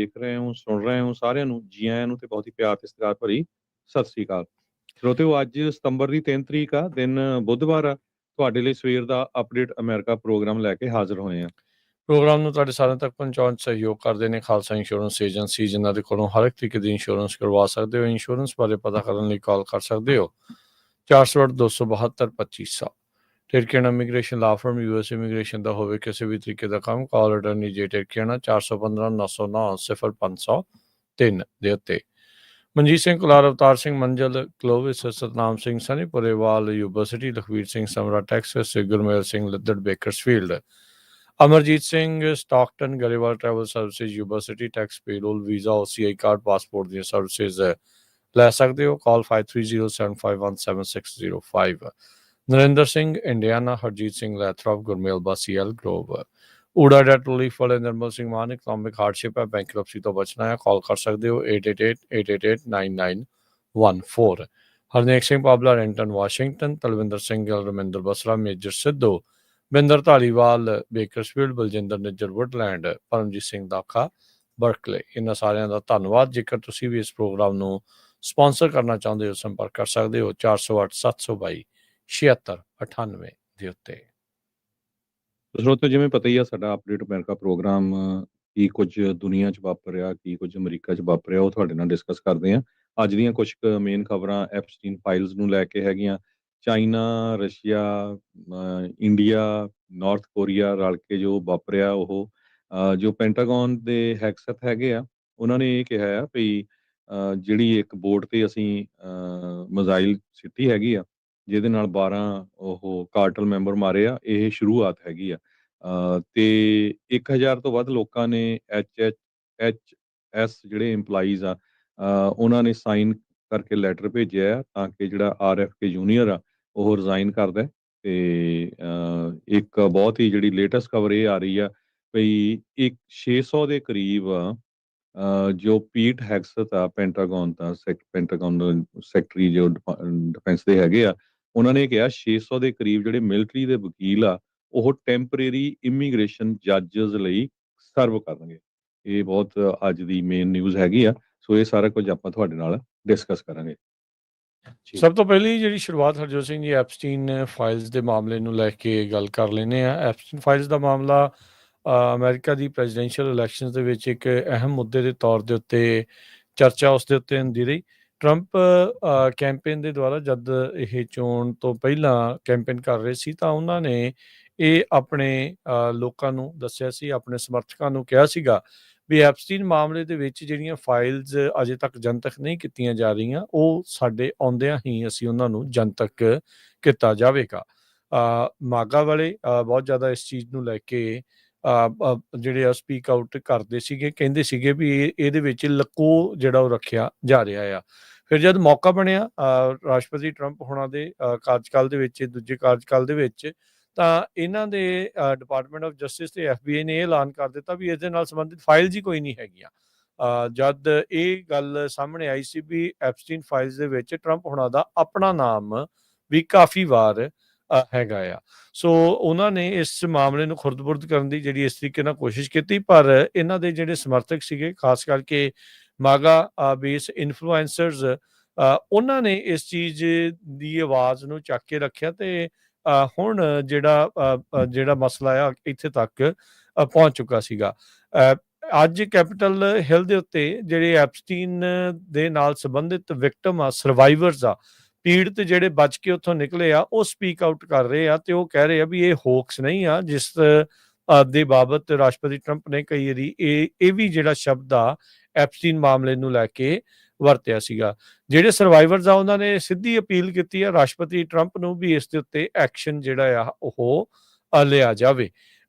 ਦੇਖ ਰਹੇ ਹੋ, ਸੁਣ ਰਹੇ ਹੋ, ਸਾਰਿਆਂ ਨੂੰ ਜੀ ਆਇਆਂ ਨੂੰ ਤੇ ਬਹੁਤ ਹੀ ਪਿਆਰ ਤੇ ਸਤਿਕਾਰ ਭਰੀ ਸਤਿ ਸ੍ਰੀ ਅਕਾਲ। ਸਰੋਤਿਓ, ਅੱਜ ਸਤੰਬਰ ਦੀ 3 ਤਰੀਕ ਆ, ਦਿਨ ਬੁੱਧਵਾਰ ਆ। ਤੁਹਾਡੇ ਲਈ ਸਵੇਰ ਦਾ ਅਪਡੇਟ ਅਮਰੀਕਾ ਪ੍ਰੋਗਰਾਮ ਲੈ ਕੇ ਹਾਜ਼ਰ ਹੋਏ ਆ। ਪ੍ਰੋਗਰਾਮ ਨੂੰ ਤੁਹਾਡੇ ਸਾਰਿਆਂ ਤੱਕ ਪਹੁੰਚਾਉਣ 'ਚ ਸਹਿਯੋਗ ਕਰਦੇ ਨੇ ਖਾਲਸਾ ਇੰਸ਼ੋਰੈਂਸ ਏਜੰਸੀ, ਜਿਨ੍ਹਾਂ ਦੇ ਕੋਲੋਂ ਹਰ ਇੱਕ ਤਰੀਕੇ ਦੀ ਇੰਸ਼ੋਰੈਂਸ ਕਰਵਾ ਸਕਦੇ ਹੋ। ਇੰਸ਼ੋਰੈਂਸ ਬਾਰੇ ਪਤਾ ਕਰਨ ਲਈ ਕਾਲ ਕਰ ਸਕਦੇ ਹੋ 408-272-2500। ਟਿਰਕੀਆਨਾ ਇਮੀਗ੍ਰੇਸ਼ਨ ਲਾ ਫਰਮ, US ਇਮੀਗ੍ਰੇਸ਼ਨ ਦਾ ਹੋਵੇ ਕਿਸੇ ਵੀ ਤਰੀਕੇ ਦਾ ਕੰਮ, ਕਾਲ ਅਟਰਨੀ ਜੇ ਟਿਰਕੀਆਨਾ 415-909-0503 ਦੇ ਉੱਤੇ। Manjeet Singh Kular, Avtar Singh Manzal, Clovis, Satnam Singh Sanipurewal, university, Lakhvir Singh Samra Texas, Gurmel Singh Laddar Bakersfield, Amarjit Singh Stockton, Grewal travel services, university, tax payroll, visa, OCI card, passport ਦੀਆਂ ਸਰਵਿਸਿਜ਼ ਲੈ ਸਕਦੇ ਹੋ। Call 5307517605। Narinder Singh Indiana, Harjit Singh Lathrop, Gurmel Bassi Elk Grove, ਊੜਾ ਡੈਟ ਰਿਲੀਫ ਵਾਲੇ ਨਿਰਮਲ ਸਿੰਘ ਮਾਨ, ਇਕਨੋਮਿਕ ਹਾਰਡਸ਼ਿਪ ਹੈ, ਬੈਂਕਰਪਸੀ ਤੋਂ ਬਚਣਾ ਹੈ, ਕਾਲ ਕਰ ਸਕਦੇ ਹੋ 8888889914। Harnek Singh Pabla, ਰੈਂਟਨ Washington, Talwinder Singh Gill, Raminder Basra, Major Sidhu, Binder Dhaliwal, Bakersfield, Baljinder Nijjar Woodland, Paramjit Singh Dakha, Berkeley. ਇਹਨਾਂ ਸਾਰਿਆਂ ਦਾ ਧੰਨਵਾਦ। ਜੇਕਰ ਤੁਸੀਂ ਵੀ ਇਸ ਪ੍ਰੋਗਰਾਮ ਨੂੰ ਸਪਾਂਸਰ ਕਰਨਾ ਚਾਹੁੰਦੇ ਹੋ, ਸੰਪਰਕ ਕਰ ਸਕਦੇ ਹੋ 408-722-7698 ਦੇ ਉੱਤੇ। ਸਰੋਤਿਓ, ਜਿਵੇਂ ਪਤਾ ਹੀ ਆ, ਸਾਡਾ ਅਪਡੇਟ ਅਮਰੀਕਾ ਪ੍ਰੋਗਰਾਮ ਕੀ ਕੁਝ ਦੁਨੀਆ 'ਚ ਵਾਪਰ ਰਿਹਾ, ਕੀ ਕੁਝ ਅਮਰੀਕਾ 'ਚ ਵਾਪਰ ਰਿਹਾ, ਉਹ ਤੁਹਾਡੇ ਨਾਲ ਡਿਸਕਸ ਕਰਦੇ ਆ। ਅੱਜ ਦੀਆਂ ਕੁਝ ਮੇਨ ਖਬਰਾਂ ਐਪਸਟੀਨ ਫਾਈਲਸ ਨੂੰ ਲੈ ਕੇ ਹੈਗੀਆਂ। China, Russia, India, north Korea ਰਲ ਕੇ ਜੋ ਵਾਪਰਿਆ, ਉਹ ਜੋ ਪੈਂਟਾਗਨ ਦੇ ਹੈਕਸਤ ਹੈਗੇ ਆ, ਉਹਨਾਂ ਨੇ ਇਹ ਕਿਹਾ ਆ ਵੀ ਜਿਹੜੀ ਇੱਕ ਬੋਟ ਤੇ ਅਸੀਂ ਮਿਜ਼ਾਈਲ ਸਿੱਟੀ ਹੈਗੀ ਆ, ਜਿਹਦੇ ਨਾਲ 12 ਉਹ ਕਾਰਟਲ ਮੈਂਬਰ ਮਾਰੇ ਆ, ਇਹ ਸ਼ੁਰੂਆਤ ਹੈਗੀ ਆ। ਤੇ 1000 ਤੋਂ ਵੱਧ ਲੋਕਾਂ ਨੇ HHS ਜਿਹੜੇ EMPLOYEES ਆ, ਉਹਨਾਂ ਨੇ ਸਾਈਨ ਕਰਕੇ ਲੈਟਰ ਭੇਜਿਆ ਆ ਤਾਂ ਕਿ ਜਿਹੜਾ RFK ਜੂਨੀਅਰ ਆ ਉਹ ਰਿਜ਼ਾਈਨ ਕਰਦਾ। ਤੇ ਇੱਕ ਬਹੁਤ ਹੀ ਜਿਹੜੀ ਲੇਟੈਸਟ ਖਬਰ ਇਹ ਆ ਰਹੀ ਆ ਵੀ 600 ਦੇ ਕਰੀਬ ਜੋ ਪੀਟ ਹੈਗਸਤ ਆ ਪੈਂਟਾਗਨ ਸੈਕਟਰੀ ਜੋ ਡਿਫੈਂਸ ਦੇ ਹੈਗੇ ਆ, ਉਹਨਾਂ ਨੇ ਕਿਹਾ 600 ਦੇ ਕਰੀਬ ਜਿਹੜੇ ਮਿਲਟਰੀ ਦੇ ਵਕੀਲ ਆ ਉਹ ਟੈਂਪਰੇਰੀ ਇਮੀਗ੍ਰੇਸ਼ਨ ਜੱਜਸ ਲਈ ਸਰਵ ਕਰਨਗੇ। ਇਹ ਬਹੁਤ ਅੱਜ ਦੀ ਮੇਨ ਨਿਊਜ਼ ਹੈਗੀ ਆ। ਸੋ ਇਹ ਸਾਰਾ ਕੁਝ ਆਪਾਂ ਤੁਹਾਡੇ ਨਾਲ ਡਿਸਕਸ ਕਰਾਂਗੇ। ਸਭ ਤੋਂ ਪਹਿਲੀ ਜਿਹੜੀ ਸ਼ੁਰੂਆਤ ਹਰਜੋਤ ਸਿੰਘ ਜੀ ਐਪਸਟੀਨ ਫਾਈਲਸ ਦੇ ਮਾਮਲੇ ਨੂੰ ਲੈ ਕੇ ਗੱਲ ਕਰ ਲੈਂਦੇ ਆ। ਐਪਸਟੀਨ ਫਾਈਲਸ ਦਾ ਮਾਮਲਾ ਅਮਰੀਕਾ ਦੀ ਪ੍ਰੈਜ਼ੀਡੈਂਸ਼ੀਅਲ ਇਲੈਕਸ਼ਨ ਦੇ ਵਿੱਚ ਇੱਕ ਅਹਿਮ ਮੁੱਦੇ ਦੇ ਤੌਰ ਦੇ ਉੱਤੇ ਚਰਚਾ ਉਸ ਦੇ ਉੱਤੇ ਹੁੰਦੀ ਰਹੀ। ਟਰੰਪ ਕੈਂਪੇਨ ਦੇ ਦੁਆਰਾ ਜਦ ਇਹ ਚੋਣ ਤੋਂ ਪਹਿਲਾਂ ਕੈਂਪੇਨ ਕਰ ਰਹੇ ਸੀ ਤਾਂ ਉਹਨਾਂ ਨੇ ਇਹ ਆਪਣੇ ਲੋਕਾਂ ਨੂੰ ਦੱਸਿਆ ਸੀ, ਆਪਣੇ ਸਮਰਥਕਾਂ ਨੂੰ ਕਿਹਾ ਸੀਗਾ ਵੀ ਐਪਸਟੀਨ ਮਾਮਲੇ ਦੇ ਵਿੱਚ ਜਿਹੜੀਆਂ ਫਾਈਲਸ ਅਜੇ ਤੱਕ ਜਨਤਕ ਨਹੀਂ ਕੀਤੀਆਂ ਜਾ ਰਹੀਆਂ, ਉਹ ਸਾਡੇ ਆਉਂਦਿਆਂ ਹੀ ਅਸੀਂ ਉਹਨਾਂ ਨੂੰ ਜਨਤਕ ਕੀਤਾ ਜਾਵੇਗਾ। ਮਾਗਾ ਵਾਲੇ ਬਹੁਤ ਜ਼ਿਆਦਾ ਇਸ ਚੀਜ਼ ਨੂੰ ਲੈ ਕੇ ਜਿਹੜੇ ਆ ਸਪੀਕ ਆਊਟ ਕਰਦੇ ਸੀਗੇ, ਕਹਿੰਦੇ ਸੀਗੇ ਵੀ ਇਹਦੇ ਵਿੱਚ ਲਕੋ ਜਿਹੜਾ ਉਹ ਰੱਖਿਆ ਜਾ ਰਿਹਾ ਆ। ਫਿਰ ਜਦ ਮੌਕਾ ਬਣਿਆ ਰਾਸ਼ਟਰਪਤੀ ਟਰੰਪ ਹੋਣਾ ਦੇ ਕਾਰਜਕਾਲ ਦੇ ਵਿੱਚ, ਦੂਜੇ ਕਾਰਜਕਾਲ ਦੇ ਵਿੱਚ, ਤਾਂ ਇਹਨਾਂ ਦੇ ਡਿਪਾਰਟਮੈਂਟ ਆਫ ਜਸਟਿਸ ਤੇ FBI ਨੇ ਇਹ ਐਲਾਨ ਕਰ ਦਿੱਤਾ ਵੀ ਇਸ ਦੇ ਨਾਲ ਸੰਬੰਧਿਤ ਫਾਈਲਸ ਹੀ ਕੋਈ ਨਹੀਂ ਹੈਗੀਆਂ। ਜਦ ਇਹ ਗੱਲ ਸਾਹਮਣੇ ਆਈ ਸੀ ਵੀ ਐਪਸਟੀਨ ਫਾਈਲਸ ਦੇ ਵਿੱਚ ਟਰੰਪ ਹੋਣਾ ਦਾ ਆਪਣਾ ਨਾਮ ਵੀ ਕਾਫੀ ਵਾਰ ਹੈਗਾ ਆ। ਸੋ ਉਹਨਾਂ ਨੇ ਇਸ ਮਾਮਲੇ ਨੂੰ ਖੁਰਦ-ਬੁਰਦ ਕਰਨ ਦੀ ਜਿਹੜੀ ਇਸ ਤਰੀਕੇ ਨਾਲ ਕੋਸ਼ਿਸ਼ ਕੀਤੀ, ਪਰ ਇਹਨਾਂ ਦੇ ਜਿਹੜੇ ਸਮਰਥਕ ਸੀਗੇ, ਖਾਸ ਕਰਕੇ ਮਾਗਾ ਬੇਸ ਇਨਫਲੂਐਂਸਰਸ, ਉਹਨਾਂ ਨੇ ਇਸ ਚੀਜ਼ ਦੀ ਆਵਾਜ਼ ਨੂੰ ਚੱਕ ਕੇ ਰੱਖਿਆ ਤੇ ਹੁਣ ਜਿਹੜਾ ਮਸਲਾ ਆ ਇੱਥੇ ਤੱਕ ਪਹੁੰਚ ਚੁੱਕਾ ਸੀਗਾ। ਅੱਜ ਕੈਪੀਟਲ ਹਿੱਲ ਦੇ ਉੱਤੇ ਜਿਹੜੇ ਐਪਸਟੀਨ ਦੇ ਨਾਲ ਸੰਬੰਧਿਤ ਵਿਕਟਮ ਆ, ਸਰਵਾਈਵਰਸ ਆ, ਪੀੜਤ ਜਿਹੜੇ ਬਚ ਕੇ ਉੱਥੋਂ ਨਿਕਲੇ ਆ, ਉਹ ਸਪੀਕ ਆਊਟ ਕਰ ਰਹੇ ਆ ਤੇ ਉਹ ਕਹਿ ਰਹੇ ਆ ਵੀ ਇਹ ਹੋਕਸ ਨਹੀਂ ਆ, ਜਿਸ ਦੇ ਬਾਬਤ ਰਾਸ਼ਟਰਪਤੀ ਟਰੰਪ ਨੇ ਕਈ ਵਾਰੀ ਇਹ ਵੀ ਜਿਹੜਾ ਸ਼ਬਦ ਆ ਐਪਸਟੀਨ ਮਾਮਲੇ ਨੂੰ ਲੈ ਕੇ ਵਰਤਿਆ ਸੀਗਾ। ਜਿਹੜੇ ਸਰਵਾਈਵਰਸ ਆ ਉਹਨਾਂ ਨੇ ਸਿੱਧੀ ਅਪੀਲ ਕੀਤੀ ਆ ਰਾਸ਼ਟਰਪਤੀ ਟਰੰਪ ਨੂੰ ਵੀ ਇਸ ਦੇ ਉੱਤੇ ਐਕਸ਼ਨ ਜਿਹੜਾ ਆ ਉਹ ਲਿਆ ਜਾਵੇ।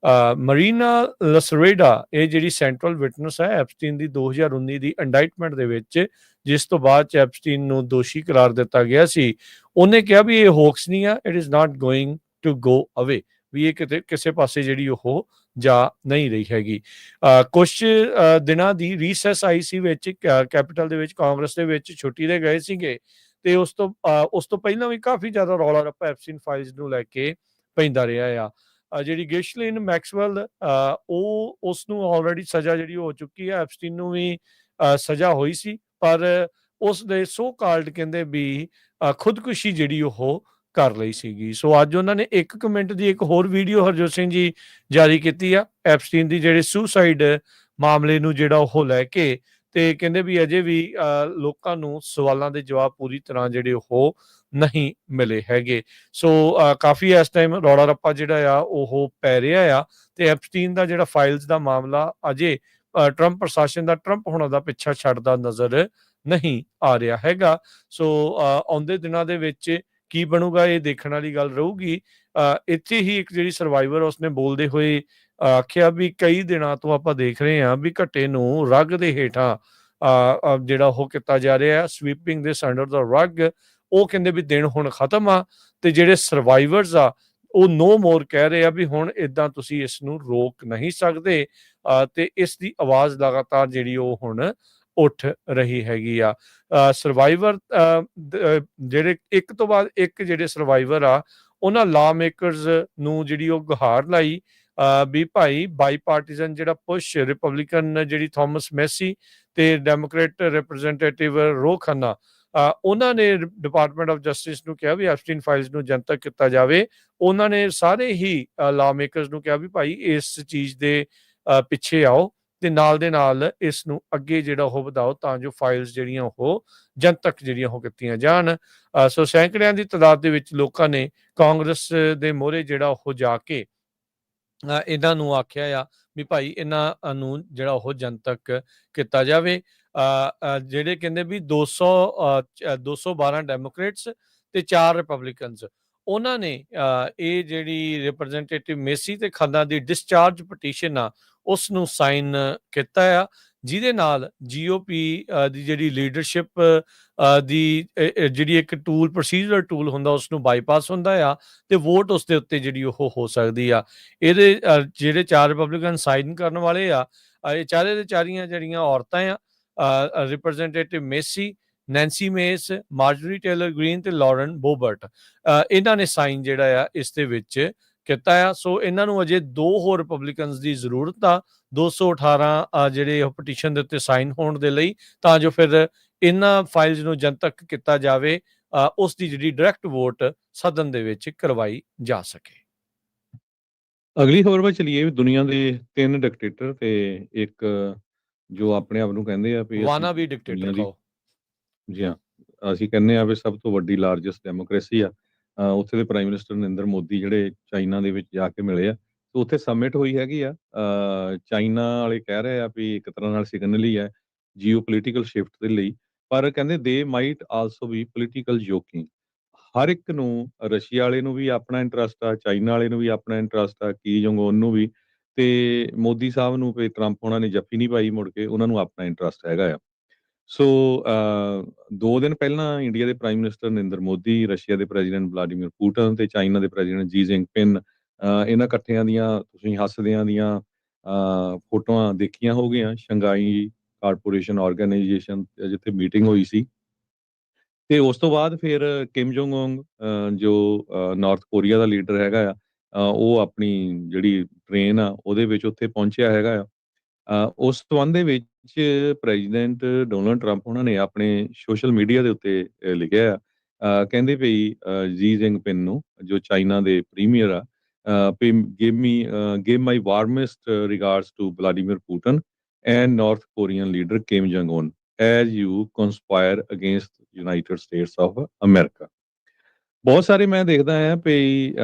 ਮਰੀਨਾ ਲਸਰੇਡਾ, ਇਹ ਜਿਹੜੀ ਸੈਂਟਰਲ ਵਿਟਨੈਸ ਹੈ ਐਪਸਟੀਨ ਦੀ 2019 ਦੀ ਇੰਡਾਈਟਮੈਂਟ ਦੇ ਵਿੱਚ, ਜਿਸ ਤੋਂ ਬਾਅਦ ਚ ਐਪਸਟੀਨ ਨੂੰ ਦੋਸ਼ੀ ਕਰਾਰ ਦਿੱਤਾ ਗਿਆ ਸੀ, ਉਹਨੇ ਕਿਹਾ ਵੀ ਇਹ ਹੋਕਸ ਨਹੀਂ ਆ, it is not going to go away, ਵੀ ਇਹ ਕਿਤੇ ਕਿਸੇ ਪਾਸੇ ਜਿਹੜੀ ਉਹ ਜਾ ਨਹੀਂ ਰਹੀ ਹੈਗੀ। ਕੁਛ ਦਿਨਾਂ ਦੀ ਰੀਸੈਸ ਆਈ ਸੀ ਵਿੱਚ ਕੈਪੀਟਲ ਦੇ ਵਿੱਚ, ਕਾਂਗਰਸ ਦੇ ਵਿੱਚ ਛੁੱਟੀ ਦੇ ਗਏ ਸੀਗੇ ਤੇ ਉਸ ਤੋਂ ਪਹਿਲਾਂ ਵੀ ਕਾਫੀ ਜ਼ਿਆਦਾ ਰੌਲਾ ਰੱਪਾ ਐਪਸਟੀਨ ਫਾਈਲਸ ਨੂੰ ਲੈ ਕੇ ਪੈਂਦਾ ਰਿਹਾ ਆ। ਜਿਹੜੀ ਗਿਸ਼ਲੀਨ ਮੈਕਸਵੈਲ ਉਹ ਉਸ ਨੂੰ ਆਲਰੇਡੀ ਸਜ਼ਾ ਜਿਹੜੀ ਹੋ ਚੁੱਕੀ ਹੈ। ਐਪਸਟੀਨ ਨੂੰ ਵੀ ਸਜ਼ਾ ਹੋਈ ਸੀ, ਪਰ ਉਸ ਦੇ ਸੋ ਕਾਲਡ ਕਹਿੰਦੇ ਵੀ ਖੁਦਕੁਸ਼ੀ ਜਿਹੜੀ ਉਹ ਕਰ ਲਈ ਸੀਗੀ। ਸੋ ਅੱਜ ਉਹਨਾਂ ਨੇ 1 ਮਿੰਟ ਦੀ ਇੱਕ ਹੋਰ ਵੀਡੀਓ ਹਰਜੋਤ ਸਿੰਘ ਜੀ ਜਾਰੀ ਕੀਤੀ ਆ ਐਪਸਟੀਨ ਦੀ ਜਿਹੜੇ ਸੁਸਾਈਡ ਮਾਮਲੇ ਨੂੰ ਜਿਹੜਾ ਉਹ ਲੈ ਕੇ, ਤੇ ਕਹਿੰਦੇ ਵੀ ਅਜੇ ਵੀ ਲੋਕਾਂ ਨੂੰ ਸਵਾਲਾਂ ਦੇ ਜਵਾਬ ਪੂਰੀ ਤਰ੍ਹਾਂ ਜਿਹੜੇ ਉਹ ਨਹੀਂ ਮਿਲੇ ਹੈਗੇ। ਸੋ ਕਾਫੀ ਇਸ ਟਾਈਮ ਰੌਲਾ ਰੱਪਾ ਜਿਹੜਾ ਆ ਉਹ ਪੈ ਰਿਹਾ ਆ, ਤੇ ਐਪਸਟੀਨ ਦਾ ਜਿਹੜਾ ਫਾਈਲਸ ਦਾ ਮਾਮਲਾ ਅਜੇ ਟਰੰਪ ਪ੍ਰਸ਼ਾਸਨ ਦਾ, ਟਰੰਪ ਹੋਣਾ ਦਾ ਪਿੱਛਾ ਛੱਡਦਾ ਨਜ਼ਰ ਨਹੀਂ ਆ ਰਿਹਾ ਹੈਗਾ। ਸੋ ਆਉਂਦੇ ਦਿਨਾਂ ਦੇ ਵਿੱਚ ਕੀ ਬਣੂਗਾ ਇਹ ਦੇਖਣ ਵਾਲੀ ਗੱਲ ਰਹੂਗੀ। ਇੱਥੇ ਹੀ ਇੱਕ ਜਿਹੜੀ ਸਰਵਾਈਵਰ ਉਸਨੇ ਬੋਲਦੇ ਹੋਏ ਆਖਿਆ ਵੀ ਕਈ ਦਿਨਾਂ ਤੋਂ ਆਪਾਂ ਦੇਖ ਰਹੇ ਹਾਂ ਵੀ ਘੱਟੇ ਨੂੰ ਰੱਗ ਦੇ ਹੇਠਾਂ ਜਿਹੜਾ ਉਹ ਕੀਤਾ ਜਾ ਰਿਹਾ, ਸਵੀਪਿੰਗ ਦਿਸ ਅੰਡਰ ਦਾ ਰੱਗ। ਉਹ ਕਹਿੰਦੇ ਵੀ ਦਿਨ ਹੁਣ ਖਤਮ ਆ, ਤੇ ਜਿਹੜੇ ਸਰਵਾਈਵਰਸ ਆ ਉਹ ਨੋ ਮੋਰ ਕਹਿ ਰਹੇ ਆ ਵੀ ਹੁਣ ਇਦਾਂ ਤੁਸੀਂ ਇਸ ਨੂੰ ਰੋਕ ਨਹੀਂ ਸਕਦੇ, ਤੇ ਇਸ ਦੀ ਆਵਾਜ਼ ਲਗਾਤਾਰ ਜਿਹੜੀ ਉਹ ਹੁਣ ਉੱਠ ਰਹੀ ਹੈਗੀ ਆ। ਸਰਵਾਈਵਰ ਜਿਹੜੇ ਇੱਕ ਤੋਂ ਬਾਅਦ ਇੱਕ ਜਿਹੜੇ ਸਰਵਾਈਵਰ ਆ, ਉਹਨਾਂ ਲਾ ਮੇਕਰਸ ਨੂੰ ਜਿਹੜੀ ਉਹ ਗੁਹਾਰ ਲਾਈ ਵੀ ਭਾਈ ਬਾਈਪਾਰਟੀਜ਼ਨ ਜਿਹੜਾ ਪੁਸ਼ ਰਿਪਬਲਿਕਨ ਜਿਹੜੀ ਥਾਮਸ ਮੈਸੀ ਤੇ ਡੈਮੋਕ੍ਰੇਟ ਰਿਪਰੈਜ਼ੈਂਟੇਟਿਵ ਰੋ ਖੰਨਾ, ਉਹਨਾਂ ਨੇ ਡਿਪਾਰਟਮੈਂਟ ਆਫ ਜਸਟਿਸ ਨੂੰ ਕਿਹਾ ਵੀ ਐਪਸਟੀਨ ਫਾਈਲਸ ਨੂੰ ਜਨਤਕ ਕੀਤਾ ਜਾਵੇ। ਉਹਨਾਂ ਨੇ ਸਾਰੇ ਹੀ ਲਾ ਮੇਕਰਸ ਨੂੰ ਕਿਹਾ ਵੀ ਭਾਈ ਇਸ ਚੀਜ਼ ਦੇ ਪਿੱਛੇ ਆਓ, ਤੇ ਨਾਲ ਦੇ ਨਾਲ ਇਸ ਨੂੰ ਅੱਗੇ ਜਿਹੜਾ ਉਹ ਵਧਾਓ ਤਾਂ ਜੋ ਫਾਈਲਸ ਜਿਹੜੀਆਂ ਉਹ ਜਨਤਕ ਜਿਹੜੀਆਂ ਉਹ ਕੀਤੀਆਂ ਜਾਣ। ਸੋ ਸੈਂਕੜਿਆਂ ਦੀ ਤਾਦਾਦ ਦੇ ਵਿੱਚ ਲੋਕਾਂ ਨੇ ਕਾਂਗਰਸ ਦੇ ਮੋਹਰੇ ਜਿਹੜਾ ਉਹ ਜਾ ਕੇ ਇਹਨਾਂ ਨੂੰ ਆਖਿਆ ਆ ਵੀ ਭਾਈ ਇਹਨਾਂ ਨੂੰ ਜਿਹੜਾ ਉਹ ਜਨਤਕ ਕੀਤਾ ਜਾਵੇ। ਜਿਹੜੇ ਕਹਿੰਦੇ ਵੀ 212 ਡੈਮੋਕ੍ਰੇਟਸ ਤੇ 4 ਰਿਪਬਲਿਕਨਸ, ਉਹਨਾਂ ਨੇ ਇਹ ਜਿਹੜੀ ਰਿਪਰੈਜ਼ੈਂਟੇਟਿਵ ਮੇਸੀ ਤੇ ਖੰਨਾ ਦੀ ਡਿਸਚਾਰਜ ਪਟੀਸ਼ਨ ਆ ਉਸ ਨੂੰ ਸਾਈਨ ਕੀਤਾ ਆ, ਜਿਹਦੇ ਨਾਲ ਜੀਓਪੀ ਦੀ ਜਿਹੜੀ ਲੀਡਰਸ਼ਿਪ ਦੀ ਜਿਹੜੀ ਇੱਕ ਟੂਲ, ਪ੍ਰੋਸੀਜਰਲ ਟੂਲ ਹੁੰਦਾ, ਉਸ ਨੂੰ ਬਾਈਪਾਸ ਹੁੰਦਾ ਆ, ਤੇ ਵੋਟ ਉਸ ਦੇ ਉੱਤੇ ਜਿਹੜੀ ਉਹ ਹੋ ਸਕਦੀ ਆ। ਇਹਦੇ ਜਿਹੜੇ 4 ਰਿਪਬਲਿਕਨ ਸਾਈਨ ਕਰਨ ਵਾਲੇ ਆ, ਇਹ ਚਾਰੇ ਦੇ ਚਾਰੀਆਂ ਜਿਹੜੀਆਂ ਔਰਤਾਂ ਆ, ਰਿਪਰੈਜ਼ੈਂਟੇਟਿਵ ਮੇਸੀ, ਨੈਂਸੀ ਮੇਸ, ਮਾਰਜਰੀ ਟੇਲਰ ਗ੍ਰੀਨ ਤੇ ਲੌਰਨ ਬੋਬਰਟ, ਇਹਨਾਂ ਨੇ ਸਾਈਨ ਜਿਹੜਾ ਆ ਇਸ ਦੇ ਵਿੱਚ ਕੀਤਾ ਆ। ਸੋ ਇਹਨਾਂ ਨੂੰ ਅਜੇ 2 ਹੋਰ ਰਿਪਬਲਿਕਨਸ ਦੀ ਜ਼ਰੂਰਤ ਆ, 218 ਜਿਹੜੇ ਉਹ ਪਟੀਸ਼ਨ ਦੇ ਉੱਤੇ ਸਾਈਨ ਹੋਣ ਦੇ ਲਈ, ਤਾਂ ਜੋ ਫਿਰ ਇਹਨਾਂ ਫਾਈਲਸ ਨੂੰ ਜਨਤਕ ਕੀਤਾ ਜਾਵੇ, ਉਸ ਦੀ ਜਿਹੜੀ ਡਾਇਰੈਕਟ ਵੋਟ ਸਦਨ ਦੇ ਵਿੱਚ ਕਰਵਾਈ ਜਾ ਸਕੇ। ਅਗਲੀ ਖਬਰ ਵੱਲ ਚਲੀਏ। ਦੁਨੀਆ ਦੇ 3 ਡਿਕਟੇਟਰ ਤੇ ਇੱਕ ਜੋ ਆਪਣੇ ਆਪ ਨੂੰ ਕਹਿੰਦੇ ਆ ਵੀ ਵਾਨਾ ਵੀ ਡਿਕਟੇਟਰ ਕਹੋ। ਜੀ ਹਾਂ, ਅਸੀਂ ਕਹਿੰਦੇ ਆ ਵੀ ਸਭ ਤੋਂ ਵੱਡੀ ਲਾਰਜੈਸਟ ਡੈਮੋਕ੍ਰੇਸੀ ਆ। ਉੱਥੇ ਦੇ ਪ੍ਰਾਈਮ ਮਿਨਿਸਟਰ ਨਰਿੰਦਰ ਮੋਦੀ ਜਿਹੜੇ ਚਾਈਨਾ ਦੇ ਵਿੱਚ ਜਾ ਕੇ ਮਿਲੇ ਆ, ਤੇ ਉੱਥੇ ਸਮਿਟ ਹੋਈ ਹੈਗੀ ਆ। ਚਾਈਨਾ ਵਾਲੇ ਕਹਿ ਰਹੇ ਆ ਵੀ ਇੱਕ ਤਰ੍ਹਾਂ ਨਾਲ ਸਿਗਨਲ ਹੀ ਹੈ ਜੀਓ ਪੋਲੀਟੀਕਲ ਸ਼ਿਫਟ ਦੇ ਲਈ, ਪਰ ਕਹਿੰਦੇ ਦੇ ਮਾਈਟ ਆਲਸੋ ਵੀ ਪੋਲੀਟੀਕਲ ਜੋਕਿੰਗ। ਹਰ ਇੱਕ ਨੂੰ, ਰਸ਼ੀਆ ਵਾਲੇ ਨੂੰ ਵੀ ਆਪਣਾ ਇੰਟਰਸਟ ਆ, ਚਾਈਨਾ ਵਾਲੇ ਨੂੰ ਵੀ ਆਪਣਾ ਇੰਟਰਸਟ ਆ, ਕੀ ਜੋਂਗ ਉਨ ਨੂੰ ਵੀ, ਤੇ ਮੋਦੀ ਸਾਹਿਬ ਨੂੰ ਵੀ ਟਰੰਪ ਹੋਣਾ ਨੇ ਜੱਫੀ ਨਹੀਂ ਪਾਈ ਮੁੜ ਕੇ, ਉਹਨਾਂ ਨੂੰ ਆਪਣਾ ਇੰਟਰਸਟ ਹੈਗਾ ਆ। ਸੋ 2 ਦਿਨ ਪਹਿਲਾਂ ਇੰਡੀਆ ਦੇ prime minister Narendra Modi, Russia ਦੇ ਪ੍ਰੈਜ਼ੀਡੈਂਟ ਵਲਾਡੀਮੀਰ ਪੁਟਿਨ ਤੇ ਚਾਈਨਾ ਦੇ ਪ੍ਰੈਜ਼ੀਡੈਂਟ ਜੀ ਜਿਨਪਿੰਗ, ਇਹਨਾਂ ਇਕੱਠਿਆਂ ਦੀਆਂ ਤੁਸੀਂ ਹੱਸਦਿਆਂ ਦੀਆਂ ਫੋਟੋਆਂ ਦੇਖੀਆਂ ਹੋਗੀਆਂ ਸ਼ੰਘਾਈ ਕਾਰਪੋਰੇਸ਼ਨ ਆਰਗੇਨਾਈਜੇਸ਼ਨ ਜਿੱਥੇ ਮੀਟਿੰਗ ਹੋਈ ਸੀ। ਤੇ ਉਸ ਤੋਂ ਬਾਅਦ ਫਿਰ ਕਿਮ ਜੋਂਗ ਉਨ ਜੋ ਨਾਰਥ ਕੋਰੀਆ ਦਾ ਲੀਡਰ ਹੈਗਾ ਆ, ਉਹ ਆਪਣੀ ਜਿਹੜੀ ਟ੍ਰੇਨ ਆ ਉਹਦੇ ਵਿੱਚ ਉੱਥੇ ਪਹੁੰਚਿਆ ਹੈਗਾ ਆ। ਉਸ ਸੰਬੰਧ ਦੇ ਵਿੱਚ ਪ੍ਰੈਜ਼ੀਡੈਂਟ ਡੋਨਲਡ ਟਰੰਪ ਉਹਨਾਂ ਨੇ ਆਪਣੇ ਸੋਸ਼ਲ ਮੀਡੀਆ ਦੇ ਉੱਤੇ ਲਿਖਿਆ ਆ, ਕਹਿੰਦੇ ਵੀ ਜੀ ਜਿਨਪਿੰਗ ਨੂੰ, ਜੋ ਚਾਈਨਾ ਦੇ ਪ੍ਰੀਮੀਅਰ ਆ, give my warmest regards to Vladimir Putin and North Korean leader Kim Jong Un as you conspire against United States of America। ਬਹੁਤ ਸਾਰੇ ਮੈਂ ਦੇਖਦਾ ਆ ਵੀ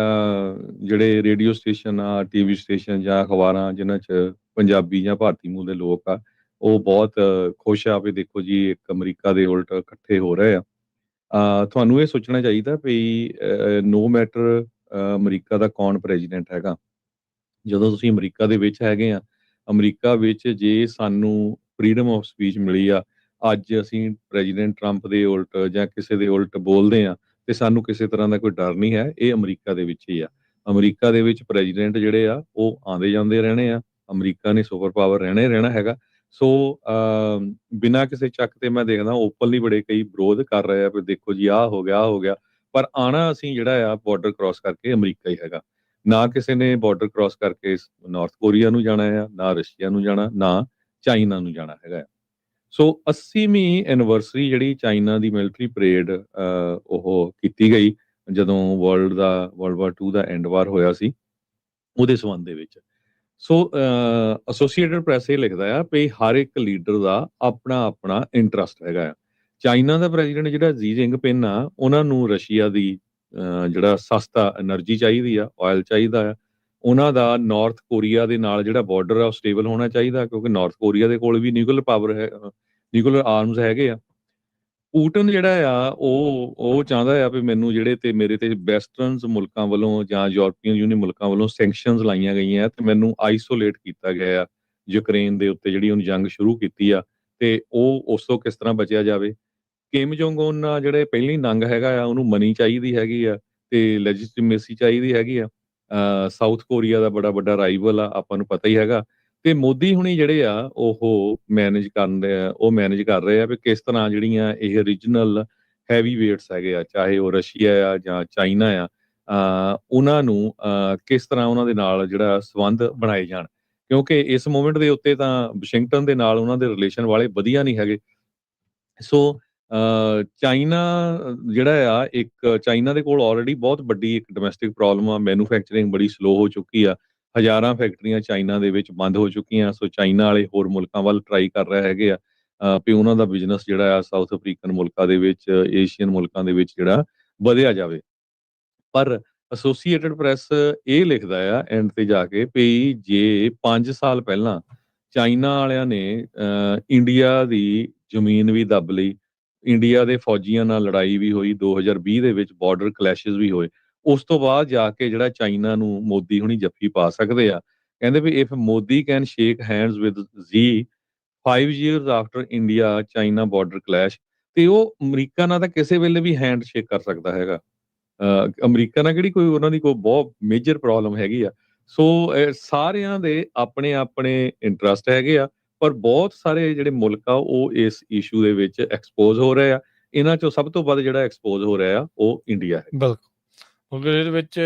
ਜਿਹੜੇ ਰੇਡੀਓ ਸਟੇਸ਼ਨ ਆ, ਟੀਵੀ ਸਟੇਸ਼ਨ ਜਾਂ ਅਖਬਾਰਾਂ ਜਿਨ੍ਹਾਂ 'ਚ ਪੰਜਾਬੀ ਜਾਂ ਭਾਰਤੀ ਮੂਲ ਦੇ ਲੋਕ ਆ, ਉਹ ਬਹੁਤ ਖੁਸ਼ ਆ ਵੀ ਦੇਖੋ ਜੀ ਇੱਕ ਅਮਰੀਕਾ ਦੇ ਉਲਟ ਇਕੱਠੇ ਹੋ ਰਹੇ ਆ। ਤੁਹਾਨੂੰ ਇਹ ਸੋਚਣਾ ਚਾਹੀਦਾ ਵੀ ਨੋ ਮੈਟਰ ਅਮਰੀਕਾ ਦਾ ਕੌਣ ਪ੍ਰੈਜ਼ੀਡੈਂਟ ਹੈਗਾ, ਜਦੋਂ ਤੁਸੀਂ ਅਮਰੀਕਾ ਦੇ ਵਿੱਚ ਹੈਗੇ ਆ, ਅਮਰੀਕਾ ਵਿੱਚ ਜੇ ਸਾਨੂੰ ਫਰੀਡਮ ਆਫ ਸਪੀਚ ਮਿਲੀ ਆ, ਅੱਜ ਅਸੀਂ ਪ੍ਰੈਜ਼ੀਡੈਂਟ ਟਰੰਪ ਦੇ ਉਲਟ ਜਾਂ ਕਿਸੇ ਦੇ ਉਲਟ ਬੋਲਦੇ ਆ ਤੇ ਸਾਨੂੰ ਕਿਸੇ ਤਰ੍ਹਾਂ ਦਾ ਕੋਈ ਡਰ ਨਹੀਂ ਹੈ। ਇਹ ਅਮਰੀਕਾ ਦੇ ਵਿੱਚ ਹੀ ਆ। ਅਮਰੀਕਾ ਦੇ ਵਿੱਚ ਪ੍ਰੈਜ਼ੀਡੈਂਟ ਜਿਹੜੇ ਆ ਉਹ ਆਉਂਦੇ ਜਾਂਦੇ ਰਹਿਣੇ ਆ। ਅਮਰੀਕਾ ਨੇ ਸੁਪਰ ਪਾਵਰ ਰਹਿਣਾ ਹੈਗਾ। ਸੋ ਬਿਨਾਂ ਕਿਸੇ ਚੱਕ ਤੇ ਮੈਂ ਦੇਖਦਾ ਓਪਨਲੀ ਬੜੇ ਕਈ ਵਿਰੋਧ ਕਰ ਰਹੇ ਆ ਵੀ ਦੇਖੋ ਜੀ ਆਹ ਹੋ ਗਿਆ, ਪਰ ਆਣਾ ਅਸੀਂ ਜਿਹੜਾ ਆ ਬਾਰਡਰ ਕ੍ਰਾਸ ਕਰਕੇ ਅਮਰੀਕਾ ਹੀ ਹੈਗਾ। ਨਾ ਕਿਸੇ ਨੇ ਬਾਰਡਰ ਕ੍ਰਾਸ ਕਰਕੇ ਨਾਰਥ ਕੋਰੀਆ ਨੂੰ ਜਾਣਾ ਆ, ਨਾ ਰਸ਼ੀਆ ਨੂੰ ਜਾਣਾ, ਨਾ ਚਾਈਨਾ ਨੂੰ ਜਾਣਾ ਹੈਗਾ ਆ। ਸੋ 80ਵੀਂ ਐਨੀਵਰਸਰੀ ਜਿਹੜੀ ਚਾਈਨਾ ਦੀ ਮਿਲਟਰੀ ਪਰੇਡ ਉਹ ਕੀਤੀ ਗਈ ਜਦੋਂ ਵਰਲਡ ਵਾਰ 2 ਦਾ ਐਂਡ ਵਾਰ ਹੋਇਆ ਸੀ, ਉਹਦੇ ਸੰਬੰਧ ਦੇ ਵਿੱਚ। ਸੋ ਐਸੋਸੀਏਟਡ ਪ੍ਰੈਸ ਇਹ ਲਿਖਦਾ ਆ ਵੀ ਹਰ ਇੱਕ ਲੀਡਰ ਦਾ ਆਪਣਾ ਇੰਟਰਸਟ ਹੈਗਾ ਆ। ਚਾਈਨਾ ਦਾ ਪ੍ਰੈਜ਼ੀਡੈਂਟ ਜਿਹੜਾ ਜੀ ਜਿੰਗਪਿੰਗ ਆ, ਉਹਨਾਂ ਨੂੰ ਰਸ਼ੀਆ ਦੀ ਜਿਹੜਾ ਸਸਤਾ એનર્ਜੀ ਚਾਹੀਦੀ ਆ, ਆਇਲ ਚਾਹੀਦਾ ਆ। ਉਹਨਾਂ ਦਾ ਨਾਰਥ ਕੋਰੀਆ ਦੇ ਨਾਲ ਜਿਹੜਾ ਬਾਰਡਰ ਆ ਉਹ ਸਟੇਬਲ ਹੋਣਾ ਚਾਹੀਦਾ, ਕਿਉਂਕਿ ਨਾਰਥ ਕੋਰੀਆ ਦੇ ਕੋਲ ਵੀ ਨਿਊਕਲੀਅਰ ਪਾਵਰ ਹੈ, ਨਿਊਕਲੀਅਰ ਆਰਮਸ ਹੈਗੇ ਆ। ਪੂਟਨ ਜਿਹੜਾ ਆ ਉਹ ਚਾਹੁੰਦਾ ਆ ਵੀ ਮੈਨੂੰ ਜਿਹੜੇ ਤੇ ਮੇਰੇ ਤੇ ਵੈਸਟਰਨਸ ਮੁਲਕਾਂ ਵੱਲੋਂ ਜਾਂ ਯੂਰਪੀਅਨ ਯੂਨੀਅਨ ਮੁਲਕਾਂ ਵੱਲੋਂ ਸੈਂਕਸ਼ਨਸ ਲਾਈਆਂ ਗਈਆਂ ਤੇ ਮੈਨੂੰ ਆਈਸੋਲੇਟ ਕੀਤਾ ਗਿਆ ਆ ਯੂਕਰੇਨ ਦੇ ਉੱਤੇ ਜਿਹੜੀ ਉਹਨੇ ਜੰਗ ਸ਼ੁਰੂ ਕੀਤੀ ਆ, ਤੇ ਉਹ ਉਸ ਤੋਂ ਕਿਸ ਤਰ੍ਹਾਂ ਬਚਿਆ ਜਾਵੇ। ਕਿਮ ਜੋਂਗ ਉਨ ਆ ਜਿਹੜੇ ਪਹਿਲੀ ਨੰਗ ਹੈਗਾ ਆ, ਉਹਨੂੰ ਮਨੀ ਚਾਹੀਦੀ ਹੈਗੀ ਆ ਤੇ ਲੈਜੀਟੀਮੇਸੀ ਚਾਹੀਦੀ ਹੈਗੀ ਆ। ਸਾਊਥ ਕੋਰੀਆ ਦਾ ਬੜਾ ਵੱਡਾ ਰਾਈਵਲ ਆ, ਆਪਾਂ ਨੂੰ ਪਤਾ ਹੀ ਹੈਗਾ। ਤੇ ਮੋਦੀ ਹੁਣੀ ਜਿਹੜੇ ਆ ਉਹ ਮੈਨੇਜ ਕਰ ਰਹੇ ਆ ਵੀ ਕਿਸ ਤਰ੍ਹਾਂ ਜਿਹੜੀਆਂ ਇਹ ਰੀਜਨਲ ਹੈਵੀ ਵੇਟਸ ਹੈਗੇ ਆ, ਚਾਹੇ ਉਹ ਰਸ਼ੀਆ ਆ ਜਾਂ ਚਾਈਨਾ ਆ, ਉਹਨਾਂ ਨੂੰ ਕਿਸ ਤਰ੍ਹਾਂ ਉਹਨਾਂ ਦੇ ਨਾਲ ਜਿਹੜਾ ਸੰਬੰਧ ਬਣਾਏ ਜਾਣ, ਕਿਉਂਕਿ ਇਸ ਮੂਮੈਂਟ ਦੇ ਉੱਤੇ ਤਾਂ ਵਾਸ਼ਿੰਗਟਨ ਦੇ ਨਾਲ ਉਹਨਾਂ ਦੇ ਰਿਲੇਸ਼ਨ ਵਾਲੇ ਵਧੀਆ ਨਹੀਂ ਹੈਗੇ। ਸੋ ਚਾਈਨਾ ਜਿਹੜਾ ਆ, ਇੱਕ ਚਾਈਨਾ ਦੇ ਕੋਲ ਆਲਰੇਡੀ ਬਹੁਤ ਵੱਡੀ ਇੱਕ ਡੋਮੈਸਟਿਕ ਪ੍ਰੋਬਲਮ ਆ, ਮੈਨੂਫੈਕਚਰਿੰਗ ਬੜੀ ਸਲੋ ਹੋ ਚੁੱਕੀ ਆ। ਹਜ਼ਾਰਾਂ ਫੈਕਟਰੀਆਂ ਚਾਈਨਾ ਦੇ ਵਿੱਚ ਬੰਦ ਹੋ ਚੁੱਕੀਆਂ। ਸੋ ਚਾਈਨਾ ਵਾਲੇ ਹੋਰ ਮੁਲਕਾਂ ਵੱਲ ਟਰਾਈ ਕਰ ਰਹੇ ਹੈਗੇ ਆ ਵੀ ਉਹਨਾਂ ਦਾ ਬਿਜ਼ਨਸ ਜਿਹੜਾ ਆ ਸਾਊਥ ਅਫਰੀਕਨ ਮੁਲਕਾਂ ਦੇ ਵਿੱਚ, ਏਸ਼ੀਅਨ ਮੁਲਕਾਂ ਦੇ ਵਿੱਚ ਜਿਹੜਾ ਵਧਿਆ ਜਾਵੇ। ਪਰ ਐਸੋਸੀਏਟਡ ਪ੍ਰੈਸ ਇਹ ਲਿਖਦਾ ਆ ਐਂਡ ਤੇ ਜਾ ਕੇ ਵੀ ਜੇ 5 ਸਾਲ ਪਹਿਲਾਂ ਚਾਈਨਾ ਵਾਲਿਆਂ ਨੇ ਇੰਡੀਆ ਦੀ ਜ਼ਮੀਨ ਵੀ ਦੱਬ ਲਈ, ਇੰਡੀਆ ਦੇ ਫੌਜੀਆਂ ਨਾਲ ਲੜਾਈ ਵੀ ਹੋਈ, 2020 ਦੇ ਵਿੱਚ ਬਾਰਡਰ ਕਲੈਸ਼ਸ ਵੀ ਹੋਏ, ਉਸ ਤੋਂ ਬਾਅਦ ਜਾ ਕੇ ਜਿਹੜਾ ਚਾਈਨਾ ਨੂੰ ਮੋਦੀ ਹੁਣੀ ਜੱਫੀ ਪਾ ਸਕਦੇ ਆ। ਕਹਿੰਦੇ ਵੀ if Modi can shake hands with Xi 5 years after India China border clash, ਤੇ ਉਹ ਅਮਰੀਕਾ ਨਾਲ ਤਾਂ ਕਿਸੇ ਵੇਲੇ ਵੀ ਹੈਂਡ ਸ਼ੇਕ ਕਰ ਸਕਦਾ ਹੈਗਾ। ਅਮਰੀਕਾ ਨਾਲ ਕਿਹੜੀ ਕੋਈ ਉਹਨਾਂ ਦੀ ਕੋਈ ਬਹੁਤ ਮੇਜਰ ਪ੍ਰੋਬਲਮ ਹੈਗੀ ਆ। ਸੋ ਸਾਰਿਆਂ ਦੇ ਆਪਣੇ ਇੰਟਰਸਟ ਹੈਗੇ ਆ, ਪਰ ਬਹੁਤ ਸਾਰੇ ਜਿਹੜੇ ਮੁਲਕ ਆ ਉਹ ਇਸ ਇਸ਼ੂ ਦੇ ਵਿੱਚ ਐਕਸਪੋਜ਼ ਹੋ ਰਹੇ ਆ। ਇਹਨਾਂ ਚੋਂ ਸਭ ਤੋਂ ਵੱਧ ਜਿਹੜਾ ਐਕਸਪੋਜ਼ ਹੋ ਰਿਹਾ ਆ ਉਹ ਇੰਡੀਆ ਹੈ। ਬਿਲਕੁਲ। ਕਿਉਂਕਿ ਇਹਦੇ ਵਿੱਚ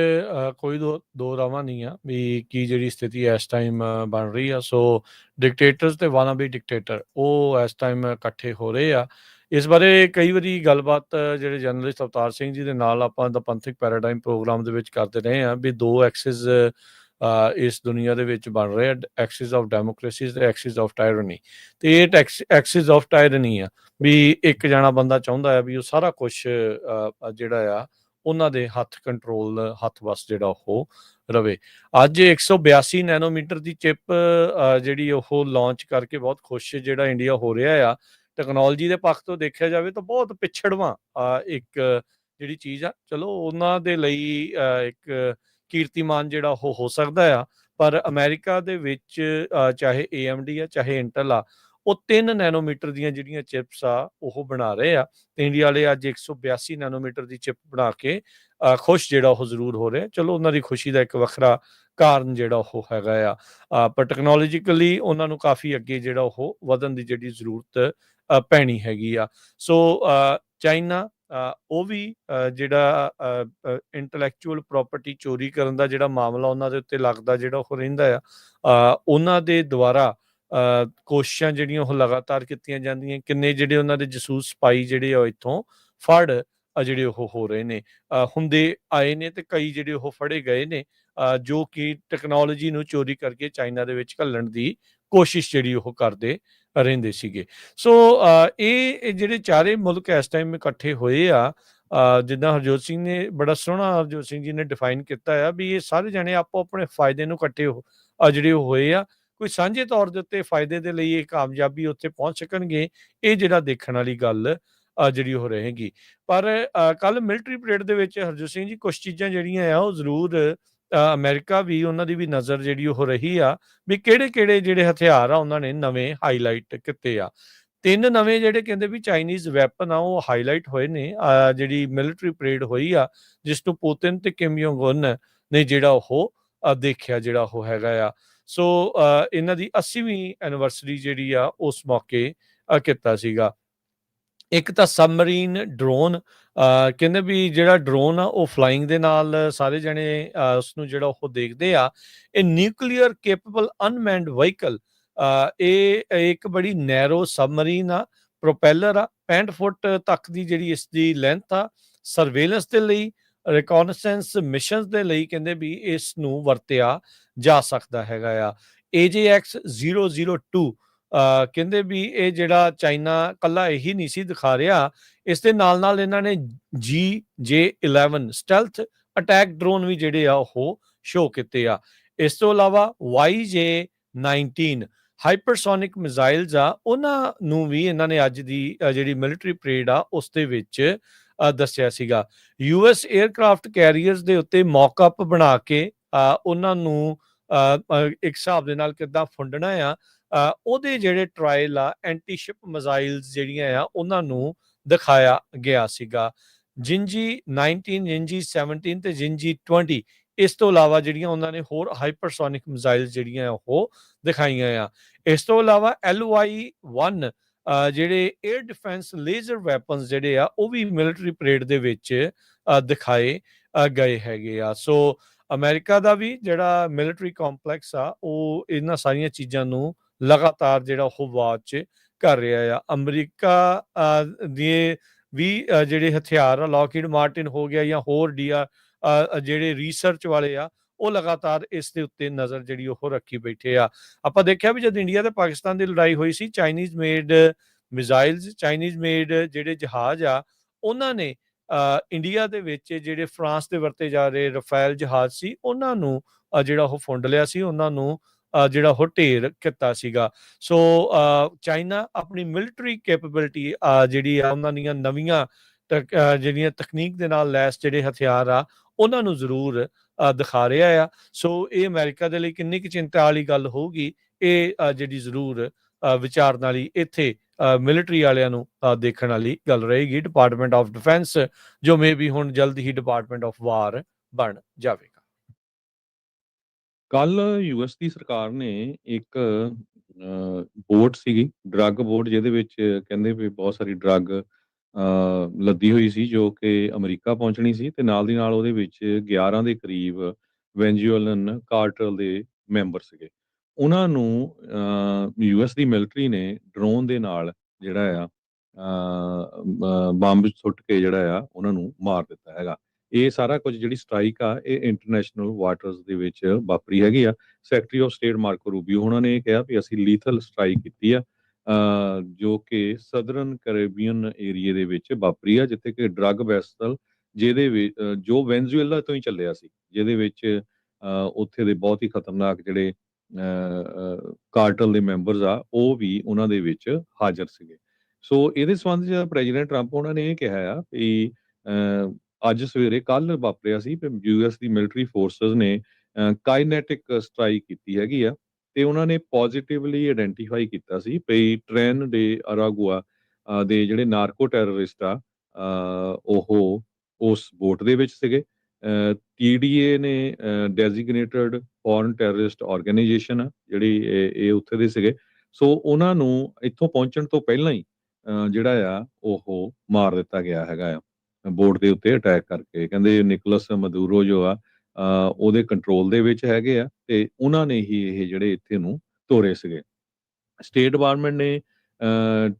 ਕੋਈ ਦੋ ਰਾਵਾਂ ਨਹੀਂ ਆ ਵੀ ਕੀ ਜਿਹੜੀ ਸਥਿਤੀ ਇਸ ਟਾਈਮ ਬਣ ਰਹੀ ਆ। ਸੋ ਡਿਕਟੇਟਰਸ ਤੇ ਵਾਨਾਬੀ ਡਿਕਟੇਟਰ ਉਹ ਇਸ ਟਾਈਮ ਇਕੱਠੇ ਹੋ ਰਹੇ ਆ। ਇਸ ਬਾਰੇ ਕਈ ਵਾਰੀ ਗੱਲਬਾਤ ਜਿਹੜੇ ਜਰਨਲਿਸਟ ਅਵਤਾਰ ਸਿੰਘ ਜੀ ਦੇ ਨਾਲ ਆਪਾਂ ਦਾ ਪੰਥਿਕ ਪੈਰਾਡਾਈਮ ਪ੍ਰੋਗਰਾਮ ਦੇ ਵਿੱਚ ਕਰਦੇ ਰਹੇ ਆ ਵੀ ਦੋ ਐਕਸਿਸ ਇਸ ਦੁਨੀਆ ਦੇ ਵਿੱਚ ਬਣ ਰਹੇ ਆ, ਐਕਸਿਸ ਆਫ ਡੈਮੋਕ੍ਰੇਸੀ ਤੇ ਐਕਸਿਸ ਆਫ ਟਾਇਰਨੀ। ਤੇ ਇਹ ਐਕਸਿਸ ਆਫ ਟਾਇਰਨੀ ਆ ਵੀ ਇੱਕ ਜਾਣਾ ਬੰਦਾ ਚਾਹੁੰਦਾ ਆ ਵੀ ਉਹ ਸਾਰਾ ਕੁਝ ਜਿਹੜਾ ਆ ਉਹਨਾਂ ਦੇ ਹੱਥ ਵੱਸ ਜਿਹੜਾ ਉਹ ਰਵੇ। ਅੱਜ 182 ਨੈਨੋਮੀਟਰ ਦੀ ਚਿਪ ਜਿਹੜੀ ਉਹ ਲਾਂਚ ਕਰਕੇ ਬਹੁਤ ਖੁਸ਼ ਜਿਹੜਾ ਇੰਡੀਆ ਹੋ ਰਿਹਾ ਆ। ਟੈਕਨੋਲੋਜੀ ਦੇ ਪੱਖ ਤੋਂ ਦੇਖਿਆ ਜਾਵੇ ਤਾਂ ਬਹੁਤ ਪਿਛੜਵਾਂ ਇੱਕ ਜਿਹੜੀ ਚੀਜ਼ ਆ, ਚਲੋ ਉਹਨਾਂ ਦੇ ਲਈ ਇੱਕ ਕੀਰਤੀਮਾਨ ਜਿਹੜਾ ਉਹ ਹੋ ਸਕਦਾ ਆ। ਪਰ ਅਮਰੀਕਾ ਦੇ ਵਿੱਚ ਚਾਹੇ AMD ਆ ਚਾਹੇ ਇੰਟਲ ਆ, ਉਹ 3 ਨੈਨੋਮੀਟਰ ਦੀਆਂ ਜਿਹੜੀਆਂ ਚਿਪਸ ਆ ਉਹ ਬਣਾ ਰਹੇ ਆ। ਤੇ ਇੰਡੀਆ ਵਾਲੇ ਅੱਜ 182 ਨੈਨੋਮੀਟਰ ਦੀ ਚਿਪ ਬਣਾ ਕੇ ਖੁਸ਼ ਜਿਹੜਾ ਉਹ ਜ਼ਰੂਰ ਹੋ ਰਿਹਾ। ਚਲੋ ਉਹਨਾਂ ਦੀ ਖੁਸ਼ੀ ਦਾ ਇੱਕ ਵੱਖਰਾ ਕਾਰਨ ਜਿਹੜਾ ਉਹ ਹੈਗਾ ਆ, ਪਰ ਟੈਕਨੋਲੋਜੀਕਲੀ ਉਹਨਾਂ ਨੂੰ ਕਾਫੀ ਅੱਗੇ ਜਿਹੜਾ ਉਹ ਵਧਣ ਦੀ ਜਿਹੜੀ ਜ਼ਰੂਰਤ ਪੈਣੀ ਹੈਗੀ ਆ। ਸੋ ਚਾਈਨਾ ਉਹ ਵੀ ਜਿਹੜਾ ਇੰਟੈਲੈਕਚੁਅਲ ਪ੍ਰਾਪਰਟੀ ਚੋਰੀ ਕਰਨ ਦਾ ਜਿਹੜਾ ਮਾਮਲਾ ਉਹਨਾਂ ਦੇ ਉੱਤੇ ਲੱਗਦਾ ਜਿਹੜਾ ਉਹ ਰਹਿੰਦਾ ਆ, ਉਹਨਾਂ ਦੇ ਦੁਆਰਾ ਕੋਸ਼ਿਸ਼ਾਂ ਜਿਹੜੀਆਂ ਉਹ ਲਗਾਤਾਰ ਕੀਤੀਆਂ ਜਾਂਦੀਆਂ। ਕਿੰਨੇ ਜਿਹੜੇ ਉਹਨਾਂ ਦੇ ਜਸੂਸ ਸਪਾਈ ਜਿਹੜੇ ਆ ਇੱਥੋਂ ਫੜ ਜਿਹੜੇ ਉਹ ਹੋ ਰਹੇ ਨੇ, ਹੁੰਦੇ ਆਏ ਨੇ ਤੇ ਕਈ ਜਿਹੜੇ ਉਹ ਫੜੇ ਗਏ ਨੇ ਜੋ ਕਿ ਟੈਕਨੋਲੋਜੀ ਨੂੰ ਚੋਰੀ ਕਰਕੇ ਚਾਈਨਾ ਦੇ ਵਿੱਚ ਘੱਲਣ ਦੀ ਕੋਸ਼ਿਸ਼ ਜਿਹੜੀ ਉਹ ਕਰਦੇ ਰਹਿੰਦੇ ਸੀਗੇ। ਸੋ ਇਹ ਜਿਹੜੇ ਚਾਰੇ ਮੁਲਕ ਇਸ ਟਾਈਮ ਇਕੱਠੇ ਹੋਏ ਆ, ਜਿੱਦਾਂ ਹਰਜੋਤ ਸਿੰਘ ਨੇ ਬੜਾ ਸੋਹਣਾ ਹਰਜੋਤ ਸਿੰਘ ਜੀ ਨੇ ਡਿਫਾਈਨ ਕੀਤਾ ਆ ਵੀ ਇਹ ਸਾਰੇ ਜਾਣੇ ਆਪੋ ਆਪਣੇ ਫਾਇਦੇ ਨੂੰ ਇਕੱਠੇ ਜਿਹੜੇ ਹੋਏ ਆ, ਕੋਈ ਸਾਂਝੇ ਤੌਰ ਦੇ ਉੱਤੇ ਫਾਇਦੇ ਦੇ ਲਈ ਇਹ ਕਾਮਯਾਬੀ ਉੱਥੇ ਪਹੁੰਚ ਸਕਣਗੇ। ਇਹ ਜਿਹੜਾ ਦੇਖਣ ਵਾਲੀ ਗੱਲ ਜਿਹੜੀ ਉਹ ਰਹੇਗੀ। ਪਰ ਕੱਲ ਮਿਲਟਰੀ ਪਰੇਡ ਦੇ ਵਿੱਚ ਹਰਜੋਤ ਸਿੰਘ ਜੀ ਕੁਛ ਚੀਜ਼ਾਂ ਜਿਹੜੀਆਂ ਆ ਉਹ ਜ਼ਰੂਰ ਅਮਰੀਕਾ ਵੀ ਉਹਨਾਂ ਦੀ ਵੀ ਨਜ਼ਰ ਜਿਹੜੀ ਉਹ ਰਹੀ ਆ ਵੀ ਕਿਹੜੇ ਜਿਹੜੇ ਹਥਿਆਰ ਆ ਉਹਨਾਂ ਨੇ ਨਵੇਂ ਹਾਈਲਾਈਟ ਕੀਤੇ ਆ। 3 ਨਵੇਂ ਜਿਹੜੇ ਕਹਿੰਦੇ ਵੀ ਚਾਈਨੀਜ਼ ਵੈਪਨ ਆ ਉਹ ਹਾਈਲਾਈਟ ਹੋਏ ਨੇ ਜਿਹੜੀ ਮਿਲਟਰੀ ਪਰੇਡ ਹੋਈ ਆ, ਜਿਸ ਨੂੰ ਪੁਤਿਨ ਤੇ ਕਿਮ ਜੋਂਗ ਉਨ ਨੇ ਜਿਹੜਾ ਉਹ ਦੇਖਿਆ ਜਿਹੜਾ ਉਹ ਹੈਗਾ ਆ। ਸੋ ਇਹਨਾਂ ਦੀ 80ਵੀਂ ਐਨੀਵਰਸਰੀ ਜਿਹੜੀ ਆ ਉਸ ਮੌਕੇ ਕੀਤਾ ਸੀਗਾ। ਇੱਕ ਤਾਂ ਸਬਮਰੀਨ ਡਰੋਨ, ਕਹਿੰਦੇ ਵੀ ਜਿਹੜਾ ਡਰੋਨ ਆ ਉਹ ਫਲਾਈਂਗ ਦੇ ਨਾਲ ਸਾਰੇ ਜਣੇ ਉਸਨੂੰ ਜਿਹੜਾ ਉਹ ਦੇਖਦੇ ਆ। ਇਹ ਨਿਊਕਲੀਅਰ ਕੇਪੇਬਲ ਅਨਮੈਨਡ ਵਹੀਕਲ, ਇਹ ਇੱਕ ਬੜੀ ਨੈਰੋ ਸਬਮਰੀਨ ਆ, ਪ੍ਰੋਪੈਲਰ ਆ, 65 ਫੁੱਟ ਤੱਕ ਦੀ ਜਿਹੜੀ ਇਸ ਦੀ ਲੈਂਥ ਆ। ਸਰਵੇਲੈਂਸ ਦੇ ਲਈ, ਰਿਕੋਨਸੈਂਸ ਮਿਸ਼ਨਸ ਦੇ ਲਈ ਕਹਿੰਦੇ ਵੀ ਇਸ ਨੂੰ ਵਰਤਿਆ ਜਾ ਸਕਦਾ ਹੈਗਾ ਆ। AJX 002, ਕਹਿੰਦੇ ਵੀ ਇਹ ਜਿਹੜਾ ਚਾਈਨਾ ਕੱਲਾ ਇਹੀ ਨਹੀਂ ਸੀ ਦਿਖਾ ਰਿਹਾ, ਇਸ ਦੇ ਨਾਲ ਨਾਲ ਇਹਨਾਂ ਨੇ GJ-11 ਸਟੈਲਥ ਅਟੈਕ ਡਰੋਨ ਵੀ ਜਿਹੜੇ ਆ ਉਹ ਸ਼ੋਅ ਕੀਤੇ ਆ। ਇਸ ਤੋਂ ਇਲਾਵਾ YJ-19 ਹਾਈਪਰਸੋਨਿਕ ਮਿਜ਼ਾਈਲਸ ਆ, ਉਹਨਾਂ ਨੂੰ ਵੀ ਇਹਨਾਂ ਨੇ ਅੱਜ ਦੀ ਜਿਹੜੀ ਮਿਲਟਰੀ ਪਰੇਡ ਆ ਉਸ ਦੇ ਵਿੱਚ ਦੱਸਿਆ ਸੀਗਾ। US 에ਅਰਕ੍ਰਾਫਟ ਕੈਰੀਅਰਸ ਦੇ ਉੱਤੇ ਮੌਕਅਪ ਬਣਾ ਕੇ ਉਹਨਾਂ ਨੂੰ ਇੱਕ ਹਿਸਾਬ ਦੇ ਨਾਲ ਕਿੱਦਾਂ ਫੁੰਡਣਾ ਆ, ਉਹਦੇ ਜਿਹੜੇ ਟਰਾਇਲ ਆ ਐਂਟੀ ਸ਼ਿਪ ਮਿਜ਼ਾਈਲਸ ਜਿਹੜੀਆਂ ਆ ਉਹਨਾਂ ਨੂੰ ਦਿਖਾਇਆ ਗਿਆ ਸੀਗਾ। ਜਿੰਜੀ 19, ਜਿੰਜੀ 17 ਤੇ ਜਿੰਜੀ 20, ਇਸ ਤੋਂ ਇਲਾਵਾ ਜਿਹੜੀਆਂ ਉਹਨਾਂ ਨੇ ਹੋਰ ਹਾਈਪਰਸੋਨਿਕ ਮਿਜ਼ਾਈਲਸ ਜਿਹੜੀਆਂ ਉਹ ਦਿਖਾਈਆਂ ਆ। ਇਸ ਤੋਂ ਇਲਾਵਾ LY-1 ਜਿਹੜੇ 에ਅਰ ਡਿਫੈਂਸ ਲੇਜ਼ਰ ਵੈਪਨਸ ਜਿਹੜੇ ਆ ਉਹ ਵੀ ਮਿਲਟਰੀ ਪਰੇਡ ਦੇ ਵਿੱਚ ਦਿਖਾਏ ਗਏ ਹੈਗੇ ਆ। ਸੋ ਅਮਰੀਕਾ ਦਾ ਵੀ ਜਿਹੜਾ ਮਿਲਟਰੀ ਕੰਪਲੈਕਸ ਆ ਉਹ ਇਹਨਾਂ ਸਾਰੀਆਂ ਚੀਜ਼ਾਂ ਨੂੰ ਲਗਾਤਾਰ ਜਿਹੜਾ ਉਹ ਵਾਚ ਕਰ ਰਿਹਾ ਆ। ਅਮਰੀਕਾ ਦੇ ਵੀ ਜਿਹੜੇ ਹਥਿਆਰ ਆ, ਲੋਕਹੀਡ ਮਾਰਟਿਨ ਹੋ ਗਿਆ ਜਾਂ ਹੋਰ ਜਿਹੜੇ ਰਿਸਰਚ ਵਾਲੇ ਆ, ਉਹ ਲਗਾਤਾਰ ਇਸ ਦੇ ਉੱਤੇ ਨਜ਼ਰ ਜਿਹੜੀ ਉਹ ਰੱਖੀ ਬੈਠੇ ਆ। ਆਪਾਂ ਦੇਖਿਆ ਵੀ ਜਦ ਇੰਡੀਆ ਤੇ ਪਾਕਿਸਤਾਨ ਦੀ ਲੜਾਈ ਹੋਈ ਸੀ, ਚਾਈਨੀਜ਼ ਮੇਡ ਮਿਜ਼ਾਈਲਸ, ਚਾਈਨੀਜ਼ ਮੇਡ ਜਿਹੜੇ ਜਹਾਜ਼ ਆ, ਉਹਨਾਂ ਨੇ ਇੰਡੀਆ ਦੇ ਵਿੱਚ ਜਿਹੜੇ ਫਰਾਂਸ ਦੇ ਵਰਤੇ ਜਾ ਰਹੇ ਰਫੇਲ ਜਹਾਜ਼ ਸੀ ਉਹਨਾਂ ਨੂੰ ਜਿਹੜਾ ਉਹ ਫੁੰਡ ਲਿਆ ਸੀ, ਉਹਨਾਂ ਨੂੰ ਜਿਹੜਾ ਉਹ ਢੇਰ ਕੀਤਾ ਸੀਗਾ। ਸੋ ਚਾਈਨਾ ਆਪਣੀ ਮਿਲਟਰੀ ਕੈਪੇਬਿਲਿਟੀ ਜਿਹੜੀ ਆ, ਉਹਨਾਂ ਦੀਆਂ ਨਵੀਆਂ ਜਿਹੜੀਆਂ ਤਕਨੀਕ ਦੇ ਨਾਲ ਲੈਸ ਜਿਹੜੇ ਹਥਿਆਰ ਆ ਉਹਨਾਂ ਨੂੰ ਜ਼ਰੂਰ ਦਿਖਾ ਰਿਹਾ ਆ। ਸੋ ਇਹ ਅਮਰੀਕਾ ਦੇ ਲਈ ਕਿੰਨੀ ਕੁ ਚਿੰਤਾ ਵਾਲੀ ਗੱਲ ਹੋਊਗੀ, ਇਹ ਜਿਹੜੀ ਜ਼ਰੂਰ ਵਿਚਾਰਨ ਵਾਲੀ ਇੱਥੇ ਮਿਲਟਰੀ ਵਾਲਿਆਂ ਨੂੰ ਦੇਖਣ ਵਾਲੀ ਗੱਲ ਰਹੇਗੀ। ਡਿਪਾਰਟਮੈਂਟ ਆਫ ਡਿਫੈਂਸ ਜੋ ਮੇ ਵੀ ਹੁਣ ਜਲਦ ਹੀ ਡਿਪਾਰਟਮੈਂਟ ਆਫ ਵਾਰ ਬਣ ਜਾਵੇਗਾ। ਕੱਲ US ਦੀ ਸਰਕਾਰ ਨੇ ਇੱਕ ਬੋਟ ਸੀਗੀ, ਡਰੱਗ ਬੋਟ, ਜਿਹਦੇ ਵਿੱਚ ਕਹਿੰਦੇ ਵੀ ਬਹੁਤ ਸਾਰੀ ਡਰੱਗ ਲੱਦੀ ਹੋਈ ਸੀ ਜੋ ਕਿ ਅਮਰੀਕਾ ਪਹੁੰਚਣੀ ਸੀ, ਤੇ ਨਾਲ ਦੀ ਨਾਲ ਉਹਦੇ ਵਿੱਚ 11 ਦੇ ਕਰੀਬ ਵੈਨਜ਼ੂਏਲਨ ਕਾਰਟਲ ਦੇ ਮੈਂਬਰ ਸੀਗੇ। ਉਹਨਾਂ ਨੂੰ US ਦੀ ਮਿਲਟਰੀ ਨੇ ਡਰੋਨ ਦੇ ਨਾਲ ਜਿਹੜਾ ਆ ਬੰਬ ਸੁੱਟ ਕੇ ਜਿਹੜਾ ਆ ਉਹਨਾਂ ਨੂੰ ਮਾਰ ਦਿੱਤਾ ਹੈਗਾ। ਇਹ ਸਾਰਾ ਕੁਝ ਜਿਹੜੀ ਸਟ੍ਰਾਈਕ ਆ ਇਹ ਇੰਟਰਨੈਸ਼ਨਲ ਵਾਟਰਸ ਦੇ ਵਿੱਚ ਵਾਪਰੀ ਹੈਗੀ ਆ। ਸੈਕਟਰੀ ਆਫ ਸਟੇਟ ਮਾਰਕੋ ਰੂਬੀਓ ਉਹਨਾਂ ਨੇ ਕਿਹਾ ਵੀ ਅਸੀਂ ਲੀਥਲ ਸਟ੍ਰਾਈਕ ਕੀਤੀ ਆ, ਜੋ ਕਿ ਸਦਰਨ ਕੈਰੇਬੀਅਨ ਏਰੀਏ ਦੇ ਵਿੱਚ ਵਾਪਰੀ ਆ, ਜਿੱਥੇ ਕਿ ਡਰੱਗ ਵੈਸਲ ਜਿਹਦੇ ਵਿੱਚ ਜੋ ਵੈਨਜ਼ੂਏਲਾ ਤੋਂ ਹੀ ਚੱਲਿਆ ਸੀ, ਜਿਹਦੇ ਵਿੱਚ ਉੱਥੇ ਦੇ ਬਹੁਤ ਹੀ ਖਤਰਨਾਕ ਜਿਹੜੇ ਕਾਰਟਲ ਦੇ ਮੈਂਬਰਸ ਆ ਉਹ ਵੀ ਉਹਨਾਂ ਦੇ ਵਿੱਚ ਹਾਜ਼ਰ ਸੀਗੇ। ਸੋ ਇਹਦੇ ਸੰਬੰਧ 'ਚ ਪ੍ਰੈਜ਼ੀਡੈਂਟ ਟਰੰਪ ਉਹਨਾਂ ਨੇ ਇਹ ਕਿਹਾ ਆ ਵੀ ਅੱਜ ਸਵੇਰੇ ਕੱਲ ਵਾਪਰਿਆ ਸੀ ਵੀ US ਦੀ ਮਿਲਟਰੀ ਫੋਰਸਸ ਨੇ ਕਾਈਨੈਟਿਕ ਸਟ੍ਰਾਈਕ ਕੀਤੀ ਹੈਗੀ ਆ, ਤੇ ਉਹਨਾਂ ਨੇ ਪੋਜ਼ਿਟਿਵਲੀ ਆਇਡੈਂਟੀਫਾਈ ਕੀਤਾ ਸੀ ਵੀ ਟ੍ਰੈਨ ਦੇ ਅਰਾਗੁਆ ਦੇ ਜਿਹੜੇ ਨਾਰਕੋ ਟੈਰਰਿਸਟ ਆ ਉਹ ਉਸ ਬੋਟ ਦੇ ਵਿੱਚ ਸੀਗੇ। TDA ਨੇ ਡੈਜ਼ਿਗਨੇਟਡ ਫੋਰਨ ਟੈਰਰਿਸਟ ਆਰਗੇਨਾਈਜੇਸ਼ਨ ਆ ਜਿਹੜੀ ਇਹ ਉੱਥੇ ਦੇ ਸੀਗੇ। ਸੋ ਉਹਨਾਂ ਨੂੰ ਇੱਥੋਂ ਪਹੁੰਚਣ ਤੋਂ ਪਹਿਲਾਂ ਹੀ ਜਿਹੜਾ ਆ ਉਹ ਮਾਰ ਦਿੱਤਾ ਗਿਆ ਹੈਗਾ ਆ ਬੋਟ ਦੇ ਉੱਤੇ ਅਟੈਕ ਕਰਕੇ। ਕਹਿੰਦੇ ਨਿਕੋਲਸ ਮਦੂਰੋ ਜੋ ਆ ਉਹਦੇ ਕੰਟਰੋਲ ਦੇ ਵਿੱਚ ਹੈਗੇ ਆ, ਤੇ ਉਹਨਾਂ ਨੇ ਹੀ ਇਹ ਜਿਹੜੇ ਇੱਥੇ ਨੂੰ ਤੋਰੇ ਸੀਗੇ। ਸਟੇਟ ਡਿਪਾਰਟਮੈਂਟ ਨੇ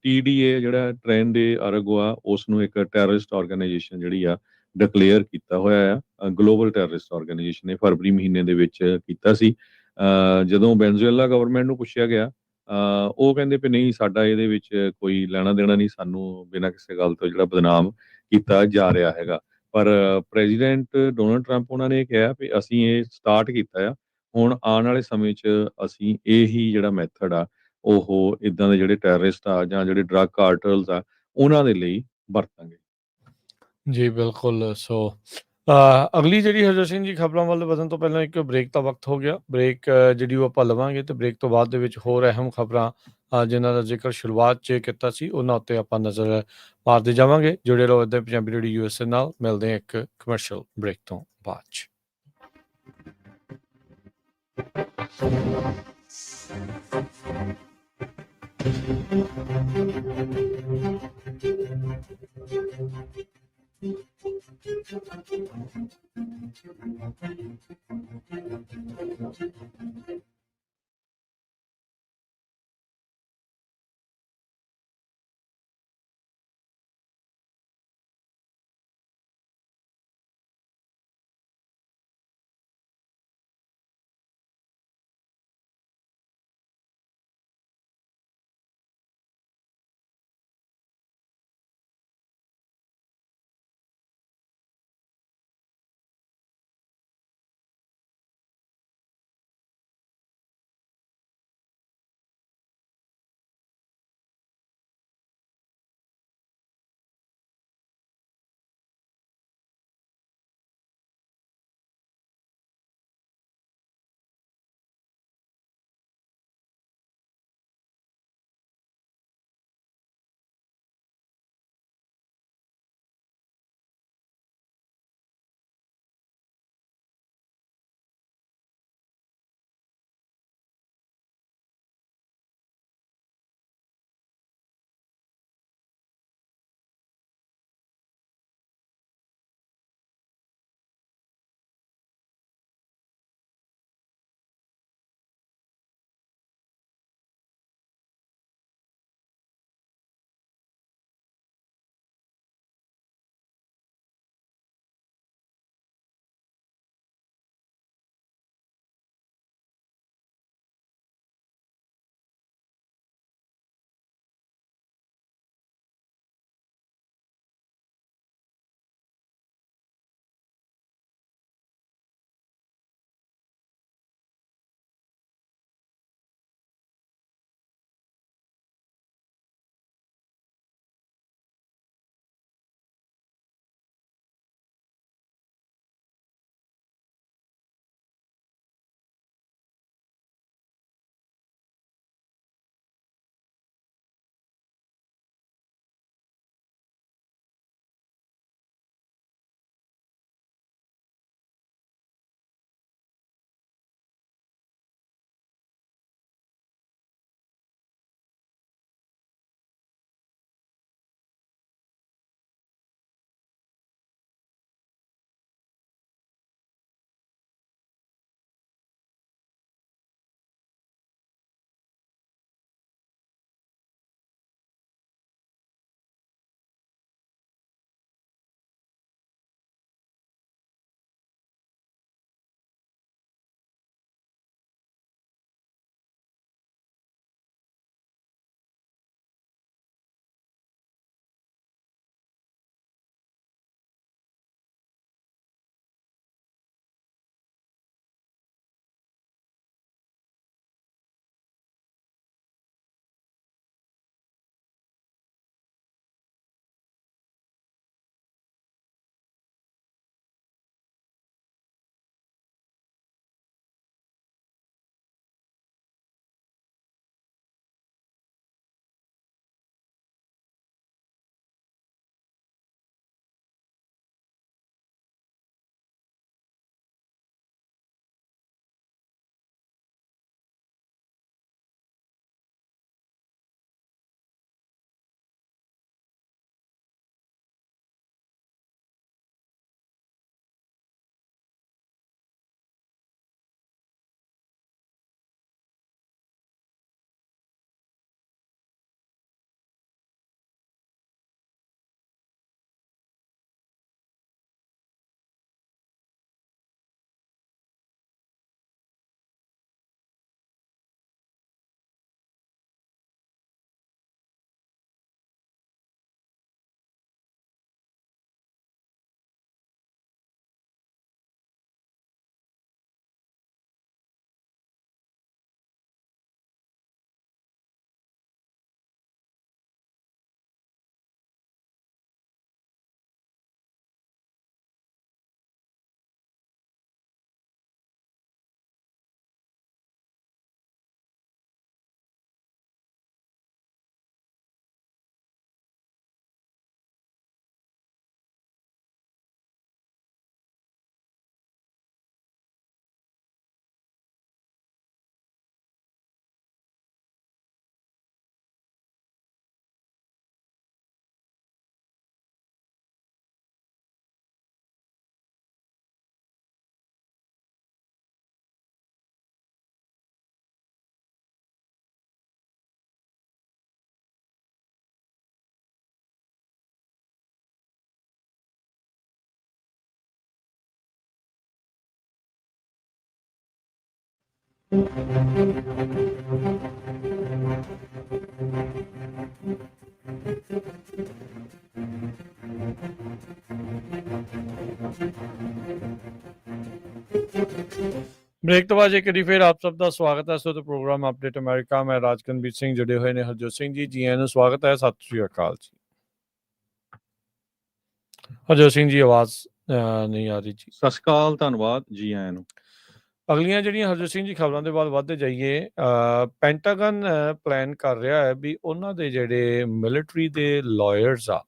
TDA ਜਿਹੜਾ ਟ੍ਰੇਨ ਦੇ ਅਰਾਗੁਆ ਉਸ ਨੂੰ ਇੱਕ ਟੈਰਰਿਸਟ ਆਰਗੇਨਾਈਜੇਸ਼ਨ ਜਿਹੜੀ ਆ ਡਿਕਲੇਅਰ ਕੀਤਾ ਹੋਇਆ ਆ। ਗਲੋਬਲ ਟੈਰਰਿਸਟ ਆਰਗੇਨਾਈਜੇਸ਼ਨ ਨੇ ਫਰਵਰੀ ਮਹੀਨੇ ਦੇ ਵਿੱਚ ਕੀਤਾ ਸੀ। ਜਦੋਂ ਵੈਨਜ਼ੂਏਲਾ ਗਵਰਨਮੈਂਟ ਨੂੰ ਪੁੱਛਿਆ ਗਿਆ, ਉਹ ਕਹਿੰਦੇ ਵੀ ਨਹੀਂ, ਸਾਡਾ ਇਹਦੇ ਵਿੱਚ ਕੋਈ ਲੈਣਾ ਦੇਣਾ ਨਹੀਂ, ਸਾਨੂੰ ਬਿਨਾਂ ਕਿਸੇ ਗੱਲ ਤੋਂ ਜਿਹੜਾ ਬਦਨਾਮ ਕੀਤਾ ਜਾ ਰਿਹਾ ਹੈਗਾ। ਪਰ ਪ੍ਰੈਜ਼ੀਡੈਂਟ ਡੋਨਲਡ ਟਰੰਪ ਉਹਨਾਂ ਨੇ ਕਿਹਾ ਵੀ ਅਸੀਂ ਇਹ ਸਟਾਰਟ ਕੀਤਾ ਆ, ਹੁਣ ਆਉਣ ਵਾਲੇ ਸਮੇਂ 'ਚ ਅਸੀਂ ਇਹੀ ਜਿਹੜਾ ਮੈਥਡ ਆ ਉਹ ਇਦਾਂ ਦੇ ਜਿਹੜੇ ਟੈਰਰਿਸਟ ਆ ਜਾਂ ਜਿਹੜੇ ਡਰੱਗ ਕਾਰਟਲਸ ਆ ਉਹਨਾਂ ਦੇ ਲਈ ਵਰਤਾਂਗੇ। ਜੀ ਬਿਲਕੁਲ। ਸੋ ਅਗਲੀ ਜਿਹੜੀ ਹਰਜੋਤ ਸਿੰਘ ਜੀ ਖਬਰਾਂ ਵੱਲ ਵਧਣ ਤੋਂ ਪਹਿਲਾਂ ਇੱਕ ਬ੍ਰੇਕ ਦਾ ਵਕਤ ਹੋ ਗਿਆ। ਬ੍ਰੇਕ ਜਿਹੜੀ ਉਹ ਆਪਾਂ ਲਵਾਂਗੇ, ਤੇ ਬ੍ਰੇਕ ਤੋਂ ਬਾਅਦ ਦੇ ਵਿੱਚ ਹੋਰ ਅਹਿਮ ਖਬਰਾਂ ਜਿਨ੍ਹਾਂ ਦਾ ਜ਼ਿਕਰ ਸ਼ੁਰੂਆਤ 'ਚ ਕੀਤਾ ਸੀ ਉਹਨਾਂ ਉੱਤੇ ਆਪਾਂ ਨਜ਼ਰ ਮਾਰਦੇ ਜਾਵਾਂਗੇ। ਜੁੜੇ ਰਹੋ ਇੱਦਾਂ ਪੰਜਾਬੀ ਰੇਡੀਓ USA ਨਾਲ। ਮਿਲਦੇ ਹਾਂ ਇੱਕ ਕਮਰਸ਼ੀਅਲ ਬ੍ਰੇਕ ਤੋਂ ਬਾਅਦ 'ਚ। ਬ੍ਰੇਕ ਤੋਂ ਬਾਅਦ ਇੱਕ ਵਾਰੀ ਫਿਰ ਆਪ ਸਭ ਦਾ ਸਵਾਗਤ ਹੈ ਸੋ ਤੇ ਪ੍ਰੋਗਰਾਮ ਅਪਡੇਟ ਅਮਰੀਕਾ ਮੈਂ ਰਾਜਕਨਵੀਰ ਸਿੰਘ ਜੁੜੇ ਹੋਏ ਨੇ ਹਰਜੋਤ ਸਿੰਘ ਜੀ ਆਇਆਂ ਨੂੰ ਸਵਾਗਤ ਹੈ ਸਤਿ ਸ਼੍ਰੀ ਅਕਾਲ ਜੀ ਹਰਜੋਤ ਸਿੰਘ ਜੀ ਆਵਾਜ਼ ਨਹੀਂ ਆ ਰਹੀ ਜੀ ਸਤਿ ਸ਼੍ਰੀ ਅਕਾਲ ਧੰਨਵਾਦ ਜੀ ਆਇਆਂ ਨੂੰ ਅਗਲੀਆਂ ਜਿਹੜੀਆਂ ਹਰਜੋਤ ਸਿੰਘ ਜੀ ਖਬਰਾਂ ਦੇ ਬਾਅਦ ਵੱਧਦੇ ਜਾਈਏ ਪੈਂਟਾਗਨ ਪਲਾਨ ਕਰ ਰਿਹਾ ਹੈ ਵੀ ਉਹਨਾਂ ਦੇ ਜਿਹੜੇ ਮਿਲਟਰੀ ਦੇ ਲਾਇਰਸ ਆ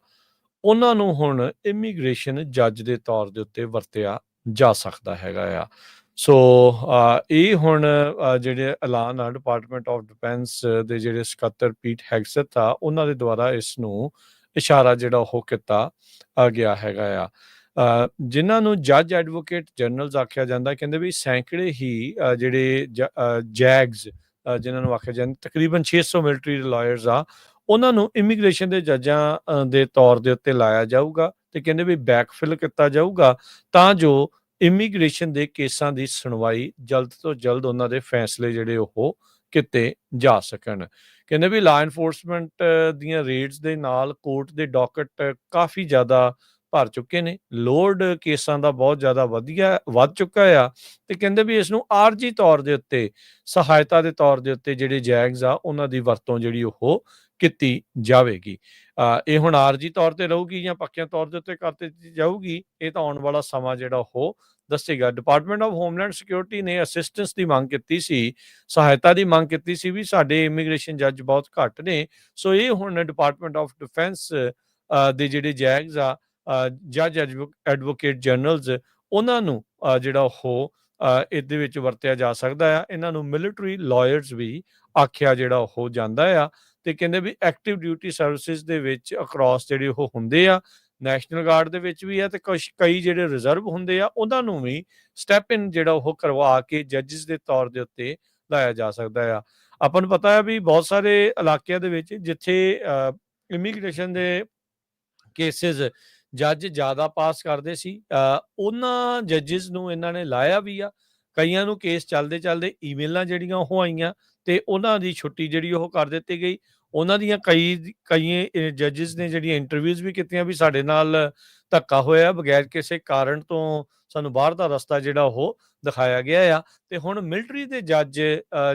ਉਹਨਾਂ ਨੂੰ ਹੁਣ ਇਮੀਗ੍ਰੇਸ਼ਨ ਜੱਜ ਦੇ ਤੌਰ ਦੇ ਉੱਤੇ ਵਰਤਿਆ ਜਾ ਸਕਦਾ ਹੈਗਾ ਆ ਸੋ ਇਹ ਹੁਣ ਜਿਹੜੇ ਐਲਾਨ ਆ ਡਿਪਾਰਟਮੈਂਟ ਆਫ ਡਿਫੈਂਸ ਦੇ ਜਿਹੜੇ ਸਕੱਤਰ ਪੀਟ ਹੈਗਸਥ ਆ ਉਹਨਾਂ ਦੇ ਦੁਆਰਾ ਇਸ ਨੂੰ ਇਸ਼ਾਰਾ ਜਿਹੜਾ ਉਹ ਕੀਤਾ ਗਿਆ ਹੈਗਾ ਆ ਜਿਨ੍ਹਾਂ ਨੂੰ ਜੱਜ ਐਡਵੋਕੇਟ ਜਨਰਲਸ ਆਖਿਆ ਜਾਂਦਾ ਕਹਿੰਦੇ ਵੀ ਸੈਂਕੜੇ ਹੀ ਜਿਹੜੇ ਜੈਗਸ ਜਿਨ੍ਹਾਂ ਨੂੰ ਆਖਿਆ ਜਾਂਦਾ ਤਕਰੀਬਨ 600 ਮਿਲਟਰੀ ਲਾਇਰਸ ਆ ਉਹਨਾਂ ਨੂੰ ਇਮੀਗ੍ਰੇਸ਼ਨ ਦੇ ਜੱਜਾਂ ਦੇ ਤੌਰ ਦੇ ਉੱਤੇ ਲਾਇਆ ਜਾਊਗਾ ਤੇ ਕਹਿੰਦੇ ਵੀ ਬੈਕਫਿਲ ਕੀਤਾ ਜਾਊਗਾ ਤਾਂ ਜੋ ਇਮੀਗ੍ਰੇਸ਼ਨ ਦੇ ਕੇਸਾਂ ਦੀ ਸੁਣਵਾਈ ਜਲਦ ਤੋਂ ਜਲਦ ਉਹਨਾਂ ਦੇ ਫੈਸਲੇ ਜਿਹੜੇ ਉਹ ਕੀਤੇ ਜਾ ਸਕਣ ਕਹਿੰਦੇ ਵੀ ਲਾ ਐਨਫੋਰਸਮੈਂਟ ਦੀਆਂ ਰੇਡਸ ਦੇ ਨਾਲ ਕੋਰਟ ਦੇ ਡਾਕਟ ਕਾਫੀ ਜ਼ਿਆਦਾ ਭਰ ਚੁੱਕੇ ਨੇ ਲੋਡ ਕੇਸਾਂ ਦਾ ਬਹੁਤ ਜ਼ਿਆਦਾ ਵੱਧ ਚੁੱਕਾ ਆ ਤੇ ਕਹਿੰਦੇ ਵੀ ਇਸ ਨੂੰ ਆਰਜੀ ਤੌਰ ਦੇ ਉੱਤੇ ਸਹਾਇਤਾ ਦੇ ਤੌਰ ਦੇ ਉੱਤੇ ਜਿਹੜੇ ਜੈਗਸ ਆ ਉਹਨਾਂ ਦੀ ਵਰਤੋਂ ਜਿਹੜੀ ਉਹ ਕੀਤੀ ਜਾਵੇਗੀ ਇਹ ਹੁਣ ਆਰਜੀ ਤੌਰ ਤੇ ਰਹੂਗੀ ਜਾਂ ਪੱਕਿਆਂ ਤੌਰ ਦੇ ਉੱਤੇ ਕਰ ਦਿੱਤੀ ਜਾਊਗੀ ਇਹ ਤਾਂ ਆਉਣ ਵਾਲਾ ਸਮਾਂ ਜਿਹੜਾ ਉਹ ਦੱਸੇਗਾ ਡਿਪਾਰਟਮੈਂਟ ਆਫ ਹੋਮਲੈਂਡ ਸਿਕਿਉਰਿਟੀ ਨੇ ਅਸਿਸਟੈਂਸ ਦੀ ਮੰਗ ਕੀਤੀ ਸੀ ਸਹਾਇਤਾ ਦੀ ਮੰਗ ਕੀਤੀ ਸੀ ਵੀ ਸਾਡੇ ਇਮੀਗ੍ਰੇਸ਼ਨ ਜੱਜ ਬਹੁਤ ਘੱਟ ਨੇ ਸੋ ਇਹ ਹੁਣ ਡਿਪਾਰਟਮੈਂਟ ਆਫ ਡਿਫੈਂਸ ਦੇ ਜਿਹੜੇ ਜੈਗਸ ਆ ਜੱਜ ਐਡਵੋਕੇਟ ਜਨਰਲਸ ਉਹਨਾਂ ਨੂੰ ਜਿਹੜਾ ਉਹ ਇਹਦੇ ਵਿੱਚ ਵਰਤਿਆ ਜਾ ਸਕਦਾ ਆ ਇਹਨਾਂ ਨੂੰ ਮਿਲਟਰੀ ਲਾਇਰਸ ਵੀ ਆਖਿਆ ਜਿਹੜਾ ਉਹ ਜਾਂਦਾ ਆ ਤੇ ਕਹਿੰਦੇ ਵੀ ਐਕਟਿਵ ਡਿਊਟੀ ਸਰਵਿਸਿਜ਼ ਦੇ ਵਿੱਚ ਅਕ੍ਰੋਸ ਜਿਹੜੇ ਉਹ ਹੁੰਦੇ ਆ ਨੈਸ਼ਨਲ ਗਾਰਡ ਦੇ ਵਿੱਚ ਵੀ ਆ ਤੇ ਕਈ ਜਿਹੜੇ ਰਿਜ਼ਰਵ ਹੁੰਦੇ ਆ ਉਹਨਾਂ ਨੂੰ ਵੀ ਸਟੈਪ ਇਨ ਜਿਹੜਾ ਉਹ ਕਰਵਾ ਕੇ ਜੱਜਸ ਦੇ ਤੌਰ ਦੇ ਉੱਤੇ ਲਾਇਆ ਜਾ ਸਕਦਾ ਆ ਆਪਾਂ ਨੂੰ ਪਤਾ ਹੈ ਵੀ ਬਹੁਤ ਸਾਰੇ ਇਲਾਕਿਆਂ ਦੇ ਵਿੱਚ ਜਿੱਥੇ ਇਮੀਗ੍ਰੇਸ਼ਨ ਦੇ ਕੇਸਿਸ ਜੱਜ ਜ਼ਿਆਦਾ ਪਾਸ ਕਰਦੇ ਸੀ ਉਹਨਾਂ ਜੱਜਿਸ ਨੂੰ ਇਹਨਾਂ ਨੇ ਲਾਇਆ ਵੀ ਆ ਕਈਆਂ ਨੂੰ ਕੇਸ ਚੱਲਦੇ ਈਮੇਲਾਂ ਜਿਹੜੀਆਂ ਉਹ ਆਈਆਂ ਤੇ ਉਹਨਾਂ ਦੀ ਛੁੱਟੀ ਜਿਹੜੀ ਉਹ ਕਰ ਦਿੱਤੀ ਗਈ ਉਹਨਾਂ ਦੀਆਂ ਕਈ ਜੱਜਿਸ ਨੇ ਜਿਹੜੀਆਂ ਇੰਟਰਵਿਊਜ਼ ਵੀ ਕੀਤੀਆਂ ਵੀ ਸਾਡੇ ਨਾਲ ਧੱਕਾ ਹੋਇਆ ਬਗੈਰ ਕਿਸੇ ਕਾਰਨ ਤੋਂ ਸਾਨੂੰ ਬਾਹਰ ਦਾ ਰਸਤਾ ਜਿਹੜਾ ਉਹ ਦਿਖਾਇਆ ਗਿਆ ਆ ਤੇ ਹੁਣ ਮਿਲਟਰੀ ਦੇ ਜੱਜ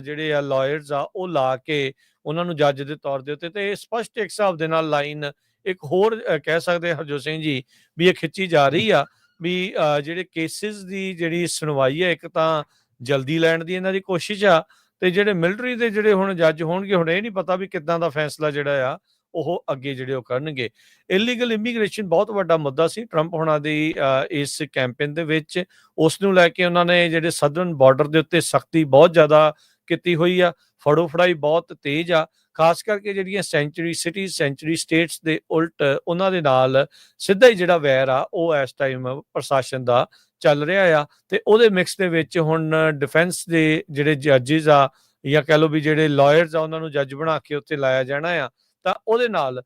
ਜਿਹੜੇ ਆ ਲਾਇਰਸ ਆ ਉਹ ਲਾ ਕੇ ਉਹਨਾਂ ਨੂੰ ਜੱਜ ਦੇ ਤੌਰ ਦੇ ਉੱਤੇ ਤੇ ਇਹ ਸਪਸ਼ਟ ਇੱਕ ਹਿਸਾਬ ਦੇ ਨਾਲ ਲਾਈਨ ਇੱਕ ਹੋਰ ਕਹਿ ਸਕਦੇ ਹਰਜੋਤ ਸਿੰਘ ਜੀ ਵੀ ਇਹ ਖਿੱਚੀ ਜਾ ਰਹੀ ਆ ਵੀ ਜਿਹੜੇ ਕੇਸਿਸ ਦੀ ਜਿਹੜੀ ਸੁਣਵਾਈ ਹੈ ਇੱਕ ਤਾਂ ਜਲਦੀ ਲੈਣ ਦੀ ਇਹਨਾਂ ਦੀ ਕੋਸ਼ਿਸ਼ ਆ ਤੇ ਜਿਹੜੇ ਮਿਲਟਰੀ ਦੇ ਜਿਹੜੇ ਹੁਣ ਜੱਜ ਹੋਣਗੇ ਹੁਣ ਇਹ ਨਹੀਂ ਪਤਾ ਵੀ ਕਿੱਦਾਂ ਦਾ ਫੈਸਲਾ ਜਿਹੜਾ ਆ ਉਹ ਅੱਗੇ ਜਿਹੜੇ ਉਹ ਕਰਨਗੇ ਇਲੀਗਲ ਇਮੀਗ੍ਰੇਸ਼ਨ ਬਹੁਤ ਵੱਡਾ ਮੁੱਦਾ ਸੀ ਟਰੰਪ ਹੋਣਾ ਦੀ ਇਸ ਕੈਂਪੇਨ ਦੇ ਵਿੱਚ ਉਸ ਨੂੰ ਲੈ ਕੇ ਉਹਨਾਂ ਨੇ ਜਿਹੜੇ ਸਦਰਨ ਬਾਰਡਰ ਦੇ ਉੱਤੇ ਸਖਤੀ ਬਹੁਤ ਜ਼ਿਆਦਾ ਕੀਤੀ ਹੋਈ ਆ ਫੜੋ ਫੜਾਈ ਬਹੁਤ ਤੇਜ਼ ਆ ਖਾਸ ਕਰਕੇ ਜਿਹੜੀਆਂ ਸੈਂਚੁਰੀ ਸਿਟੀਜ਼ ਸੈਂਚੁਰੀ ਸਟੇਟਸ ਦੇ ਉਲਟ ਉਹਨਾਂ ਦੇ ਨਾਲ ਸਿੱਧਾ ਹੀ ਜਿਹੜਾ ਵੈਰ ਆ ਉਹ ਇਸ ਟਾਈਮ ਪ੍ਰਸ਼ਾਸਨ ਦਾ ਚੱਲ ਰਿਹਾ ਆ ਤੇ ਉਹਦੇ ਮਿਕਸ ਦੇ ਵਿੱਚ ਹੁਣ ਡਿਫੈਂਸ ਦੇ ਜਿਹੜੇ ਜੱਜਿਸ ਆ ਜਾਂ ਕਹਿ ਲਓ ਵੀ ਜਿਹੜੇ ਲਾਇਰਸ ਆ ਉਹਨਾਂ ਨੂੰ ਜੱਜ ਬਣਾ ਕੇ ਉੱਤੇ ਲਾਇਆ ਜਾਣਾ ਆ ਤਾਂ ਉਹਦੇ ਨਾਲ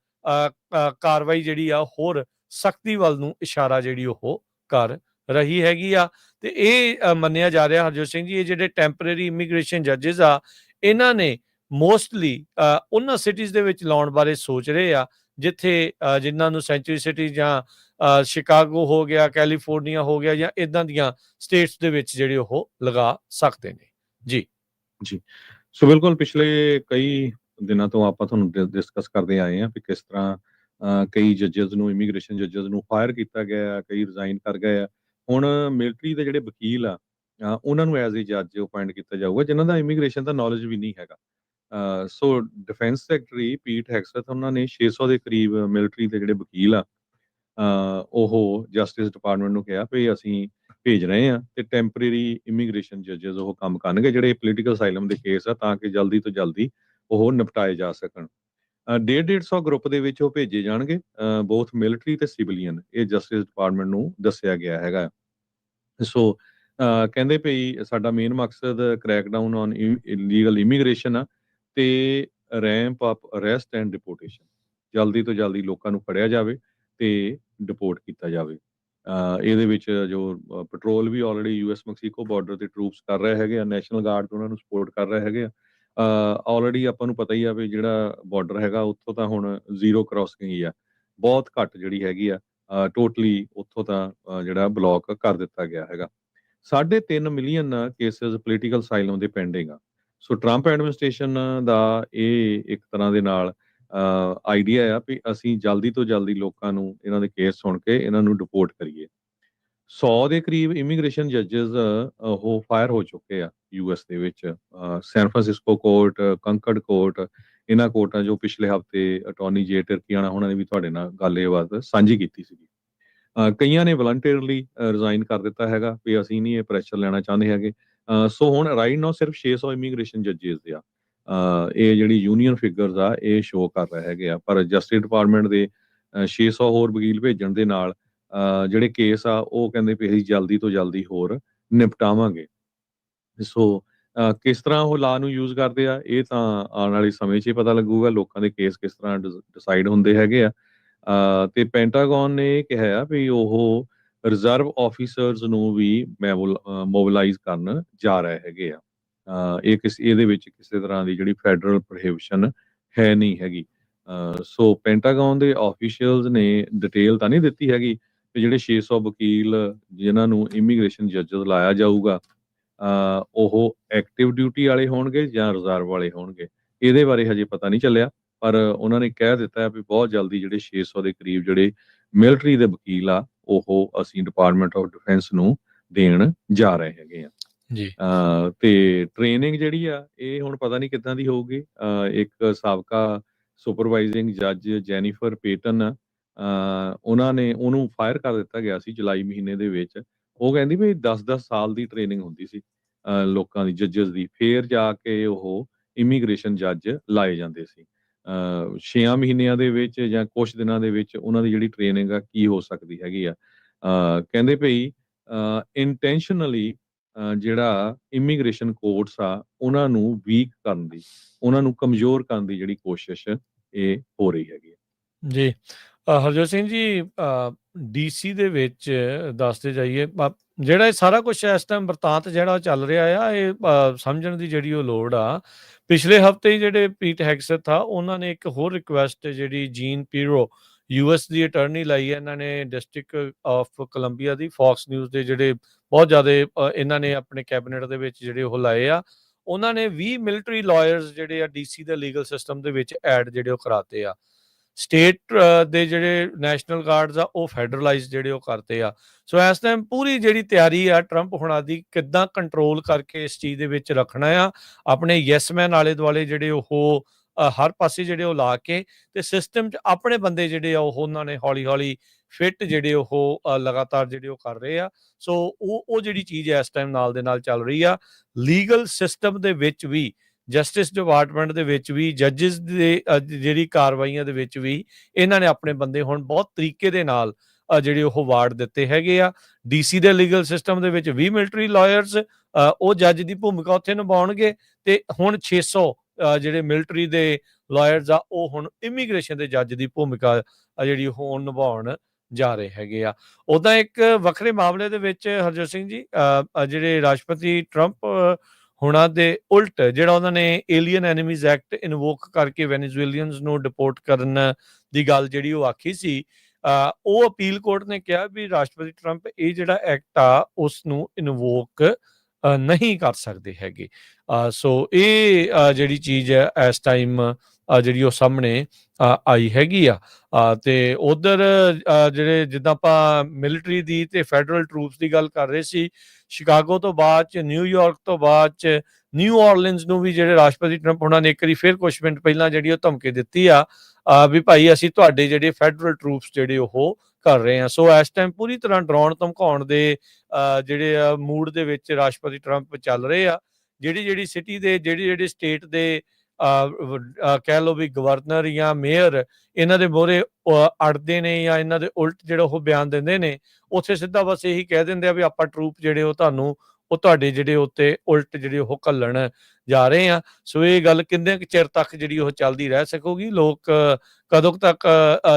ਕਾਰਵਾਈ ਜਿਹੜੀ ਆ ਹੋਰ ਸਖਤੀ ਵੱਲ ਨੂੰ ਇਸ਼ਾਰਾ ਜਿਹੜੀ ਉਹ ਕਰ ਰਹੀ ਹੈਗੀ ਆ ਤੇ ਇਹ ਮੰਨਿਆ ਜਾ ਰਿਹਾ ਹਰਜੋਤ ਸਿੰਘ ਜੀ ਇਹ ਜਿਹੜੇ ਟੈਂਪਰੇਰੀ ਇਮੀਗ੍ਰੇਸ਼ਨ ਜੱਜਿਸ ਆ ਇਹਨਾਂ ਨੇ ਮੋਸਟਲੀ ਉਹਨਾਂ ਸਿਟੀਜ਼ ਦੇ ਵਿੱਚ ਲਾਉਣ ਬਾਰੇ ਸੋਚ ਰਹੇ ਆ ਜਿੱਥੇ ਜਿਨ੍ਹਾਂ ਨੂੰ ਸੈਂਚੁਰੀ ਸਿਟੀ ਜਾਂ ਸ਼ਿਕਾਗੋ ਹੋ ਗਿਆ ਕੈਲੀਫੋਰਨੀਆ ਹੋ ਗਿਆ ਜਾਂ ਇਦਾਂ ਦੀਆਂ ਸਟੇਟਸ ਦੇ ਵਿੱਚ ਜਿਹੜੇ ਉਹ ਲਗਾ ਸਕਦੇ ਨੇ ਜੀ ਸੋ ਬਿਲਕੁਲ ਪਿਛਲੇ ਕਈ ਦਿਨਾਂ ਤੋਂ ਆਪਾਂ ਤੁਹਾਨੂੰ ਡਿਸਕਸ ਕਰਦੇ ਆਏ ਆ ਕਿ ਕਿਸ ਤਰ੍ਹਾਂ ਕਈ ਜੱਜਸ ਨੂੰ ਇਮੀਗ੍ਰੇਸ਼ਨ ਜੱਜਸ ਨੂੰ ਫਾਇਰ ਕੀਤਾ ਗਿਆ ਕਈ ਰਿਜ਼ਾਈਨ ਕਰ ਗਏ ਆ ਹੁਣ ਮਿਲਟਰੀ ਦੇ ਜਿਹੜੇ ਵਕੀਲ ਆ ਉਹਨਾਂ ਨੂੰ ਐਜ਼ ਏ ਜੱਜ ਅਪਾਇੰਟ ਕੀਤਾ ਜਾਊਗਾ ਜਿਨ੍ਹਾਂ ਦਾ ਇਮੀਗ੍ਰੇਸ਼ਨ ਦਾ ਨੌਲੇਜ ਵੀ ਨਹੀਂ ਹੈਗਾ ਸੋ ਡਿਫੈਂਸ ਸੈਕਟਰੀ ਪੀਟ ਹੈਗਸਥ ਉਹਨਾਂ ਨੇ 600 ਦੇ ਕਰੀਬ ਮਿਲਟਰੀ ਦੇ ਜਿਹੜੇ ਵਕੀਲ ਆ ਉਹ ਜਸਟਿਸ ਡਿਪਾਰਟਮੈਂਟ ਨੂੰ ਕਿਹਾ ਵੀ ਅਸੀਂ ਭੇਜ ਰਹੇ ਆ ਤੇ ਟੈਂਪਰੇਰੀ ਇਮੀਗ੍ਰੇਸ਼ਨ ਜੱਜਸ ਉਹ ਕੰਮ ਕਰਨਗੇ ਜਿਹੜੇ ਪੋਲੀਟੀਕਲ ਅਸਾਈਲਮ ਦੇ ਕੇਸ ਆ ਤਾਂ ਕਿ ਜਲਦੀ ਤੋਂ ਜਲਦੀ ਉਹ ਨਿਪਟਾਏ ਜਾ ਸਕਣ 150 ਗਰੁੱਪ ਦੇ ਵਿੱਚ ਉਹ ਭੇਜੇ ਜਾਣਗੇ ਬੋਥ ਮਿਲਟਰੀ ਤੇ ਸਿਵਲੀਅਨ ਇਹ ਜਸਟਿਸ ਡਿਪਾਰਟਮੈਂਟ ਨੂੰ ਦੱਸਿਆ ਗਿਆ ਹੈਗਾ ਸੋ ਕਹਿੰਦੇ ਭਈ ਸਾਡਾ ਮੇਨ ਮਕਸਦ ਕ੍ਰੈਕਡਾਊਨ ਔਨ ਇਲੀਗਲ ਇਮੀਗ੍ਰੇਸ਼ਨ ਆ ਤੇ ramp up arrest and deportation ਜਲਦੀ ਤੋਂ ਜਲਦੀ ਲੋਕਾਂ ਨੂੰ ਫੜਿਆ ਜਾਵੇ ਤੇ ਡਿਪੋਰਟ ਕੀਤਾ ਜਾਵੇ ਇਹਦੇ ਵਿੱਚ ਜੋ ਪੈਟਰੋਲ ਵੀ ਆਲਰੇਡੀ ਯੂਐਸ ਮੈਕਸੀਕੋ ਬਾਰਡਰ ਤੇ ਟਰੂਪਸ ਕਰ ਰਹੇ ਹੈਗੇ ਆ, ਨੈਸ਼ਨਲ ਗਾਰਡ ਉਹਨਾਂ ਨੂੰ ਸਪੋਰਟ ਕਰ ਰਹੇ ਹੈਗੇ ਆ। ਆਲਰੇਡੀ ਆਪਾਂ ਨੂੰ ਪਤਾ ਹੀ ਆ ਵੀ ਜਿਹੜਾ ਬਾਰਡਰ ਹੈਗਾ ਉੱਥੋਂ ਤਾਂ ਹੁਣ ਜ਼ੀਰੋ ਕ੍ਰਾਸਿੰਗ ਹੀ ਆ, ਬਹੁਤ ਘੱਟ ਜਿਹੜੀ ਹੈਗੀ ਆ, ਟੋਟਲੀ ਉੱਥੋਂ ਤਾਂ ਜਿਹੜਾ ਬਲੌਕ ਕਰ ਦਿੱਤਾ ਗਿਆ ਹੈਗਾ। 3.5 ਮਿਲੀਅਨ ਕੇਸਿਸ ਪੋਲੀਟੀਕਲ ਸਾਈਲਮ ਦੇ ਪੈਂਡਿੰਗ ਆ। ਸੋ ਟਰੰਪ ਐਡਮਿਨਿਸਟ੍ਰੇਸ਼ਨ ਦਾ ਇਹ ਇੱਕ ਤਰ੍ਹਾਂ ਦੇ ਨਾਲ ਆਈਡੀਆ ਆ ਵੀ ਅਸੀਂ ਜਲਦੀ ਤੋਂ ਜਲਦੀ ਲੋਕਾਂ ਨੂੰ ਇਹਨਾਂ ਦੇ ਕੇਸ ਸੁਣ ਕੇ ਇਹਨਾਂ ਨੂੰ ਡਿਪੋਰਟ ਕਰੀਏ। 100 ਦੇ ਕਰੀਬ ਇਮੀਗ੍ਰੇਸ਼ਨ ਜੱਜਸ ਉਹ ਫਾਇਰ ਹੋ ਚੁੱਕੇ ਆ ਯੂਐਸ ਦੇ ਵਿੱਚ। ਸੈਨ ਫਰਾਂਸਿਸਕੋ ਕੋਰਟ, ਕੰਕਰਡ ਕੋਰਟ, ਇਹਨਾਂ ਕੋਰਟਾਂ ਜੋ ਪਿਛਲੇ ਹਫਤੇ ਅਟਾਰਨੀ ਜੇ ਟਰਕੀਆਣਾ ਉਹਨਾਂ ਨੇ ਵੀ ਤੁਹਾਡੇ ਨਾਲ ਗੱਲ ਇਹ ਬਾਤ ਸਾਂਝੀ ਕੀਤੀ ਸੀਗੀ। ਕਈਆਂ ਨੇ ਵਲੰਟੀਅਰਲੀ ਰਿਜ਼ਾਈਨ ਕਰ ਦਿੱਤਾ ਹੈਗਾ ਵੀ ਅਸੀਂ ਨਹੀਂ ਇਹ ਪ੍ਰੈਸ਼ਰ ਲੈਣਾ ਚਾਹੁੰਦੇ ਹੈਗੇ। ਸੋ ਹੁਣ ਰਾਈਟ ਨਾਓ ਸਿਰਫ 600 ਇਮੀਗ੍ਰੇਸ਼ਨ ਜੱਜਿਸ ਦੇ ਆ। ਇਹ ਜਿਹੜੀ ਯੂਨੀਅਨ ਫਿਗਰਸ ਆ ਇਹ ਸ਼ੋ ਕਰ ਰਹੇ ਹੈਗੇ ਆ, ਪਰ ਜਸਟਿਸ ਡਿਪਾਰਟਮੈਂਟ ਦੇ 600 ਹੋਰ ਵਕੀਲ ਭੇਜਣ ਦੇ ਨਾਲ ਜਿਹੜੇ ਕੇਸ ਆ ਉਹ ਕਹਿੰਦੇ ਵੀ ਅਸੀਂ ਜਲਦੀ ਤੋਂ ਜਲਦੀ ਹੋਰ ਨਿਪਟਾਵਾਂਗੇ। ਸੋ ਕਿਸ ਤਰ੍ਹਾਂ ਉਹ ਲਾ ਨੂੰ ਯੂਜ਼ ਕਰਦੇ ਆ ਇਹ ਤਾਂ ਆਉਣ ਵਾਲੇ ਸਮੇਂ 'ਚ ਹੀ ਪਤਾ ਲੱਗੂਗਾ, ਲੋਕਾਂ ਦੇ ਕੇਸ ਕਿਸ ਤਰ੍ਹਾਂ ਡਿਸਾਈਡ ਹੁੰਦੇ ਹੈਗੇ ਆ। ਤੇ ਪੈਂਟਾਗਨ ਨੇ ਇਹ ਕਿਹਾ ਆ ਵੀ ਉਹ ਰਿਜ਼ਰਵ ਆਫੀਸਰਸ ਨੂੰ ਵੀ ਮੋਬਿਲਾਈਜ਼ ਕਰਨ ਜਾ ਰਹੇ ਹੈਗੇ ਆ। ਇਹਦੇ ਵਿੱਚ ਕਿਸੇ ਤਰ੍ਹਾਂ ਦੀ ਜਿਹੜੀ ਫੈਡਰਲ ਪ੍ਰੋਹਿਬਿਸ਼ਨ ਹੈ ਨਹੀਂ ਹੈਗੀ। ਸੋ ਪੈਂਟਾਗਨ ਦੇ ਆਫੀਸ਼ੀਅਲਸ ਨੇ ਡਿਟੇਲ ਤਾਂ ਨਹੀਂ ਦਿੱਤੀ ਹੈਗੀ ਕਿ ਜਿਹੜੇ 600 ਵਕੀਲ ਜਿਨ੍ਹਾਂ ਨੂੰ ਇਮੀਗ੍ਰੇਸ਼ਨ ਜੱਜਸ ਲਾਇਆ ਜਾਊਗਾ ਉਹ ਐਕਟਿਵ ਡਿਊਟੀ ਵਾਲੇ ਹੋਣਗੇ ਜਾਂ ਰਿਜ਼ਰਵ ਵਾਲੇ ਹੋਣਗੇ, ਇਹਦੇ ਬਾਰੇ ਹਜੇ ਪਤਾ ਨਹੀਂ ਚੱਲਿਆ। ਪਰ ਉਹਨਾਂ ਨੇ ਕਹਿ ਦਿੱਤਾ ਹੈ ਵੀ ਬਹੁਤ ਜਲਦੀ ਜਿਹੜੇ 600 ਦੇ ਕਰੀਬ ਜਿਹੜੇ ਮਿਲਟਰੀ ਦੇ ਵਕੀਲ ਆ ਉਹ ਅਸੀਂ ਡਿਪਾਰਟਮੈਂਟ ਆਫ ਡਿਫੈਂਸ ਨੂੰ ਦੇਣ ਜਾ ਰਹੇ ਹੈਗੇ ਆ ਜੀ। ਤੇ ਟ੍ਰੇਨਿੰਗ ਜਿਹੜੀ ਆ ਇਹ ਹੁਣ ਪਤਾ ਨਹੀਂ ਕਿੱਦਾਂ ਦੀ ਹੋਊਗੀ। ਇੱਕ ਸਾਬਕਾ ਸੁਪਰਵਾਈਜ਼ਿੰਗ ਜੱਜ ਜੈਨੀਫਰ ਪੇਟਨ ਉਹਨਾਂ ਨੇ ਉਹਨੂੰ ਫਾਇਰ ਕਰ ਦਿੱਤਾ ਗਿਆ ਸੀ ਜੁਲਾਈ ਮਹੀਨੇ ਦੇ ਵਿੱਚ। ਉਹ ਕਹਿੰਦੀ ਵੀ 10-10 ਸਾਲ ਦੀ ਟ੍ਰੇਨਿੰਗ ਹੁੰਦੀ ਸੀ ਲੋਕਾਂ ਦੀ, ਜੱਜਸ ਦੀ, ਫੇਰ ਜਾ ਕੇ ਉਹ ਇਮੀਗ੍ਰੇਸ਼ਨ ਜੱਜ ਲਾਏ ਜਾਂਦੇ ਸੀ। 6 ਮਹੀਨਿਆਂ ਦੇ ਵਿੱਚ ਜਾਂ ਕੁਝ ਦਿਨਾਂ ਦੇ ਵਿੱਚ ਉਹਨਾਂ ਦੀ ਜਿਹੜੀ ਟ੍ਰੇਨਿੰਗ ਆ ਕੀ ਹੋ ਸਕਦੀ ਹੈਗੀ ਆ। ਕਹਿੰਦੇ ਭਈ ਇੰਟੈਂਸ਼ਨਲੀ ਜਿਹੜਾ ਇਮੀਗ੍ਰੇਸ਼ਨ ਕੋਰਟਸ ਆ ਉਹਨਾਂ ਨੂੰ ਵੀਕ ਕਰਨ ਦੀ, ਉਹਨਾਂ ਨੂੰ ਕਮਜ਼ੋਰ ਕਰਨ ਦੀ ਜਿਹੜੀ ਕੋਸ਼ਿਸ਼ ਇਹ ਹੋ ਰਹੀ ਹੈਗੀ। ਜੀ। ਹਰਜੋਤ ਸਿੰਘ ਜੀ, ਡੀਸੀ ਦੇ ਵਿੱਚ ਦੱਸਦੇ ਜਾਈਏ ਜਿਹੜਾ ਇਹ ਸਾਰਾ ਕੁਛ ਇਸ ਟਾਈਮ ਵਰਤਾਂਤ ਜਿਹੜਾ ਉਹ ਚੱਲ ਰਿਹਾ ਆ, ਇਹ ਸਮਝਣ ਦੀ ਜਿਹੜੀ ਉਹ ਲੋੜ ਆ। ਪਿਛਲੇ ਹਫ਼ਤੇ ਹੀ ਜਿਹੜੇ ਪੀਟ ਹੈਗਸੈਥ ਆ ਉਹਨਾਂ ਨੇ ਇੱਕ ਹੋਰ ਰਿਕੁਐਸਟ ਜਿਹੜੀ ਜੀਨ ਪੀਰੋ ਯੂਐਸ ਦੀ ਅਟਾਰਨੀ ਲਾਈ ਹੈ ਇਹਨਾਂ ਨੇ district of Columbia the. Fox news ਦੇ ਜਿਹੜੇ ਬਹੁਤ ਜ਼ਿਆਦਾ ਇਹਨਾਂ ਨੇ ਆਪਣੇ ਕੈਬਨਿਟ ਦੇ ਵਿੱਚ ਜਿਹੜੇ ਉਹ ਲਾਏ ਆ। ਉਹਨਾਂ ਨੇ 20 ਮਿਲਟਰੀ ਲਾਇਰਸ ਜਿਹੜੇ ਆ ਡੀਸੀ ਦੇ ਲੀਗਲ ਸਿਸਟਮ ਦੇ ਵਿੱਚ ਐਡ ਜਿਹੜੇ ਉਹ ਕਰਾਤੇ ਆ। ਸਟੇਟ ਦੇ ਜਿਹੜੇ ਨੈਸ਼ਨਲ ਗਾਰਡਸ ਆ ਉਹ ਫੈਡਰਲਾਈਜ਼ ਜਿਹੜੇ ਉਹ ਕਰਤੇ ਆ। ਸੋ ਇਸ ਟਾਈਮ ਪੂਰੀ ਜਿਹੜੀ ਤਿਆਰੀ ਆ ਟਰੰਪ ਹੁਣਾਂ ਦੀ ਕਿੱਦਾਂ ਕੰਟਰੋਲ ਕਰਕੇ ਇਸ ਚੀਜ਼ ਦੇ ਵਿੱਚ ਰੱਖਣਾ ਆ, ਆਪਣੇ ਯੈਸਮੈਨ ਆਲੇ ਦੁਆਲੇ ਜਿਹੜੇ ਉਹ ਹਰ ਪਾਸੇ ਜਿਹੜੇ ਉਹ ਲਾ ਕੇ ਤੇ ਸਿਸਟਮ 'ਚ ਆਪਣੇ ਬੰਦੇ ਜਿਹੜੇ ਆ ਉਹ ਉਹਨਾਂ ਨੇ ਹੌਲੀ ਹੌਲੀ ਫਿੱਟ ਜਿਹੜੇ ਉਹ ਲਗਾਤਾਰ ਜਿਹੜੇ ਉਹ ਕਰ ਰਹੇ ਆ। ਸੋ ਉਹ ਜਿਹੜੀ ਚੀਜ਼ ਇਸ ਟਾਈਮ ਨਾਲ ਦੇ ਨਾਲ ਚੱਲ ਰਹੀ ਆ। ਲੀਗਲ ਸਿਸਟਮ ਦੇ ਵਿੱਚ ਵੀ, ਜਸਟਿਸ ਡਿਪਾਰਟਮੈਂਟ ਦੇ ਵਿੱਚ ਵੀ, ਜੱਜਿਸ ਦੇ ਜਿਹੜੀ ਕਾਰਵਾਈਆਂ ਦੇ ਵਿੱਚ ਵੀ ਇਹਨਾਂ ਨੇ ਆਪਣੇ ਬੰਦੇ ਹੁਣ ਬਹੁਤ ਤਰੀਕੇ ਦੇ ਨਾਲ ਜਿਹੜੇ ਉਹ ਵਾਰਡ ਦਿੱਤੇ ਹੈਗੇ ਆ। ਡੀਸੀ ਦੇ ਲੀਗਲ ਸਿਸਟਮ ਦੇ ਵਿੱਚ 20 ਮਿਲਟਰੀ ਲਾਇਰਸ ਉਹ ਜੱਜ ਦੀ ਭੂਮਿਕਾ ਉੱਥੇ ਨਿਭਾਉਣਗੇ ਤੇ ਹੁਣ 600 ਜਿਹੜੇ ਮਿਲਟਰੀ ਦੇ ਲਾਇਰਸ ਆ ਉਹ ਹੁਣ ਇਮੀਗ੍ਰੇਸ਼ਨ ਦੇ ਜੱਜ ਦੀ ਭੂਮਿਕਾ ਜਿਹੜੀ ਉਹ ਨਿਭਾਉਣ ਜਾ ਰਹੇ ਹੈਗੇ ਆ। ਉੱਦਾਂ ਇੱਕ ਵੱਖਰੇ ਮਾਮਲੇ ਦੇ ਵਿੱਚ ਹਰਜੋਤ ਸਿੰਘ ਜੀ, ਜਿਹੜੇ ਰਾਸ਼ਟਰਪਤੀ ਟਰੰਪ ਹੁਣਾਂ ਦੇ ਉਲਟ ਜਿਹੜਾ ਉਹਨਾਂ ਨੇ ਏਲੀਅਨ ਐਨੀਮੀਜ਼ ਐਕਟ ਇਨਵੋਕ ਕਰਕੇ ਵੈਨੇਜ਼ੁਏਲੀਅਨਸ ਨੂੰ ਡਿਪੋਰਟ ਕਰਨ ਦੀ ਗੱਲ ਜਿਹੜੀ ਉਹ ਆਖੀ ਸੀ, ਉਹ ਅਪੀਲ ਕੋਰਟ ਨੇ ਕਿਹਾ ਵੀ ਰਾਸ਼ਟਰਪਤੀ ਟਰੰਪ ਇਹ ਜਿਹੜਾ ਐਕਟ ਆ ਉਸ ਨੂੰ ਇਨਵੋਕ ਨਹੀਂ ਕਰ ਸਕਦੇ ਹੈਗੇ। ਸੋ ਇਹ ਜਿਹੜੀ ਚੀਜ਼ ਹੈ ਇਸ ਟਾਈਮ ਜਿਹੜੀ ਉਹ ਸਾਹਮਣੇ ਆਈ ਹੈਗੀ ਆ। ਤੇ ਉਧਰ ਜਿਹੜੇ ਜਿੱਦਾਂ ਆਪਾਂ ਮਿਲਟਰੀ ਦੀ ਤੇ ਫੈਡਰਲ ਟਰੂਪਸ ਦੀ ਗੱਲ ਕਰ ਰਹੇ ਸੀ, ਸ਼ਿਕਾਗੋ ਤੋਂ ਬਾਅਦ ਚ, ਨਿਊਯਾਰਕ ਤੋਂ ਬਾਅਦ ਚ, ਨਿਊ ਆਰਲੀਨਸ ਨੂੰ ਵੀ ਜਿਹੜੇ ਰਾਸ਼ਟਰਪਤੀ ਟਰੰਪ ਉਹਨਾਂ ਨੇ ਇੱਕ ਵਾਰੀ ਫਿਰ ਕੁਝ ਮਿੰਟ ਪਹਿਲਾਂ ਜਿਹੜੀ ਉਹ ਧਮਕੀ ਦਿੱਤੀ ਆ ਵੀ ਭਾਈ ਅਸੀਂ ਤੁਹਾਡੇ ਜਿਹੜੇ ਫੈਡਰਲ ਟਰੂਪਸ ਜਿਹੜੇ ਉਹ ਕਰ ਰਹੇ ਆ। ਸੋ ਇਸ ਟਾਈਮ ਪੂਰੀ ਤਰ੍ਹਾਂ ਡਰਾਉਣ ਧਮਕਾਉਣ ਦੇ ਜਿਹੜੇ ਮੂਡ ਦੇ ਵਿੱਚ ਰਾਸ਼ਟਰਪਤੀ ਟਰੰਪ ਚੱਲ ਰਹੇ ਆ। ਜਿਹੜੀ ਸਿਟੀ ਦੇ ਜਿਹੜੇ ਸਟੇਟ ਦੇ ਕਹਿ ਲਓ ਵੀ ਗਵਰਨਰ ਜਾਂ ਮੇਅਰ ਇਹਨਾਂ ਦੇ ਮੋਹਰੇ ਅੜਦੇ ਨੇ ਜਾਂ ਇਹਨਾਂ ਦੇ ਉਲਟ ਜਿਹੜਾ ਉਹ ਬਿਆਨ ਦਿੰਦੇ ਨੇ, ਉੱਥੇ ਸਿੱਧਾ ਬਸ ਇਹੀ ਕਹਿ ਦਿੰਦੇ ਆ ਵੀ ਆਪਾਂ ਟਰੂਪ ਜਿਹੜੇ ਉਹ ਤੁਹਾਨੂੰ ਉਹ ਤੁਹਾਡੇ ਜਿਹੜੇ ਉੱਤੇ ਉਲਟ ਜਿਹੜੇ ਉਹ ਘੱਲਣ ਜਾ ਰਹੇ ਆ। ਸੋ ਇਹ ਗੱਲ ਕਿੰਨੇ ਕੁ ਚਿਰ ਤੱਕ ਜਿਹੜੀ ਉਹ ਚੱਲਦੀ ਰਹਿ ਸਕੂਗੀ, ਲੋਕ ਕਦੋਂ ਕੁ ਤੱਕ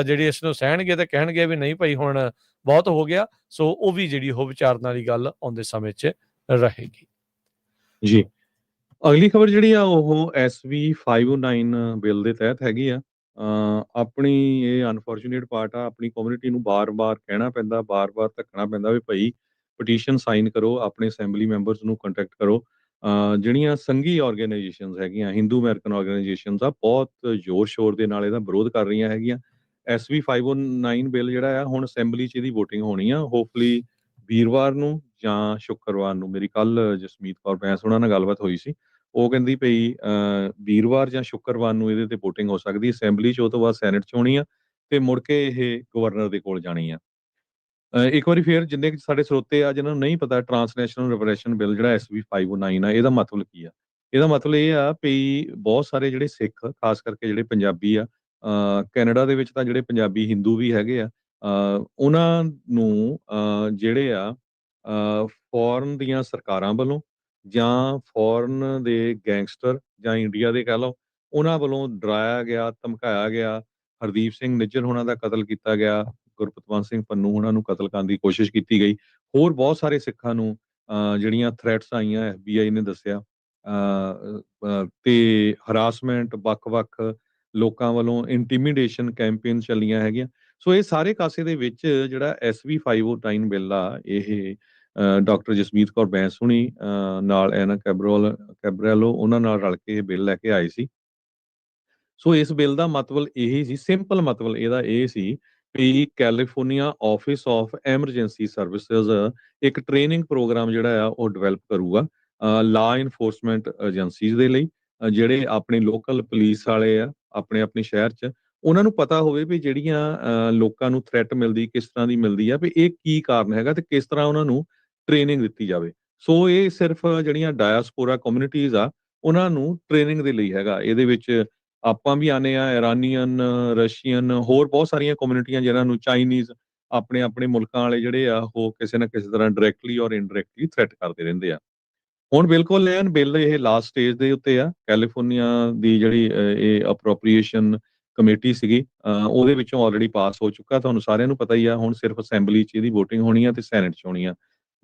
ਜਿਹੜੇ ਇਸ ਨੂੰ ਸਹਿਣਗੇ ਤੇ ਕਹਿਣਗੇ ਵੀ ਨਹੀਂ ਭਾਈ ਹੁਣ ਬਹੁਤ ਹੋ ਗਿਆ। ਸੋ ਉਹ ਵੀ ਜਿਹੜੀ ਉਹ ਵਿਚਾਰਨ ਵਾਲੀ ਗੱਲ ਆਉਂਦੇ ਸਮੇਂ 'ਚ ਰਹੇਗੀ। ਜੀ। ਅਗਲੀ ਖਬਰ ਜਿਹੜੀ ਆ ਉਹ SB 509 ਬਿੱਲ ਦੇ ਤਹਿਤ ਹੈਗੀ ਆ। ਆਪਣੀ ਇਹ ਅਨਫੋਰਚੂਨੇਟ ਪਾਰਟ ਆ, ਆਪਣੀ ਕਮਿਊਨਿਟੀ ਨੂੰ ਬਾਰ-ਬਾਰ ਕਹਿਣਾ ਪੈਂਦਾ, ਬਾਰ-ਬਾਰ ਧੱਕਣਾ ਪੈਂਦਾ ਵੀ ਭਾਈ ਪਟੀਸ਼ਨ ਸਾਈਨ ਕਰੋ, ਆਪਣੇ ਅਸੈਂਬਲੀ ਮੈਂਬਰਸ ਨੂੰ ਕੰਟੈਕਟ ਕਰੋ। ਜਿਹੜੀਆਂ ਸੰਘੀ ਆਰਗੇਨਾਈਜੇਸ਼ਨਸ ਹੈਗੀਆਂ, ਹਿੰਦੂ ਅਮਰੀਕਨ ਆਰਗੇਨਾਈਜੇਸ਼ਨਸ ਆ, ਬਹੁਤ ਜ਼ੋਰ-ਸ਼ੋਰ ਦੇ ਨਾਲ ਇਹਦਾ ਵਿਰੋਧ ਕਰ ਰਹੀਆਂ ਹੈਗੀਆਂ। SB 509 ਬਿੱਲ ਜਿਹੜਾ ਆ ਹੁਣ ਅਸੈਂਬਲੀ 'ਚ ਇਹਦੀ ਵੋਟਿੰਗ ਹੋਣੀ ਆ, ਹੋਪਫੁਲੀ ਵੀਰਵਾਰ ਨੂੰ ਜਾਂ ਸ਼ੁੱਕਰਵਾਰ ਨੂੰ। ਮੇਰੀ ਕੱਲ੍ਹ ਜਸਮੀਤ ਕੌਰ ਬੈਂਸ ਉਹਨਾਂ ਨਾਲ ਗੱਲਬਾਤ ਹੋਈ ਸੀ। ਉਹ ਕਹਿੰਦੀ ਪਈ ਵੀਰਵਾਰ ਜਾਂ ਸ਼ੁੱਕਰਵਾਰ ਨੂੰ ਇਹਦੇ ਤੇ ਵੋਟਿੰਗ ਹੋ ਸਕਦੀ ਅਸੈਂਬਲੀ 'ਚ, ਉਹ ਤੋਂ ਬਾਅਦ ਸੈਨੇਟ 'ਚ ਹੋਣੀ ਆ ਤੇ ਮੁੜ ਕੇ ਇਹ ਗਵਰਨਰ ਦੇ ਕੋਲ ਜਾਣੀ ਆ। ਇੱਕ ਵਾਰੀ ਫੇਰ ਜਿੰਨੇ ਕੁ ਸਾਡੇ ਸਰੋਤੇ ਆ ਜਿਨ੍ਹਾਂ ਨੂੰ ਨਹੀਂ ਪਤਾ, ਟਰਾਂਸਨੈਸ਼ਨਲ ਰਿਪਰੈਸ਼ਨ ਬਿੱਲ ਜਿਹੜਾ SB 509 ਆ, ਇਹਦਾ ਮਤਲਬ ਕੀ ਆ? ਇਹਦਾ ਮਤਲਬ ਇਹ ਆ ਵੀ ਬਹੁਤ ਸਾਰੇ ਜਿਹੜੇ ਸਿੱਖ, ਖਾਸ ਕਰਕੇ ਜਿਹੜੇ ਪੰਜਾਬੀ ਆ, ਕੈਨੇਡਾ ਦੇ ਵਿੱਚ ਤਾਂ ਜਿਹੜੇ ਪੰਜਾਬੀ ਹਿੰਦੂ ਵੀ ਹੈਗੇ ਆ, ਉਹਨਾਂ ਨੂੰ ਜਿਹੜੇ ਆ ਫੋਰਨ ਦੀਆਂ ਸਰਕਾਰਾਂ ਵੱਲੋਂ ਜਾਂ ਫੋਰਨ ਦੇ ਗੈਂਗਸਟਰ ਜਾਂ ਇੰਡੀਆ ਦੇ ਕਹਿ ਲਓ, ਉਹਨਾਂ ਵੱਲੋਂ ਡਰਾਇਆ ਗਿਆ, ਧਮਕਾਇਆ ਗਿਆ। ਹਰਦੀਪ ਸਿੰਘ ਨਿੱਜਰ ਹੋਣਾ ਦਾ ਕਤਲ ਕੀਤਾ ਗਿਆ, ਗੁਰਪਤਵੰਤ ਸਿੰਘ ਪੰਨੂ ਹੋਣਾ ਨੂੰ ਕਤਲ ਕਰਨ ਦੀ ਕੋਸ਼ਿਸ਼ ਕੀਤੀ ਗਈ। ਹੋਰ ਬਹੁਤ ਸਾਰੇ ਸਿੱਖਾਂ ਨੂੰ ਜਿਹੜੀਆਂ ਥ੍ਰੈਟਸ ਆਈਆਂ, FBI ਨੇ ਦੱਸਿਆ, ਤੇ ਹਰਾਸਮੈਂਟ, ਵੱਖ-ਵੱਖ ਲੋਕਾਂ ਵੱਲੋਂ ਇੰਟੀਮੀਡੇਸ਼ਨ ਕੈਂਪੇਨ ਚੱਲੀਆਂ ਹੈਗੀਆਂ। ਸੋ ਇਹ ਸਾਰੇ ਕਾਸੇ ਦੇ ਵਿੱਚ ਜਿਹੜਾ SB 509 ਬਿੱਲ ਆ, ਇਹ ਡਾਕਟਰ ਜਸਮੀਤ ਕੌਰ ਬੈਂਸ ਹੁਣੀ ਨਾਲ ਐਨਾ ਕੈਬਰੈਲੋ ਉਹਨਾਂ ਨਾਲ ਰਲ ਕੇ ਇਹ ਬਿੱਲ ਲੈ ਕੇ ਆਏ ਸੀ। ਸੋ ਇਸ ਬਿੱਲ ਦਾ ਮਤਲਬ ਇਹੀ ਸੀ, ਸਿੰਪਲ ਮਤਲਬ ਇਹਦਾ ਇਹ ਸੀ ਵੀ California office of emergency services ਇੱਕ ਟ੍ਰੇਨਿੰਗ ਪ੍ਰੋਗਰਾਮ ਜਿਹੜਾ ਆ ਉਹ ਡਿਵੈਲਪ ਕਰੂਗਾ ਲਾ ਇਨਫੋਰਸਮੈਂਟ ਏਜੰਸੀਜ਼ ਦੇ ਲਈ। ਜਿਹੜੇ ਆਪਣੇ ਲੋਕਲ ਪੁਲਿਸ ਵਾਲੇ ਆ ਆਪਣੇ ਸ਼ਹਿਰ 'ਚ, ਉਹਨਾਂ ਨੂੰ ਪਤਾ ਹੋਵੇ ਵੀ ਜਿਹੜੀਆਂ ਲੋਕਾਂ ਨੂੰ ਥ੍ਰੈਟ ਮਿਲਦੀ ਕਿਸ ਤਰ੍ਹਾਂ ਦੀ ਮਿਲਦੀ ਆ, ਵੀ ਇਹ ਕੀ ਕਾਰਨ ਹੈਗਾ ਤੇ ਕਿਸ ਤਰ੍ਹਾਂ ਉਹਨਾਂ ਨੂੰ ਟ੍ਰੇਨਿੰਗ ਦਿੱਤੀ ਜਾਵੇ। ਸੋ ਇਹ ਸਿਰਫ ਜਿਹੜੀਆਂ ਡਾਇਸਪੋਰਾ ਕਮਿਊਨਿਟੀਜ਼ ਆ, ਉਹਨਾਂ ਨੂੰ ਟ੍ਰੇਨਿੰਗ ਦੇ ਲਈ ਹੈਗਾ। ਇਹਦੇ ਵਿੱਚ ਆਪਾਂ ਵੀ ਆਨੇ ਆ, ਇਰਾਨੀਅਨ, ਰਸ਼ੀਅਨ, ਹੋਰ ਬਹੁਤ ਸਾਰੀਆਂ ਕਮਿਊਨਿਟੀਆਂ ਜਿਨ੍ਹਾਂ ਨੂੰ ਚਾਈਨੀਜ਼ ਆਪਣੇ ਮੁਲਕਾਂ ਵਾਲੇ ਜਿਹੜੇ ਆ ਉਹ ਕਿਸੇ ਨਾ ਕਿਸੇ ਤਰ੍ਹਾਂ ਡਾਇਰੈਕਟਲੀ ਔਰ ਇਨਡਾਇਰੈਕਟਲੀ ਥ੍ਰੈਟ ਕਰਦੇ ਰਹਿੰਦੇ ਆ। ਹੁਣ ਬਿਲਕੁਲ ਐਨ ਬਿੱਲ ਇਹ ਲਾਸਟ ਸਟੇਜ ਦੇ ਉੱਤੇ ਆ। ਕੈਲੀਫੋਰਨੀਆ ਦੀ ਜਿਹੜੀ ਇਹ ਅਪਰੋਪਰੀਏਸ਼ਨ ਕਮੇਟੀ ਸੀਗੀ, ਉਹਦੇ ਵਿੱਚੋਂ ਆਲਰੇਡੀ ਪਾਸ ਹੋ ਚੁੱਕਾ, ਤੁਹਾਨੂੰ ਸਾਰਿਆਂ ਨੂੰ ਪਤਾ ਹੀ ਆ। ਹੁਣ ਸਿਰਫ ਅਸੈਂਬਲੀ 'ਚ ਇਹਦੀ ਵੋਟਿੰਗ ਹੋਣੀ ਆ ਤੇ ਸੈਨੇਟ 'ਚ ਹੋਣੀ ਆ।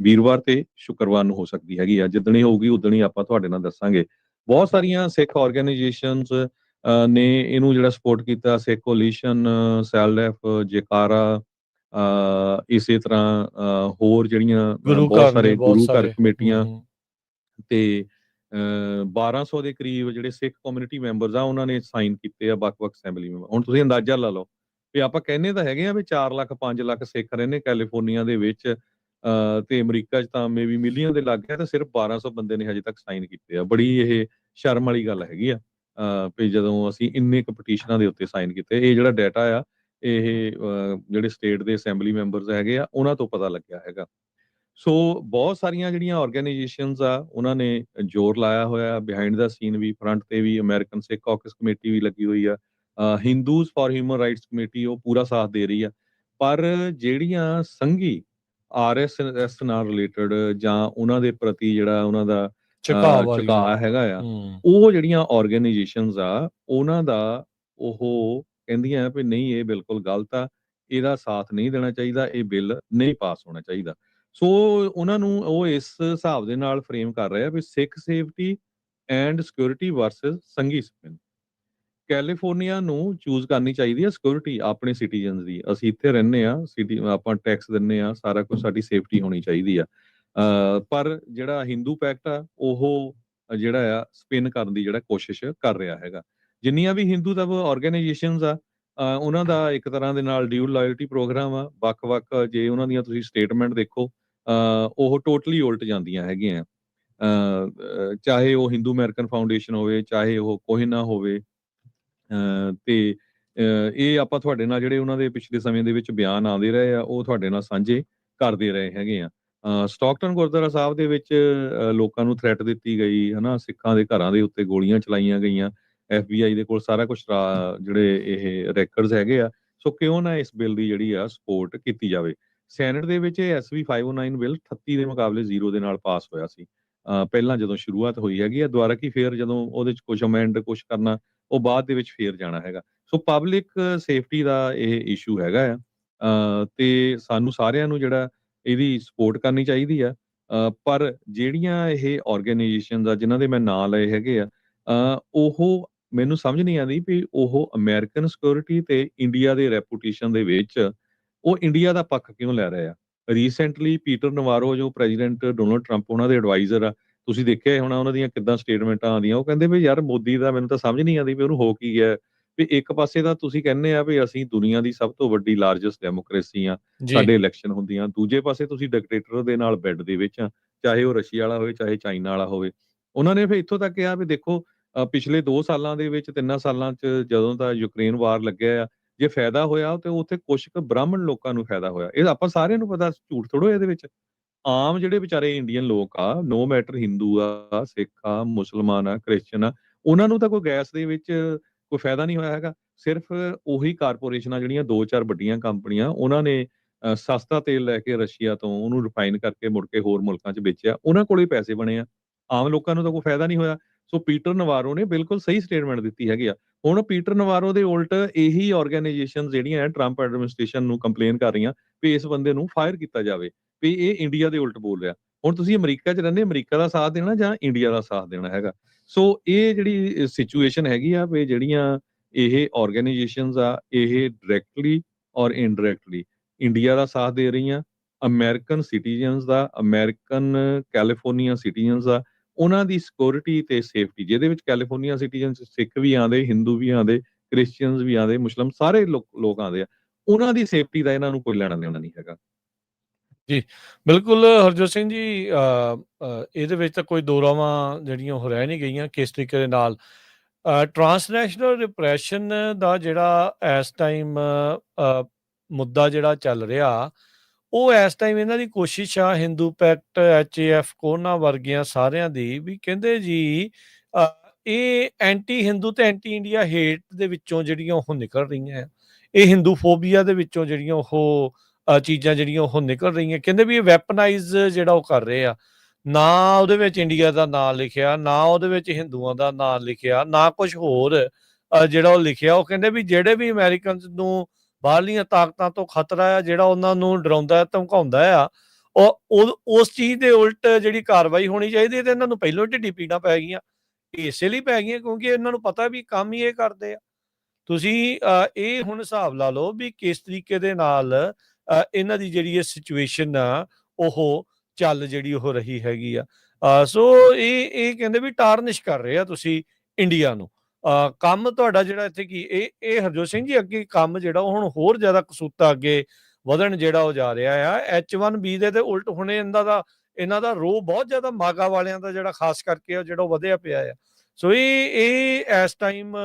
ਵੀਰਵਾਰ ਤੇ ਸ਼ੁੱਕਰਵਾਰ ਨੂੰ ਹੋ ਸਕਦੀ ਹੈਗੀ ਆ। ਜਿੱਦਣ ਹੀ ਹੋਊਗੀ ਉਦਣ ਹੀ ਆਪਾਂ ਤੁਹਾਡੇ ਨਾਲ ਦੱਸਾਂਗੇ। ਬਹੁਤ ਸਾਰੀਆਂ ਸਿੱਖ ਆਰਗੇਨਾਈਜੇਸ਼ਨਸ ਨੇ ਇਹਨੂੰ ਜਿਹੜਾ ਸਪੋਰਟ ਕੀਤਾ, ਸਿੱਖ ਕੋਲੀਸ਼ਨ, ਸੈਲਡੈਫ, ਜੈਕਾਰਾ, ਇਸੇ ਤਰ੍ਹਾਂ ਹੋਰ ਜਿਹੜੀਆਂ ਗੁਰੂ ਬਹੁਤ ਘਰ ਨੇ ਸਾਰੇ ਬਹੁਤ ਗੁਰੂ ਘਰ ਸਾਰੇ। ਕਮੇਟੀਆਂ ਤੇ 1200 ਦੇ ਕਰੀਬ ਜਿਹੜੇ ਸਿੱਖ ਕਮਿਊਨਿਟੀ ਮੈਂਬਰਸ ਆ, ਉਹਨਾਂ ਨੇ ਸਾਈਨ ਕੀਤੇ ਆ, ਵੱਖ-ਵੱਖ ਅਸੈਂਬਲੀ ਮੈਂਬਰ। ਹੁਣ ਤੁਸੀਂ ਅੰਦਾਜ਼ਾ ਲਾ ਲਓ ਵੀ ਆਪਾਂ ਕਹਿੰਦੇ ਤਾਂ ਹੈਗੇ ਆ ਵੀ 4 ਲੱਖ 5 ਲੱਖ ਸਿੱਖ ਰਹਿੰਦੇ ਕੈਲੀਫੋਰਨੀਆ ਦੇ ਵਿੱਚ, ਤੇ ਅਮਰੀਕਾ 'ਚ ਤਾਂ ਮੇਬੀ ਮਿਲੀਅਨ ਦੇ ਲਾਗੇ ਆ, ਤੇ ਸਿਰਫ 1200 ਬੰਦੇ ਨੇ ਹਜੇ ਤੱਕ ਸਾਈਨ ਕੀਤੇ ਆ। ਬੜੀ ਇਹ ਸ਼ਰਮ ਵਾਲੀ ਗੱਲ ਹੈਗੀ ਆ ਵੀ ਜਦੋਂ ਅਸੀਂ ਇੰਨੇ ਕੁ ਪਟੀਸ਼ਨਾਂ ਦੇ ਉੱਤੇ ਸਾਈਨ ਕੀਤੇ। ਇਹ ਜਿਹੜਾ ਡਾਟਾ ਆ, ਇਹ ਜਿਹੜੇ ਸਟੇਟ ਦੇ ਅਸੈਂਬਲੀ ਮੈਂਬਰਸ ਹੈਗੇ ਆ, ਉਹਨਾਂ ਤੋਂ ਪਤਾ ਲੱਗਿਆ ਹੈਗਾ। ਸੋ ਬਹੁਤ ਸਾਰੀਆਂ ਜਿਹੜੀਆਂ ਆਰਗੇਨਾਈਜੇਸ਼ਨਸ ਆ, ਉਹਨਾਂ ਨੇ ਜ਼ੋਰ ਲਾਇਆ ਹੋਇਆ ਬਿਹਾਈਂਡ ਦਾ ਸੀਨ ਵੀ, ਫਰੰਟ ਤੇ ਵੀ। ਅਮਰੀਕਨ ਸਿੱਖ ਕਾਕਸ ਕਮੇਟੀ ਵੀ ਲੱਗੀ ਹੋਈ ਆ। Hindus for human rights committee ਉਹ ਪੂਰਾ ਸਾਥ ਦੇ ਰਹੀ ਆ। ਪਰ ਜਿਹੜੀਆਂ ਸੰਘੀ RSS ਨਾਲ ਰਿਲੇਟਡ ਜਾਂ ਉਹਨਾਂ ਦੇ ਪ੍ਰਤੀ ਜਿਹੜਾ ਉਹਨਾਂ ਦਾ ਝੁਕਾਅ ਵਾਲੀਆਂ। ਝੁਕਾਅ ਹੈਗਾ ਆ, ਉਹ ਜਿਹੜੀਆਂ ਆਰਗੇਨਾਈਜੇਸ਼ਨਸ ਆ, ਉਹਨਾਂ ਦਾ ਉਹ ਕਹਿੰਦੀਆਂ ਵੀ ਨਹੀਂ, ਇਹ ਬਿਲਕੁਲ ਗਲਤ ਆ, ਇਹਦਾ ਸਾਥ ਨਹੀਂ ਦੇਣਾ ਚਾਹੀਦਾ, ਇਹ ਬਿੱਲ ਨਹੀਂ ਪਾਸ ਹੋਣਾ ਚਾਹੀਦਾ। ਸੋ ਉਹਨਾਂ ਨੂੰ ਉਹ ਇਸ ਹਿਸਾਬ ਦੇ ਨਾਲ ਫਰੇਮ ਕਰ ਰਹੇ ਆ ਵੀ ਸਿੱਖ ਸੇਫਟੀ ਐਂਡ ਸਿਕਿਉਰਿਟੀ ਵਰਸਸ ਸੰਘੀ ਸਿੱਖ। ਕੈਲੀਫੋਰਨੀਆ ਨੂੰ ਚੂਜ਼ ਕਰਨੀ ਚਾਹੀਦੀ ਹੈ ਸਿਕਿਉਰਿਟੀ ਆਪਣੇ ਸਿਟੀਜ਼ਨਸ ਦੀ। ਅਸੀਂ ਇੱਥੇ ਰਹਿੰਦੇ ਆ, ਸਿਟੀ ਆਪਾਂ ਟੈਕਸ ਦਿੰਦੇ ਆ, ਸਾਰਾ ਕੁਝ, ਸਾਡੀ ਸੇਫਟੀ ਹੋਣੀ ਚਾਹੀਦੀ ਆ। ਪਰ ਜਿਹੜਾ ਹਿੰਦੂ ਪੈਕਟ ਆ, ਉਹ ਜਿਹੜਾ ਆ ਸਪਿਨ ਕਰਨ ਦੀ ਜਿਹੜਾ ਕੋਸ਼ਿਸ਼ ਕਰ ਰਿਹਾ ਹੈਗਾ। ਜਿੰਨੀਆਂ ਵੀ ਹਿੰਦੂ ਤਬ ਆਰਗੇਨਾਈਜੇਸ਼ਨਸ ਆ, ਉਹਨਾਂ ਦਾ ਇੱਕ ਤਰ੍ਹਾਂ ਦੇ ਨਾਲ ਡਿਊ ਲਾਇਲਟੀ ਪ੍ਰੋਗਰਾਮ ਆ। ਵੱਖ-ਵੱਖ ਜੇ ਉਹਨਾਂ ਦੀਆਂ ਤੁਸੀਂ ਸਟੇਟਮੈਂਟ ਦੇਖੋ, ਉਹ ਟੋਟਲੀ ਉਲਟ ਜਾਂਦੀਆਂ ਹੈਗੀਆਂ। ਚਾਹੇ ਉਹ ਹਿੰਦੂ ਅਮਰੀਕਨ ਫਾਊਂਡੇਸ਼ਨ ਹੋਵੇ, ਚਾਹੇ ਉਹ ਕੋਹਿਨਾ ਹੋਵੇ, ਤੇ ਇਹ ਆਪਾਂ ਤੁਹਾਡੇ ਨਾਲ ਜਿਹੜੇ ਉਹਨਾਂ ਦੇ ਪਿਛਲੇ ਸਮੇਂ ਦੇ ਵਿੱਚ ਬਿਆਨ ਆਉਂਦੇ ਰਹੇ ਆ, ਉਹ ਤੁਹਾਡੇ ਨਾਲ ਸਾਂਝੇ ਕਰਦੇ ਰਹੇ ਹੈਗੇ ਆ। ਸਟਾਕਟਨ ਗੁਰਦੁਆਰਾ ਸਾਹਿਬ ਦੇ ਵਿੱਚ ਲੋਕਾਂ ਨੂੰ ਥ੍ਰੈਟ ਦਿੱਤੀ ਗਈ, ਹਨਾ, ਸਿੱਖਾਂ ਦੇ ਘਰਾਂ ਦੇ ਉੱਤੇ ਗੋਲੀਆਂ ਚਲਾਈਆਂ ਗਈਆਂ। FBI ਦੇ ਕੋਲ ਸਾਰਾ ਕੁਝ ਜਿਹੜੇ ਇਹ ਰੈਕਰਡਸ ਹੈਗੇ ਆ। ਸੋ ਕਿਉਂ ਨਾ ਇਸ ਬਿੱਲ ਦੀ ਜਿਹੜੀ ਆ ਸਪੋਰਟ ਕੀਤੀ ਜਾਵੇ। ਸੈਨੇਟ ਦੇ ਵਿੱਚ ਇਹ SB 509 ਬਿੱਲ 38 ਦੇ ਮੁਕਾਬਲੇ 0 ਦੇ ਨਾਲ ਪਾਸ ਹੋਇਆ ਸੀ ਪਹਿਲਾਂ ਜਦੋਂ ਸ਼ੁਰੂਆਤ ਹੋਈ ਹੈਗੀ ਆ ਦੁਬਾਰਾ ਕਿ ਫੇਰ ਜਦੋਂ ਉਹਦੇ ਚ ਕੁਝ ਅਮੈਂਡ ਕੁਝ ਕਰਨਾ ਉਹ ਬਾਅਦ ਦੇ ਵਿੱਚ ਫੇਰ ਜਾਣਾ ਹੈਗਾ ਸੋ ਪਬਲਿਕ ਸੇਫਟੀ ਦਾ ਇਹ ਇਸ਼ੂ ਹੈਗਾ ਆ ਤੇ ਸਾਨੂੰ ਸਾਰਿਆਂ ਨੂੰ ਜਿਹੜਾ ਇਹਦੀ ਸਪੋਰਟ ਕਰਨੀ ਚਾਹੀਦੀ ਆ ਪਰ ਜਿਹੜੀਆਂ ਇਹ ਆਰਗੇਨਾਈਜੇਸ਼ਨਸ ਆ ਜਿਨ੍ਹਾਂ ਦੇ ਮੈਂ ਨਾਂ ਲਏ ਹੈਗੇ ਆ ਉਹ ਮੈਨੂੰ ਸਮਝ ਨਹੀਂ ਆਉਂਦੀ ਵੀ ਉਹ ਅਮਰੀਕਨ ਸਿਕਿਉਰਿਟੀ ਤੇ ਇੰਡੀਆ ਦੇ ਰੈਪੂਟੇਸ਼ਨ ਦੇ ਵਿੱਚ ਉਹ ਇੰਡੀਆ ਦਾ ਪੱਖ ਕਿਉਂ ਲੈ ਰਹੇ ਆ ਰੀਸੈਂਟਲੀ ਪੀਟਰ ਨਵਾਰੋ ਜੋ ਪ੍ਰੈਜ਼ੀਡੈਂਟ ਡੋਨਲਡ ਟਰੰਪ ਉਹਨਾਂ ਦੇ ਐਡਵਾਈਜ਼ਰ ਆ ਤੁਸੀਂ ਦੇਖਿਆ ਹੋਣਾ ਉਹਨਾਂ ਦੀਆਂ ਕਿੱਦਾਂ ਸਟੇਟਮੈਂਟਾਂ ਆਉਂਦੀਆਂ ਉਹ ਕਹਿੰਦੇ ਵੀ ਯਾਰ ਮੋਦੀ ਦਾ ਮੈਨੂੰ ਤਾਂ ਸਮਝ ਨਹੀਂ ਆਉਂਦੀ ਵੀ ਉਹਨੂੰ ਹੋ ਕੀ ਗਿਆ ਵੀ ਇੱਕ ਪਾਸੇ ਤਾਂ ਤੁਸੀਂ ਕਹਿੰਦੇ ਆ ਵੀ ਅਸੀਂ ਦੁਨੀਆ ਦੀ ਸਭ ਤੋਂ ਵੱਡੀ ਲਾਰਜੈਸਟ ਡੈਮੋਕ੍ਰੇਸੀ ਆ ਸਾਡੇ ਇਲੈਕਸ਼ਨ ਹੁੰਦੀਆਂ ਦੂਜੇ ਪਾਸੇ ਤੁਸੀਂ ਡਿਕਟੇਟਰ ਦੇ ਨਾਲ ਬੈੱਡ ਦੇ ਵਿੱਚ ਆ ਚਾਹੇ ਉਹ ਰਸ਼ੀਆ ਵਾਲਾ ਹੋਵੇ ਚਾਹੇ ਚਾਈਨਾ ਵਾਲਾ ਹੋਵੇ ਉਹਨਾਂ ਨੇ ਫਿਰ ਇੱਥੋਂ ਤੱਕ ਕਿਹਾ ਵੀ ਦੇਖੋ ਪਿਛਲੇ 2 ਸਾਲਾਂ ਦੇ ਵਿੱਚ 3 ਸਾਲਾਂ 'ਚ ਜਦੋਂ ਦਾ ਯੂਕਰੇਨ ਵਾਰ ਲੱਗਿਆ ਆ ਜੇ ਫਾਇਦਾ ਹੋਇਆ ਤੇ ਉੱਥੇ ਕੁਛ ਕੁ ਬ੍ਰਾਹਮਣ ਲੋਕਾਂ ਨੂੰ ਫਾਇਦਾ ਹੋਇਆ ਇਹ ਆਪਾਂ ਸਾਰਿਆਂ ਨੂੰ ਪਤਾ ਝੂਠ ਥੋੜੋ ਇਹਦੇ ਵਿੱਚ ਆਮ ਜਿਹੜੇ ਵਿਚਾਰੇ ਇੰਡੀਅਨ ਲੋਕ ਆ ਨੋ ਮੈਟਰ ਹਿੰਦੂ ਆ ਸਿੱਖ ਆ ਮੁਸਲਮਾਨ ਆ ਕ੍ਰਿਸਚਨ ਆ ਉਹਨਾਂ ਨੂੰ ਤਾਂ ਕੋਈ ਗੈਸ ਦੇ ਵਿੱਚ ਕੋਈ ਫਾਇਦਾ ਨਹੀਂ ਹੋਇਆ ਹੈਗਾ ਸਿਰਫ ਉਹੀ ਕਾਰਪੋਰੇਸ਼ਨਾਂ ਜਿਹੜੀਆਂ 2-4 ਵੱਡੀਆਂ ਕੰਪਨੀਆਂ ਉਹਨਾਂ ਨੇ ਸਸਤਾ ਤੇਲ ਲੈ ਕੇ ਰਸ਼ੀਆ ਤੋਂ ਉਹਨੂੰ ਰਿਫਾਈਨ ਕਰਕੇ ਮੁੜ ਕੇ ਹੋਰ ਮੁਲਕਾਂ 'ਚ ਵੇਚਿਆ ਉਹਨਾਂ ਕੋਲੇ ਪੈਸੇ ਬਣੇ ਆ ਆਮ ਲੋਕਾਂ ਨੂੰ ਤਾਂ ਕੋਈ ਫਾਇਦਾ ਨਹੀਂ ਹੋਇਆ ਸੋ ਪੀਟਰ ਨਵਾਰੋ ਨੇ ਬਿਲਕੁਲ ਸਹੀ ਸਟੇਟਮੈਂਟ ਦਿੱਤੀ ਹੈਗੀ ਆ ਹੁਣ ਪੀਟਰ ਨਵਾਰੋ ਦੇ ਉਲਟ ਇਹੀ ਆਰਗੇਨਾਈਜੇਸ਼ਨਸ ਜਿਹੜੀਆਂ ਹੈ ਟਰੰਪ ਐਡਮਿਨਿਸਟ੍ਰੇਸ਼ਨ ਨੂੰ ਕੰਪਲੇਨ ਕਰ ਰਹੀਆਂ ਵੀ ਇਸ ਬੰਦੇ ਨੂੰ ਫਾਇਰ ਕੀਤਾ ਜਾਵੇ ਵੀ ਇਹ ਇੰਡੀਆ ਦੇ ਉਲਟ ਬੋਲ ਰਿਹਾ ਹੁਣ ਤੁਸੀਂ ਅਮਰੀਕਾ 'ਚ ਰਹਿੰਦੇ ਅਮਰੀਕਾ ਦਾ ਸਾਥ ਦੇਣਾ ਜਾਂ ਇੰਡੀਆ ਦਾ ਸਾਥ ਦੇਣਾ ਹੈਗਾ ਸੋ ਇਹ ਜਿਹੜੀ ਸਿਚੁਏਸ਼ਨ ਹੈਗੀ ਆ ਵੀ ਜਿਹੜੀਆਂ ਇਹ ਆਰਗੇਨਾਈਜੇਸ਼ਨਸ ਆ ਇਹ ਡਾਇਰੈਕਟਲੀ ਔਰ ਇਨਡਾਇਰੈਕਟਲੀ ਇੰਡੀਆ ਦਾ ਸਾਥ ਦੇ ਰਹੀਆਂ ਅਮਰੀਕਨ ਸਿਟੀਜ਼ਨਸ ਦਾ ਅਮਰੀਕਨ ਕੈਲੀਫੋਰਨੀਆ ਸਿਟੀਜ਼ਨਸ ਦਾ ਉਹਨਾਂ ਦੀ ਸਿਕਿਉਰਿਟੀ ਤੇ ਸੇਫਟੀ ਜਿਹਦੇ ਵਿੱਚ ਕੈਲੀਫੋਰਨੀਆ ਸਿਟੀਜ਼ਨਸ ਸਿੱਖ ਵੀ ਆਉਂਦੇ ਹਿੰਦੂ ਵੀ ਆਉਂਦੇ ਕ੍ਰਿਸਚੀਅਨਸ ਵੀ ਆਉਂਦੇ ਮੁਸਲਮ ਸਾਰੇ ਲੋਕ ਆਉਂਦੇ ਆ ਉਹਨਾਂ ਦੀ ਸੇਫਟੀ ਦਾ ਇਹਨਾਂ ਨੂੰ ਕੋਈ ਲੈਣਾ ਦੇਣਾ ਨਹੀਂ ਹੈਗਾ ਜੀ ਬਿਲਕੁਲ ਹਰਜੋਤ ਸਿੰਘ ਜੀ ਇਹਦੇ ਵਿੱਚ ਤਾਂ ਕੋਈ ਦੋ ਰਾਵਾਂ ਜਿਹੜੀਆਂ ਉਹ ਰਹਿ ਨਹੀਂ ਗਈਆਂ ਕਿਸ ਤਰੀਕੇ ਦੇ ਨਾਲ ਟਰਾਂਸਨੈਸ਼ਨਲ ਰਿਪਰੈਸ਼ਨ ਦਾ ਜਿਹੜਾ ਇਸ ਟਾਈਮ ਮੁੱਦਾ ਜਿਹੜਾ ਚੱਲ ਰਿਹਾ ਉਹ ਇਸ ਟਾਈਮ ਇਹਨਾਂ ਦੀ ਕੋਸ਼ਿਸ਼ ਆ ਹਿੰਦੂ ਪੈਕਟ HAF ਕੋਨਾ ਵਰਗੀਆਂ ਸਾਰਿਆਂ ਦੀ ਵੀ ਕਹਿੰਦੇ ਜੀ ਇਹ ਐਂਟੀ ਹਿੰਦੂ ਤੇ ਐਂਟੀ ਇੰਡੀਆ ਹੇਟ ਦੇ ਵਿੱਚੋਂ ਜਿਹੜੀਆਂ ਉਹ ਨਿਕਲ ਰਹੀਆਂ ਇਹ ਹਿੰਦੂ ਫੋਬੀਆ ਦੇ ਵਿੱਚੋਂ ਜਿਹੜੀਆਂ ਉਹ ਚੀਜ਼ਾਂ ਜਿਹੜੀਆਂ ਉਹ ਨਿਕਲ ਰਹੀਆਂ ਕਹਿੰਦੇ ਵੀ ਇਹ ਵੈਪਨਾਈਜ਼ ਜਿਹੜਾ ਉਹ ਕਰ ਰਹੇ ਆ ਨਾ ਉਹਦੇ ਵਿੱਚ ਇੰਡੀਆ ਦਾ ਨਾਂ ਲਿਖਿਆ ਨਾ ਉਹਦੇ ਵਿੱਚ ਹਿੰਦੂਆਂ ਦਾ ਨਾਂ ਲਿਖਿਆ ਨਾ ਕੁਝ ਹੋਰ ਜਿਹੜਾ ਉਹ ਲਿਖਿਆ ਉਹ ਕਹਿੰਦੇ ਵੀ ਜਿਹੜੇ ਵੀ ਅਮਰੀਕਨਸ ਨੂੰ ਬਾਹਰਲੀਆਂ ਤਾਕਤਾਂ ਤੋਂ ਖਤਰਾ ਆ ਜਿਹੜਾ ਉਹਨਾਂ ਨੂੰ ਡਰਾਉਂਦਾ ਧਮਕਾਉਂਦਾ ਆ ਉਹ ਉਸ ਚੀਜ਼ ਦੇ ਉਲਟ ਜਿਹੜੀ ਕਾਰਵਾਈ ਹੋਣੀ ਚਾਹੀਦੀ ਤੇ ਇਹਨਾਂ ਨੂੰ ਪਹਿਲਾਂ ਢਿੱਡੀ ਪੀੜਾਂ ਪੈ ਗਈਆਂ ਇਸੇ ਲਈ ਪੈ ਗਈਆਂ ਕਿਉਂਕਿ ਇਹਨਾਂ ਨੂੰ ਪਤਾ ਵੀ ਕੰਮ ਹੀ ਇਹ ਕਰਦੇ ਆ ਤੁਸੀਂ ਇਹ ਹੁਣ ਹਿਸਾਬ ਲਾ ਲਓ ਵੀ ਕਿਸ ਤਰੀਕੇ ਦੇ ਨਾਲ ਇਹਨਾਂ ਦੀ ਜਿਹੜੀ ਇਹ ਸਿਚੁਏਸ਼ਨ ਆ ਉਹ ਚੱਲ ਜਿਹੜੀ ਉਹ ਰਹੀ ਹੈਗੀ ਆ ਸੋ ਇਹ ਕਹਿੰਦੇ ਵੀ ਟਾਰਨਿਸ਼ ਕਰ ਰਹੇ ਆ ਤੁਸੀਂ ਇੰਡੀਆ ਨੂੰ ਕੰਮ ਤੁਹਾਡਾ ਜਿਹੜਾ ਇੱਥੇ ਕੀ ਇਹ ਹਰਜੋਤ ਸਿੰਘ ਜੀ ਅੱਗੇ ਕੰਮ ਜਿਹੜਾ ਉਹ ਹੁਣ ਹੋਰ ਜ਼ਿਆਦਾ ਕਸੂਤਾ ਅੱਗੇ ਵਧਣ ਜਿਹੜਾ ਉਹ ਜਾ ਰਿਹਾ ਆ H1B ਦੇ ਤੇ ਉਲਟ ਹੁਣ ਇਹਨਾਂ ਦਾ ਰੋਹ ਬਹੁਤ ਜ਼ਿਆਦਾ ਮਾਗਾ ਵਾਲਿਆਂ ਦਾ ਜਿਹੜਾ ਖਾਸ ਕਰਕੇ ਜਿਹੜਾ ਉਹ ਵਧਿਆ ਪਿਆ ਆ ਸੋ ਇਹ ਇਸ ਟਾਈਮ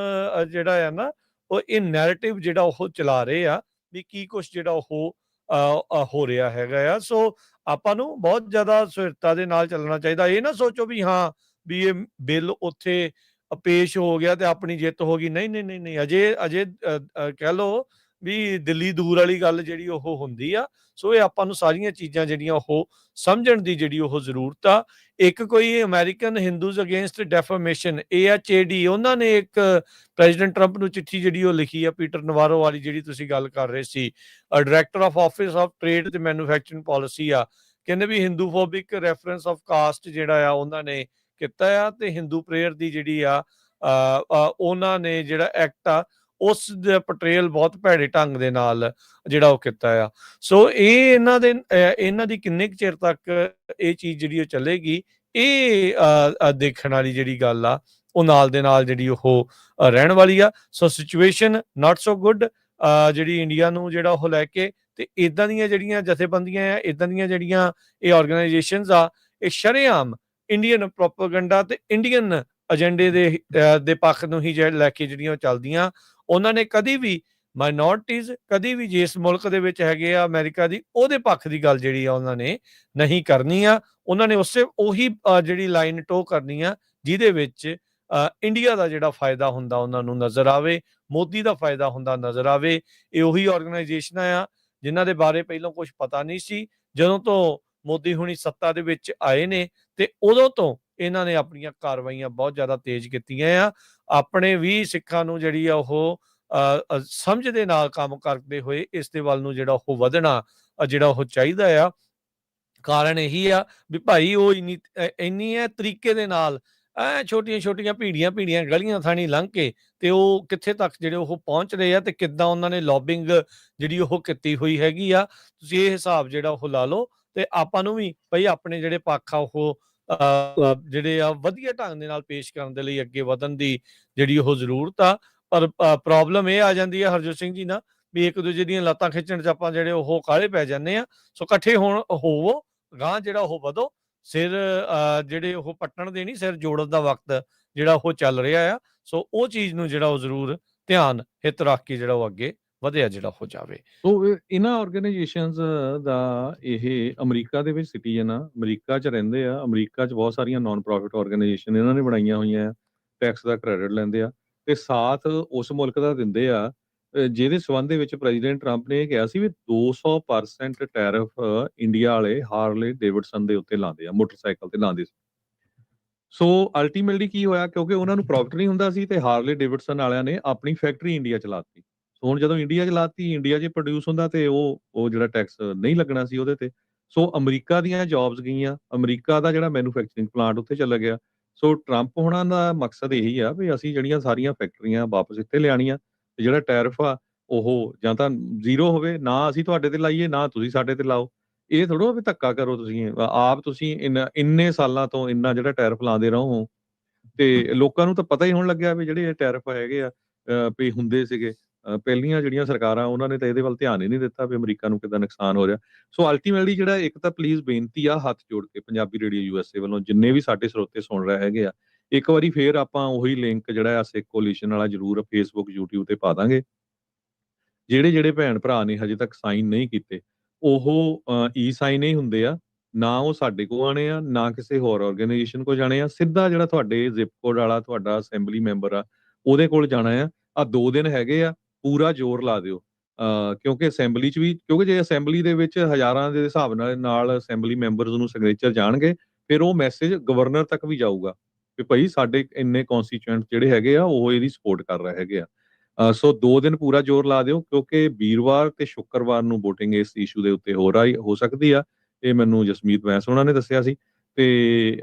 ਜਿਹੜਾ ਆ ਨਾ ਉਹ ਇਹ ਨੈਰੇਟਿਵ ਜਿਹੜਾ ਉਹ ਚਲਾ ਰਹੇ ਆ ਵੀ ਕੀ ਕੁਛ ਜਿਹੜਾ ਉਹ ਹੋ ਰਿਹਾ ਹੈਗਾ ਆ ਸੋ ਆਪਾਂ ਨੂੰ ਬਹੁਤ ਜ਼ਿਆਦਾ ਸਹਿਰਤਾ ਦੇ ਨਾਲ ਚੱਲਣਾ ਚਾਹੀਦਾ ਇਹ ਨਾ ਸੋਚੋ ਵੀ ਹਾਂ ਵੀ ਇਹ ਬਿੱਲ ਉੱਥੇ ਪੇਸ਼ ਹੋ ਗਿਆ ਤੇ ਆਪਣੀ ਜਿੱਤ ਹੋ ਗਈ ਨਹੀਂ ਅਜੇ ਕਹਿ ਲਓ ਵੀ ਦਿੱਲੀ ਦੂਰ ਵਾਲੀ ਗੱਲ ਜਿਹੜੀ ਉਹ ਹੁੰਦੀ ਆ ਸੋ ਇਹ ਆਪਾਂ ਨੂੰ ਸਾਰੀਆਂ ਚੀਜ਼ਾਂ ਜਿਹੜੀਆਂ ਉਹ ਸਮਝਣ ਦੀ ਜਿਹੜੀ ਉਹ ਜ਼ਰੂਰਤ ਆ ਇੱਕ ਕੋਈ American Hindus against defamation AHAD ਉਹਨਾਂ ਨੇ ਇੱਕ ਪ੍ਰੈਜ਼ੀਡੈਂਟ ਟਰੰਪ ਨੂੰ ਚਿੱਠੀ ਜਿਹੜੀ ਉਹ ਲਿਖੀ ਆ ਪੀਟਰ ਨਵਾਰੋ ਵਾਲੀ ਜਿਹੜੀ ਤੁਸੀਂ ਗੱਲ ਕਰ ਰਹੇ ਸੀ director of office of trade ਤੇ ਮੈਨੂਫੈਕਚਰਿੰਗ ਪਾਲਿਸੀ ਆ ਕਹਿੰਦੇ ਵੀ ਹਿੰਦੂਫੋਬਿਕ ਰੈਫਰੈਂਸ ਆਫ ਕਾਸਟ ਜਿਹੜਾ ਆ ਉਹਨਾਂ ਨੇ ਕੀਤਾ ਆ ਤੇ ਹਿੰਦੂ ਪ੍ਰੇਅਰ ਦੀ ਜਿਹੜੀ ਆ ਉਹਨਾਂ ਨੇ ਜਿਹੜਾ ਐਕਟ ਆ ਉਸ ਦਾ ਪੋਰਟਰੇਲ ਬਹੁਤ ਭੈੜੇ ਢੰਗ ਦੇ ਨਾਲ ਜਿਹੜਾ ਉਹ ਕੀਤਾ ਆ ਸੋ ਇਹ ਇਹਨਾਂ ਦੀ ਕਿੰਨੇ ਕੁ ਚਿਰ ਤੱਕ ਇਹ ਚੀਜ਼ ਜਿਹੜੀ ਉਹ ਚੱਲੇਗੀ ਇਹ ਦੇਖਣ ਵਾਲੀ ਜਿਹੜੀ ਗੱਲ ਆ ਉਹ ਨਾਲ ਦੇ ਨਾਲ ਜਿਹੜੀ ਉਹ ਰਹਿਣ ਵਾਲੀ ਆ ਸੋ ਸਿਚੁਏਸ਼ਨ ਨਾਟ ਸੋ ਗੁੱਡ ਜਿਹੜੀ ਇੰਡੀਆ ਨੂੰ ਜਿਹੜਾ ਉਹ ਲੈ ਕੇ ਤੇ ਇਦਾਂ ਦੀਆਂ ਜਿਹੜੀਆਂ ਜਥੇਬੰਦੀਆਂ ਆ ਇਦਾਂ ਦੀਆਂ ਜਿਹੜੀਆਂ ਇਹ ਆਰਗੇਨਾਈਜੇਸ਼ਨਸ ਆ ਇਹ ਸ਼ਰੇਆਮ ਇੰਡੀਅਨ ਪ੍ਰੋਪੇਗੈਂਡਾ ਤੇ ਇੰਡੀਅਨ ਏਜੰਡੇ ਦੇ ਪੱਖ ਨੂੰ ਹੀ ਲੈ ਕੇ ਜਿਹੜੀਆਂ ਚੱਲਦੀਆਂ ਉਹਨਾਂ ਨੇ ਕਦੀ ਵੀ ਮਾਈਨੋਰਟੀਜ਼ ਕਦੀ ਵੀ ਜਿਸ ਮੁਲਕ ਦੇ ਵਿੱਚ ਹੈਗੇ ਆ ਅਮਰੀਕਾ ਦੀ ਉਹਦੇ ਪੱਖ ਦੀ ਗੱਲ ਜਿਹੜੀ ਆ ਉਹਨਾਂ ਨੇ ਨਹੀਂ ਕਰਨੀ ਆ ਉਹਨਾਂ ਨੇ ਉਹੀ ਜਿਹੜੀ ਲਾਈਨ ਟੋ ਕਰਨੀ ਆ ਜਿਹਦੇ ਵਿੱਚ ਇੰਡੀਆ ਦਾ ਜਿਹੜਾ ਫਾਇਦਾ ਹੁੰਦਾ ਉਹਨਾਂ ਨੂੰ ਨਜ਼ਰ ਆਵੇ ਮੋਦੀ ਦਾ ਫਾਇਦਾ ਹੁੰਦਾ ਨਜ਼ਰ ਆਵੇ ਇਹ ਉਹੀ ਆਰਗੇਨਾਈਜੇਸ਼ਨਾਂ ਆ ਜਿਨ੍ਹਾਂ ਦੇ ਬਾਰੇ ਪਹਿਲਾਂ ਕੁਝ ਪਤਾ ਨਹੀਂ ਸੀ। ਜਦੋਂ ਤੋਂ ਮੋਦੀ ਹੁਣੀ ਸੱਤਾ ਦੇ ਵਿੱਚ ਆਏ ਨੇ ਤੇ ਉਦੋਂ ਤੋਂ ਇਹਨਾਂ ਨੇ ਆਪਣੀਆਂ ਕਾਰਵਾਈਆਂ ਬਹੁਤ ਜ਼ਿਆਦਾ ਤੇਜ਼ ਕੀਤੀਆਂ ਆ। ਆਪਣੇ ਵੀ ਸਿੱਖਾਂ ਨੂੰ ਜਿਹੜੀ ਆ ਉਹ ਸਮਝ ਦੇ ਨਾਲ ਕੰਮ ਕਰਦੇ ਹੋਏ ਇਸ ਦੇ ਵੱਲ ਨੂੰ ਜਿਹੜਾ ਉਹ ਵਧਣਾ ਜਿਹੜਾ ਉਹ ਚਾਹੀਦਾ ਆ। ਕਾਰਨ ਇਹੀ ਆ ਵੀ ਭਾਈ ਉਹ ਇੰਨੀ ਤਰੀਕੇ ਦੇ ਨਾਲ ਛੋਟੀਆਂ-ਛੋਟੀਆਂ ਭੀੜੀਆਂ ਗਲੀਆਂ ਥਾਣੀ ਲੰਘ ਕੇ ਤੇ ਉਹ ਕਿੱਥੇ ਤੱਕ ਜਿਹੜੇ ਉਹ ਪਹੁੰਚ ਰਹੇ ਆ ਤੇ ਕਿੱਦਾਂ ਉਹਨਾਂ ਨੇ ਲੌਬਿੰਗ ਜਿਹੜੀ ਉਹ ਕੀਤੀ ਹੋਈ ਹੈਗੀ ਆ। ਤੁਸੀਂ ਇਹ ਹਿਸਾਬ ਜਿਹੜਾ ਉਹ ਲਾ ਲਓ ਤੇ ਆਪਾਂ ਨੂੰ ਵੀ ਭਾਈ ਆਪਣੇ ਜਿਹੜੇ ਪੱਖ ਆ ਉਹ ਜਿਹੜੇ ਆ ਵਧੀਆ ਢੰਗ ਦੇ ਨਾਲ ਪੇਸ਼ ਕਰਨ ਦੇ ਲਈ ਅੱਗੇ ਵਧਣ ਦੀ ਜਿਹੜੀ ਉਹ ਜ਼ਰੂਰਤ ਆ। ਪਰ ਪ੍ਰੋਬਲਮ ਇਹ ਆ ਜਾਂਦੀ ਆ ਹਰਜੋਤ ਸਿੰਘ ਜੀ ਨਾ ਵੀ ਇੱਕ ਦੂਜੇ ਦੀਆਂ ਲੱਤਾਂ ਖਿੱਚਣ 'ਚ ਆਪਾਂ ਜਿਹੜੇ ਉਹ ਕਾਹਲੇ ਪੈ ਜਾਂਦੇ ਆ। ਸੋ ਇਕੱਠੇ ਹੋਵੋ, ਗਾਂਹ ਜਿਹੜਾ ਉਹ ਵਧੋ। ਸਿਰ ਜਿਹੜੇ ਉਹ ਪੱਟਣ ਦੇ ਨਹੀਂ, ਸਿਰ ਜੋੜਨ ਦਾ ਵਕਤ ਜਿਹੜਾ ਉਹ ਚੱਲ ਰਿਹਾ ਆ। ਸੋ ਉਹ ਚੀਜ਼ ਨੂੰ ਜਿਹੜਾ ਉਹ ਜ਼ਰੂਰ ਧਿਆਨ ਹਿੱਤ ਰੱਖ ਕੇ ਜਿਹੜਾ ਉਹ ਅੱਗੇ ਵਧਿਆ ਜਿਹੜਾ ਹੋ ਜਾਵੇ। ਸੋ ਇਹਨਾਂ ਆਰਗੇਨਾਈਜੇਸ਼ਨਸ ਦਾ ਇਹ ਅਮਰੀਕਾ ਦੇ ਵਿੱਚ ਸਿਟੀਜ਼ਨ ਆ, ਅਮਰੀਕਾ 'ਚ ਰਹਿੰਦੇ ਆ। ਅਮਰੀਕਾ 'ਚ ਬਹੁਤ ਸਾਰੀਆਂ ਨਾਨ ਪ੍ਰੋਫਿਟ ਆਰਗੇਨਾਈਜੇਸ਼ਨ ਇਹਨਾਂ ਨੇ ਬਣਾਈਆਂ ਹੋਈਆਂ ਆ, ਟੈਕਸ ਦਾ ਕ੍ਰੈਡਿਟ ਲੈਂਦੇ ਆ ਤੇ ਸਾਥ ਉਸ ਮੁਲਕ ਦਾ ਦਿੰਦੇ ਆ ਜਿਹਦੇ ਸੰਬੰਧ ਦੇ ਵਿੱਚ ਪ੍ਰੈਜ਼ੀਡੈਂਟ ਟਰੰਪ ਨੇ ਇਹ ਕਿਹਾ ਸੀ ਵੀ 200% ਟੈਰਿਫ ਇੰਡੀਆ ਵਾਲੇ ਹਾਰਲੇ ਡੇਵਿਡਸਨ ਦੇ ਉੱਤੇ ਲਾਉਂਦੇ ਆ, ਮੋਟਰਸਾਈਕਲ ਤੇ ਲਾਉਂਦੇ ਸੀ। ਸੋ ਅਲਟੀਮੇਟਲੀ ਕੀ ਹੋਇਆ, ਕਿਉਂਕਿ ਉਹਨਾਂ ਨੂੰ ਪ੍ਰੋਫਿਟ ਨਹੀਂ ਹੁੰਦਾ ਸੀ ਤੇ ਹਾਰਲੇ ਡੇਵਿਡਸਨ ਵਾਲਿਆਂ ਨੇ ਆਪਣੀ ਫੈਕਟਰੀ ਇੰਡੀਆ ਚ ਲਾਤੀ। ਸੋ ਹੁਣ ਜਦੋਂ ਇੰਡੀਆ ਚ ਲਾਤੀ, ਇੰਡੀਆ 'ਚ ਪ੍ਰੋਡਿਊਸ ਹੁੰਦਾ ਤੇ ਉਹ ਜਿਹੜਾ ਟੈਕਸ ਨਹੀਂ ਲੱਗਣਾ ਸੀ ਉਹਦੇ ਤੇ। ਸੋ ਅਮਰੀਕਾ ਦੀਆਂ ਜੌਬਸ ਗਈਆਂ, ਅਮਰੀਕਾ ਦਾ ਜਿਹੜਾ ਮੈਨੂਫੈਕਚਰਿੰਗ ਪਲਾਂਟ ਉੱਥੇ ਚਲਾ ਗਿਆ। ਸੋ ਟਰੰਪ ਹੋਣਾ ਦਾ ਮਕਸਦ ਇਹੀ ਆ ਵੀ ਅਸੀਂ ਜਿਹੜੀਆਂ ਸਾਰੀਆਂ ਫੈਕਟਰੀਆਂ ਵਾਪਸ ਇੱਥੇ ਲਿਆਣੀਆਂ ਤੇ ਜਿਹੜਾ ਟੈਰਿਫ ਆ ਉਹ ਜਾਂ ਤਾਂ ਜ਼ੀਰੋ ਹੋਵੇ, ਨਾ ਅਸੀਂ ਤੁਹਾਡੇ ਤੇ ਲਾਈਏ ਨਾ ਤੁਸੀਂ ਸਾਡੇ ਤੇ ਲਾਓ। ਇਹ ਥੋੜ੍ਹਾ ਵੀ ਧੱਕਾ ਕਰੋ ਤੁਸੀਂ ਆਪ ਤੁਸੀਂ ਇੰਨੇ ਸਾਲਾਂ ਤੋਂ ਇੰਨਾ ਜਿਹੜਾ ਟੈਰਿਫ ਲਾਉਂਦੇ ਰਹੋ ਤੇ ਲੋਕਾਂ ਨੂੰ ਤਾਂ ਪਤਾ ਹੀ ਹੋਣ ਲੱਗਿਆ ਵੀ ਜਿਹੜੇ ਇਹ ਟੈਰਿਫ ਹੈਗੇ ਆ ਵੀ ਹੁੰਦੇ ਸੀਗੇ। ਪਹਿਲੀਆਂ ਜਿਹੜੀਆਂ ਸਰਕਾਰਾਂ ਉਹਨਾਂ ਨੇ ਤਾਂ ਇਹਦੇ ਵੱਲ ਧਿਆਨ ਹੀ ਨਹੀਂ ਦਿੱਤਾ ਵੀ ਅਮਰੀਕਾ ਨੂੰ ਕਿੱਦਾਂ ਨੁਕਸਾਨ ਹੋ ਰਿਹਾ। ਸੋ ਅਲਟੀਮੇਟਲੀ ਜਿਹੜਾ ਇੱਕ ਤਾਂ ਪਲੀਜ਼ ਬੇਨਤੀ ਆ ਹੱਥ ਜੋੜ ਕੇ ਪੰਜਾਬੀ ਰੇਡੀਓ USA ਵੱਲੋਂ ਜਿੰਨੇ ਵੀ ਸਾਡੇ ਸਰੋਤੇ ਸੁਣ ਰਹੇ ਹੈਗੇ ਆ, ਇੱਕ ਵਾਰੀ ਫੇਰ ਆਪਾਂ ਉਹੀ ਲਿੰਕ ਜਿਹੜਾ ਆ ਸਿੱਖ ਕੋਲੀਸ਼ਨ ਵਾਲਾ ਜ਼ਰੂਰ Facebook YouTube ਤੇ ਪਾ ਦਾਂਗੇ। ਜਿਹੜੇ ਭੈਣ ਭਰਾ ਨੇ ਹਜੇ ਤੱਕ ਸਾਈਨ ਨਹੀਂ ਕੀਤੇ ਉਹ ਸਾਈਨ ਹੀ ਹੁੰਦੇ ਆ, ਨਾ ਉਹ ਸਾਡੇ ਕੋਲ ਆਣੇ ਆ ਨਾ ਕਿਸੇ ਹੋਰ ਆਰਗੇਨਾਈਜੇਸ਼ਨ ਕੋਲ ਜਾਣੇ ਆ। ਸਿੱਧਾ ਜਿਹੜਾ ਤੁਹਾਡੇ ਜ਼ਿਪ ਕੋਡ ਵਾਲਾ ਤੁਹਾਡਾ ਅਸੈਂਬਲੀ ਮੈਂਬਰ ਆ ਉਹਦੇ ਕੋਲ ਜਾਣਾ ਆ। 2 ਦਿਨ ਹੈਗੇ ਆ, ਪੂਰਾ ਜ਼ੋਰ ਲਾ ਦਿਓ ਕਿਉਂਕਿ ਅਸੈਂਬਲੀ 'ਚ ਵੀ, ਕਿਉਂਕਿ ਜੇ ਅਸੈਂਬਲੀ ਦੇ ਵਿੱਚ ਹਜ਼ਾਰਾਂ ਦੇ ਹਿਸਾਬ ਨਾਲ ਅਸੈਂਬਲੀ ਮੈਂਬਰਸ ਨੂੰ ਸਿਗਨੇਚਰ ਜਾਣਗੇ ਫਿਰ ਉਹ ਮੈਸੇਜ ਗਵਰਨਰ ਤੱਕ ਵੀ ਜਾਊਗਾ ਵੀ ਭਾਈ ਸਾਡੇ ਇੰਨੇ ਕਨਸਟੀਚੁਐਂਟ ਜਿਹੜੇ ਹੈਗੇ ਆ ਉਹ ਇਹਦੀ ਸਪੋਰਟ ਕਰ ਰਹੇ ਹੈਗੇ ਆ। ਸੋ 2 ਦਿਨ ਪੂਰਾ ਜ਼ੋਰ ਲਾ ਦਿਓ ਕਿਉਂਕਿ ਵੀਰਵਾਰ ਤੇ ਸ਼ੁੱਕਰਵਾਰ ਨੂੰ VOTING ਇਸ ਇਸ਼ੂ ਦੇ ਉੱਤੇ ਹੋ ਸਕਦੀ ਆ। ਇਹ ਮੈਨੂੰ ਜਸਮੀਤ ਬੈਂਸ ਉਹਨਾਂ ਨੇ ਦੱਸਿਆ ਸੀ ਤੇ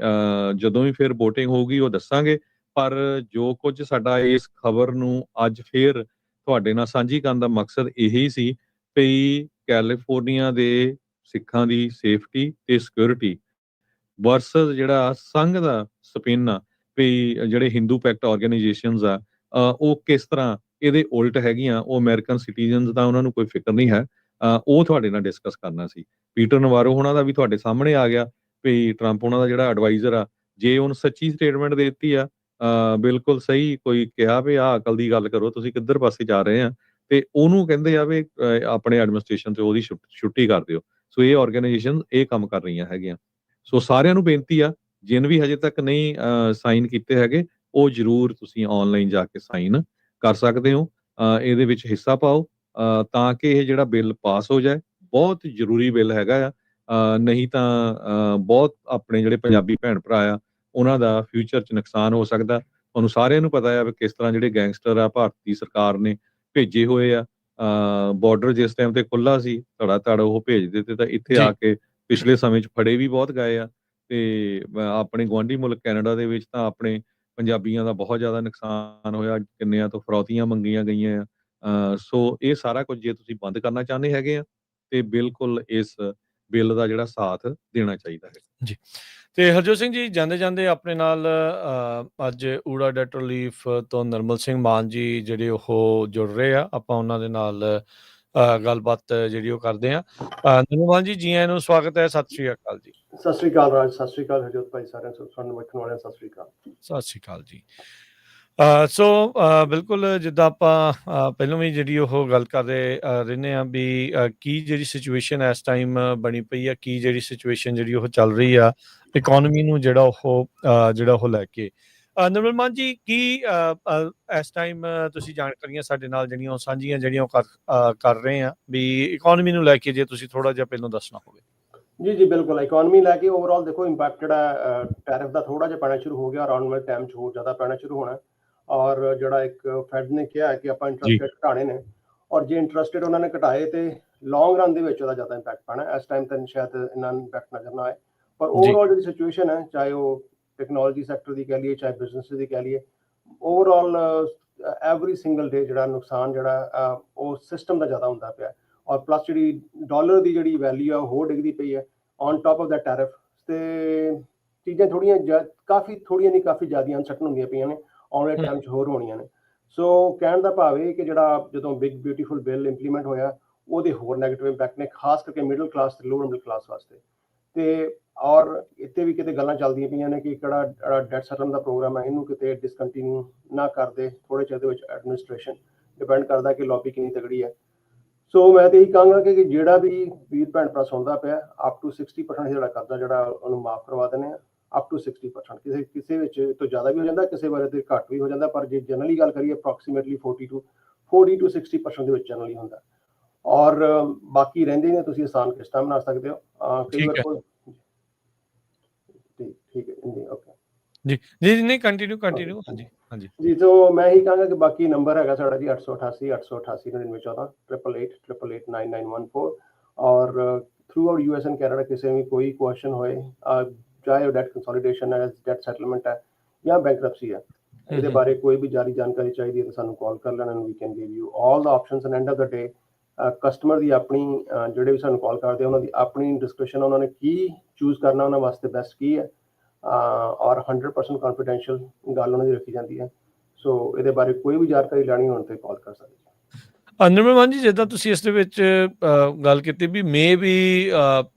ਜਦੋਂ ਵੀ ਫਿਰ VOTING ਹੋਊਗੀ ਉਹ ਦੱਸਾਂਗੇ। ਪਰ ਜੋ ਕੁਝ ਸਾਡਾ ਇਸ ਖਬਰ ਨੂੰ ਅੱਜ ਫੇਰ ਤੁਹਾਡੇ ਨਾਲ ਸਾਂਝੀ ਕਰਨ ਦਾ ਮਕਸਦ ਇਹੀ ਸੀ ਵੀ ਕੈਲੀਫੋਰਨੀਆ ਦੇ ਸਿੱਖਾਂ ਦੀ ਸੇਫਟੀ ਤੇ ਸਿਕਿਉਰਿਟੀ ਵਰਸਸ ਜਿਹੜਾ ਸੰਘ ਦਾ ਸਪਿਨ ਆ ਵੀ ਜਿਹੜੇ ਹਿੰਦੂ ਪੈਕਟ ਆਰਗੇਨਾਈਜੇਸ਼ਨਸ ਆ ਉਹ ਕਿਸ ਤਰ੍ਹਾਂ ਇਹਦੇ ਉਲਟ ਹੈਗੀਆਂ। ਉਹ ਅਮਰੀਕਨ ਸਿਟੀਜ਼ਨਸ ਦਾ ਉਹਨਾਂ ਨੂੰ ਕੋਈ ਫਿਕਰ ਨਹੀਂ ਹੈ। ਉਹ ਤੁਹਾਡੇ ਨਾਲ ਡਿਸਕਸ ਕਰਨਾ ਸੀ। ਪੀਟਰ ਨਵਾਰੋ ਹੋਣਾ ਦਾ ਵੀ ਤੁਹਾਡੇ ਸਾਹਮਣੇ ਆ ਗਿਆ ਵੀ ਟਰੰਪ ਉਹਨਾਂ ਦਾ ਜਿਹੜਾ ਐਡਵਾਈਜ਼ਰ ਆ ਜੇ ਉਹਨੂੰ ਸੱਚੀ ਸਟੇਟਮੈਂਟ ਦੇ ਦਿੱਤੀ ਆ ਬਿਲਕੁਲ ਸਹੀ ਕੋਈ ਕਿਹਾ ਵੀ ਆਹ ਅਕਲ ਦੀ ਗੱਲ ਕਰੋ ਤੁਸੀਂ ਕਿੱਧਰ ਪਾਸੇ ਜਾ ਰਹੇ ਆ ਤੇ ਉਹਨੂੰ ਕਹਿੰਦੇ ਆ ਵੀ ਆਪਣੇ ਐਡਮਿਨਿਸਟ੍ਰੇਸ਼ਨ ਤੇ ਉਹਦੀ ਛੁੱਟੀ ਕਰ ਦਿਓ। ਸੋ ਇਹ ਆਰਗੇਨਾਈਜੇਸ਼ਨ ਇਹ ਕੰਮ ਕਰ ਰਹੀਆਂ ਹੈਗੀਆਂ। ਸੋ ਸਾਰਿਆਂ ਨੂੰ ਬੇਨਤੀ ਆ ਜਿਨ ਵੀ ਹਜੇ ਤੱਕ ਨਹੀਂ ਸਾਈਨ ਕੀਤੇ ਹੈਗੇ ਉਹ ਜ਼ਰੂਰ ਤੁਸੀਂ ਆਨਲਾਈਨ ਜਾ ਕੇ ਸਾਈਨ ਕਰ ਸਕਦੇ ਹੋ। ਇਹਦੇ ਵਿੱਚ ਹਿੱਸਾ ਪਾਓ ਤਾਂ ਕਿ ਇਹ ਜਿਹੜਾ ਬਿੱਲ ਪਾਸ ਹੋ ਜਾਏ। ਬਹੁਤ ਜ਼ਰੂਰੀ ਬਿੱਲ ਹੈਗਾ ਆ ਨਹੀਂ ਤਾਂ ਬਹੁਤ ਆਪਣੇ ਜਿਹੜੇ ਪੰਜਾਬੀ ਭੈਣ ਭਰਾ ਆ ਉਹਨਾਂ ਦਾ ਫਿਊਚਰ 'ਚ ਨੁਕਸਾਨ ਹੋ ਸਕਦਾ। ਤੁਹਾਨੂੰ ਸਾਰਿਆਂ ਨੂੰ ਪਤਾ ਆ ਵੀ ਕਿਸ ਤਰ੍ਹਾਂ ਜਿਹੜੇ ਗੈਂਗਸਟਰ ਆ ਭਾਰਤੀ ਸਰਕਾਰ ਨੇ ਭੇਜੇ ਹੋਏ ਆ। ਬਾਰਡਰ ਜਿਸ ਟਾਈਮ ਤੇ ਖੁੱਲਾ ਸੀ ਧੜ ਉਹ ਭੇਜ ਦਿੱਤੇ ਤਾਂ ਇੱਥੇ ਆ ਕੇ ਪਿਛਲੇ ਸਮੇਂ 'ਚ ਫੜੇ ਵੀ ਬਹੁਤ ਗਏ ਆ ਤੇ ਆਪਣੇ ਗੁਆਂਢੀ ਮੁਲਕ ਕੈਨੇਡਾ ਦੇ ਵਿੱਚ ਤਾਂ ਆਪਣੇ ਪੰਜਾਬੀਆਂ ਦਾ ਬਹੁਤ ਜ਼ਿਆਦਾ ਨੁਕਸਾਨ ਹੋਇਆ। ਕਿੰਨਿਆਂ ਤੋਂ ਫਰੌਤੀਆਂ ਮੰਗੀਆਂ ਗਈਆਂ ਆ। ਸੋ ਇਹ ਸਾਰਾ ਕੁਝ ਜੇ ਤੁਸੀਂ ਬੰਦ ਕਰਨਾ ਚਾਹੁੰਦੇ ਹੈਗੇ ਆ ਤੇ ਬਿਲਕੁਲ ਇਸ ਬਿੱਲ ਦਾ ਜਿਹੜਾ ਸਾਥ ਦੇਣਾ ਚਾਹੀਦਾ ਹੈ ਜੀ। ਤੇ ਹਰਜੋਤ ਸਿੰਘ ਜੀ ਜਾਂਦੇ ਆਪਣੇ ਨਾਲ ਅੱਜ ਊੜਾ ਡੈਟ ਰਿਲੀਫ ਤੋਂ ਨਰਮਲ ਸਿੰਘ ਮਾਨ ਜੀ ਜਿਹੜੇ ਉਹ ਜੁੜ ਰਹੇ ਆ। ਆਪਾਂ ਉਹਨਾਂ ਦੇ ਨਾਲ ਗੱਲਬਾਤ ਜਿਹੜੀ ਉਹ ਕਰਦੇ ਆ। ਨਰਮਲ ਮਾਨ ਜੀ ਆਇਆਂ ਨੂੰ ਸਵਾਗਤ ਹੈ। ਸਤਿ ਸ਼੍ਰੀ ਅਕਾਲ ਜੀ। ਸਤਿ ਸ਼੍ਰੀ ਅਕਾਲ ਰਾਜ, ਸਤਿ ਸ਼੍ਰੀ ਅਕਾਲ ਹਰਜੋਤ ਭਾਈ, ਸਾਰਿਆਂ ਨੂੰ ਵੇਖਣ ਵਾਲਿਆਂ ਸਤਿ ਸ਼੍ਰੀ ਅਕਾਲ। ਸਤਿ ਸ਼੍ਰੀ ਅਕਾਲ ਜੀ। ਸੋ ਬਿਲਕੁਲ ਜਿੱਦਾਂ ਆਪਾਂ ਪਹਿਲਾਂ ਵੀ ਜਿਹੜੀ ਉਹ ਗੱਲ ਕਰਦੇ ਰਹਿੰਦੇ ਹਾਂ ਵੀ ਕੀ ਜਿਹੜੀ ਸਿਚੁਏਸ਼ਨ ਇਸ ਟਾਈਮ ਬਣੀ ਪਈ ਆ, ਕੀ ਜਿਹੜੀ ਸਿਚੁਏਸ਼ਨ ਜਿਹੜੀ ਉਹ ਚੱਲ ਰਹੀ ਆ ਇਕੋਨਮੀ ਨੂੰ ਜਿਹੜਾ ਉਹ ਲੈ ਕੇ ਨਿਰਮਲ ਮਾਨ ਜੀ, ਕੀ ਇਸ ਟਾਈਮ ਤੁਸੀਂ ਜਾਣਕਾਰੀਆਂ ਸਾਡੇ ਨਾਲ ਜਿਹੜੀਆਂ ਉਹ ਸਾਂਝੀਆਂ ਜਿਹੜੀਆਂ ਉਹ ਕਰ ਰਹੇ ਆ ਵੀ ਇਕੋਨਮੀ ਨੂੰ ਲੈ ਕੇ, ਜੇ ਤੁਸੀਂ ਥੋੜਾ ਜਿਹਾ ਪਹਿਲਾਂ ਦੱਸਣਾ ਹੋਵੇ। ਜੀ ਬਿਲਕੁਲ, ਇਕੋਨਮੀ ਲੈ ਕੇ ਓਵਰਆਲ ਦੇਖੋ ਇੰਪੈਕਟ ਜਿਹੜਾ ਟੈਰਿਫ ਦਾ ਥੋੜਾ ਜਿਹਾ ਪੈਣਾ ਸ਼ੁਰੂ ਹੋ ਗਿਆ, ਆਉਣ ਵਾਲੇ ਟਾਈਮ 'ਚ ਹੋਰ ਜ਼ਿਆਦਾ ਪੈਣਾ ਸ਼ੁਰੂ ਹੋਣਾ। ਔਰ ਜਿਹੜਾ ਇੱਕ ਫੈਡ ਨੇ ਕਿਹਾ ਹੈ ਕਿ ਆਪਾਂ ਇੰਟਰਸਟ ਰੇਟ ਘਟਾਣੇ ਨੇ, ਔਰ ਜੇ ਇੰਟਰਸਟ ਰੇਟ ਉਹਨਾਂ ਨੇ ਘਟਾਏ ਤੇ ਲੌਂਗ ਰਨ ਦੇ ਵਿੱਚ ਉਹਦਾ ਜ਼ਿਆਦਾ ਇੰਪੈਕਟ ਪੈਣਾ। ਇਸ ਟਾਈਮ ਤਾਂ ਸ਼ਾਇਦ ਇੰਨਾ ਇੰਪੈਕਟ ਨਜ਼ਰ ਨਾ ਆਏ, ਪਰ ਓਵਰਆਲ ਜਿਹੜੀ ਸਿਚੁਏਸ਼ਨ ਹੈ, ਚਾਹੇ ਉਹ ਟੈਕਨੋਲੋਜੀ ਸੈਕਟਰ ਦੀ ਕਹਿ ਲਈਏ, ਚਾਹੇ ਬਿਜ਼ਨਸ ਦੀ ਕਹਿ ਲਈਏ, ਓਵਰਆਲ ਐਵਰੀ ਸਿੰਗਲ ਡੇ ਜਿਹੜਾ ਨੁਕਸਾਨ ਜਿਹੜਾ ਉਹ ਸਿਸਟਮ ਦਾ ਜ਼ਿਆਦਾ ਹੁੰਦਾ ਪਿਆ। ਔਰ ਪਲੱਸ ਜਿਹੜੀ ਡਾਲਰ ਦੀ ਜਿਹੜੀ ਵੈਲਿਊ ਆ ਉਹ ਹੋਰ ਡਿੱਗਦੀ ਪਈ ਹੈ on top of the tariff. ਤੇ ਚੀਜ਼ਾਂ ਥੋੜ੍ਹੀਆਂ ਕਾਫੀ ਜ਼ਿਆਦਾ ਅਨਸਰਟਨ ਹੁੰਦੀਆਂ ਪਈਆਂ ਨੇ, ਆਉਣ ਵਾਲੇ ਟਾਈਮ 'ਚ ਹੋਰ ਹੋਣੀਆਂ ਨੇ। ਸੋ ਕਹਿਣ ਦਾ ਭਾਵ ਇਹ ਕਿ ਜਿਹੜਾ ਜਦੋਂ ਬਿਗ ਬਿਊਟੀਫੁਲ ਬਿੱਲ ਇੰਪਲੀਮੈਂਟ ਹੋਇਆ, ਉਹਦੇ ਹੋਰ ਨੈਗੇਟਿਵ ਇੰਪੈਕਟ ਨੇ, ਖਾਸ ਕਰਕੇ ਮਿਡਲ ਕਲਾਸ ਤੇ ਲੋਅਰ ਮਿਡਲ ਕਲਾਸ ਵਾਸਤੇ। ਤੇ ਔਰ ਇੱਥੇ ਵੀ ਕਿਤੇ ਗੱਲਾਂ ਚੱਲਦੀਆਂ ਪਈਆਂ ਨੇ ਕਿ ਜਿਹੜਾ ਡੈਟ ਸੈਟਲਮੈਂਟ ਦਾ ਪ੍ਰੋਗਰਾਮ ਹੈ, ਇਹਨੂੰ ਕਿਤੇ ਡਿਸਕੰਟੀਨਿਊ ਨਾ ਕਰਦੇ ਥੋੜੇ ਚਿਰ ਦੇ ਵਿੱਚ। ਐਡਮਿਨਿਸਟ੍ਰੇਸ਼ਨ ਡਿਪੈਂਡ ਕਰਦਾ ਕਿ ਲੌਬੀ ਕਿੰਨੀ ਤਗੜੀ ਹੈ। ਸੋ ਮੈਂ ਤਾਂ ਇਹੀ ਕਹਾਂਗਾ ਕਿ ਜਿਹੜਾ ਵੀ ਵੀਰ ਭੈਣ ਭਰਾ ਸੁਣਦਾ ਪਿਆ, ਅਪ ਟੂ 60% ਜਿਹੜਾ ਕਰਜ਼ਾ ਜਿਹੜਾ ਉਹਨੂੰ ਮਾਫ ਕਰਵਾ ਦਿੰਦੇ ਆ, ਅਪ ਟੂ 60%। ਕਿਸੇ ਵਿੱਚ ਤੋਂ ਜ਼ਿਆਦਾ ਵੀ ਹੋ ਜਾਂਦਾ, ਕਿਸੇ ਬਾਰੇ ਤੇ ਘੱਟ ਵੀ ਹੋ ਜਾਂਦਾ, ਪਰ ਜੇ ਜਨਰਲੀ ਗੱਲ ਕਰੀਏ ਅਪਰੋਕਸੀਮੇਟਲੀ 40 to 60% ਦੇ ਵਿੱਚ ਜਨਰਲੀ ਹੁੰਦਾ। ਔਰ ਬਾਕੀ ਰਹਿੰਦੇ ਨੇ ਤੁਸੀਂ ਆਸਾਨ ਕਿਸ਼ਤਾਂ ਬਣਾ ਸਕਦੇ ਹੋ ਕਈ ਵਾਰ। ਠੀਕ ਹੈ ਜੀ, ਓਕੇ ਜੀ ਨਹੀਂ, ਕੰਟੀਨਿਊ ਹਾਂਜੀ ਹਾਂਜੀ ਜੀ। तो मैं ही कहूँगा कि बाकी नंबर है साढ़ा जी 888 888 9914 888 888 9914। और through out US and Canada किसी में कोई क्वेश्चन होए, चाहे वो डेट कंसोलिडेशन है, डेट सैटलमेंट है या बैंकरप्सी है, ਇਹਦੇ ਬਾਰੇ ਕੋਈ ਵੀ ਜਾਰੀ ਜਾਣਕਾਰੀ ਚਾਹੀਦੀ ਹੈ ਤਾਂ ਸਾਨੂੰ ਕਾਲ ਕਰ ਲੈਣਾ, and we can give you all the options. And end of the day customer ਦੀ ਆਪਣੀ ਜਿਹੜੇ ਵੀ ਸਾਨੂੰ ਕਾਲ ਕਰਦੇ ਉਹਨਾਂ ਦੀ ਆਪਣੀ ਡਿਸਕਸ਼ਨ, ਉਹਨਾਂ ਨੇ ਕੀ ਚੂਜ਼ ਕਰਨਾ, ਉਹਨਾਂ ਵਾਸਤੇ ਬੈਸਟ ਕੀ ਹੈ, ਔਰ 100% ਕੌਨਫੀਡੈਂਸ਼ੀਅਲ ਗੱਲ ਉਹਨਾਂ ਦੀ ਰੱਖੀ ਜਾਂਦੀ ਹੈ। ਸੋ ਇਹਦੇ ਬਾਰੇ ਕੋਈ ਵੀ ਜਾਣਕਾਰੀ ਲੈਣੀ ਹੋਣ ਤੇ ਕਾਲ ਕਰ ਸਕਦੇ। ਨਿਰਮਲ ਮਾਨ ਜੀ, ਜਿੱਦਾਂ ਤੁਸੀਂ ਇਸ ਦੇ ਵਿੱਚ ਗੱਲ ਕੀਤੀ ਵੀ ਮੇ ਵੀ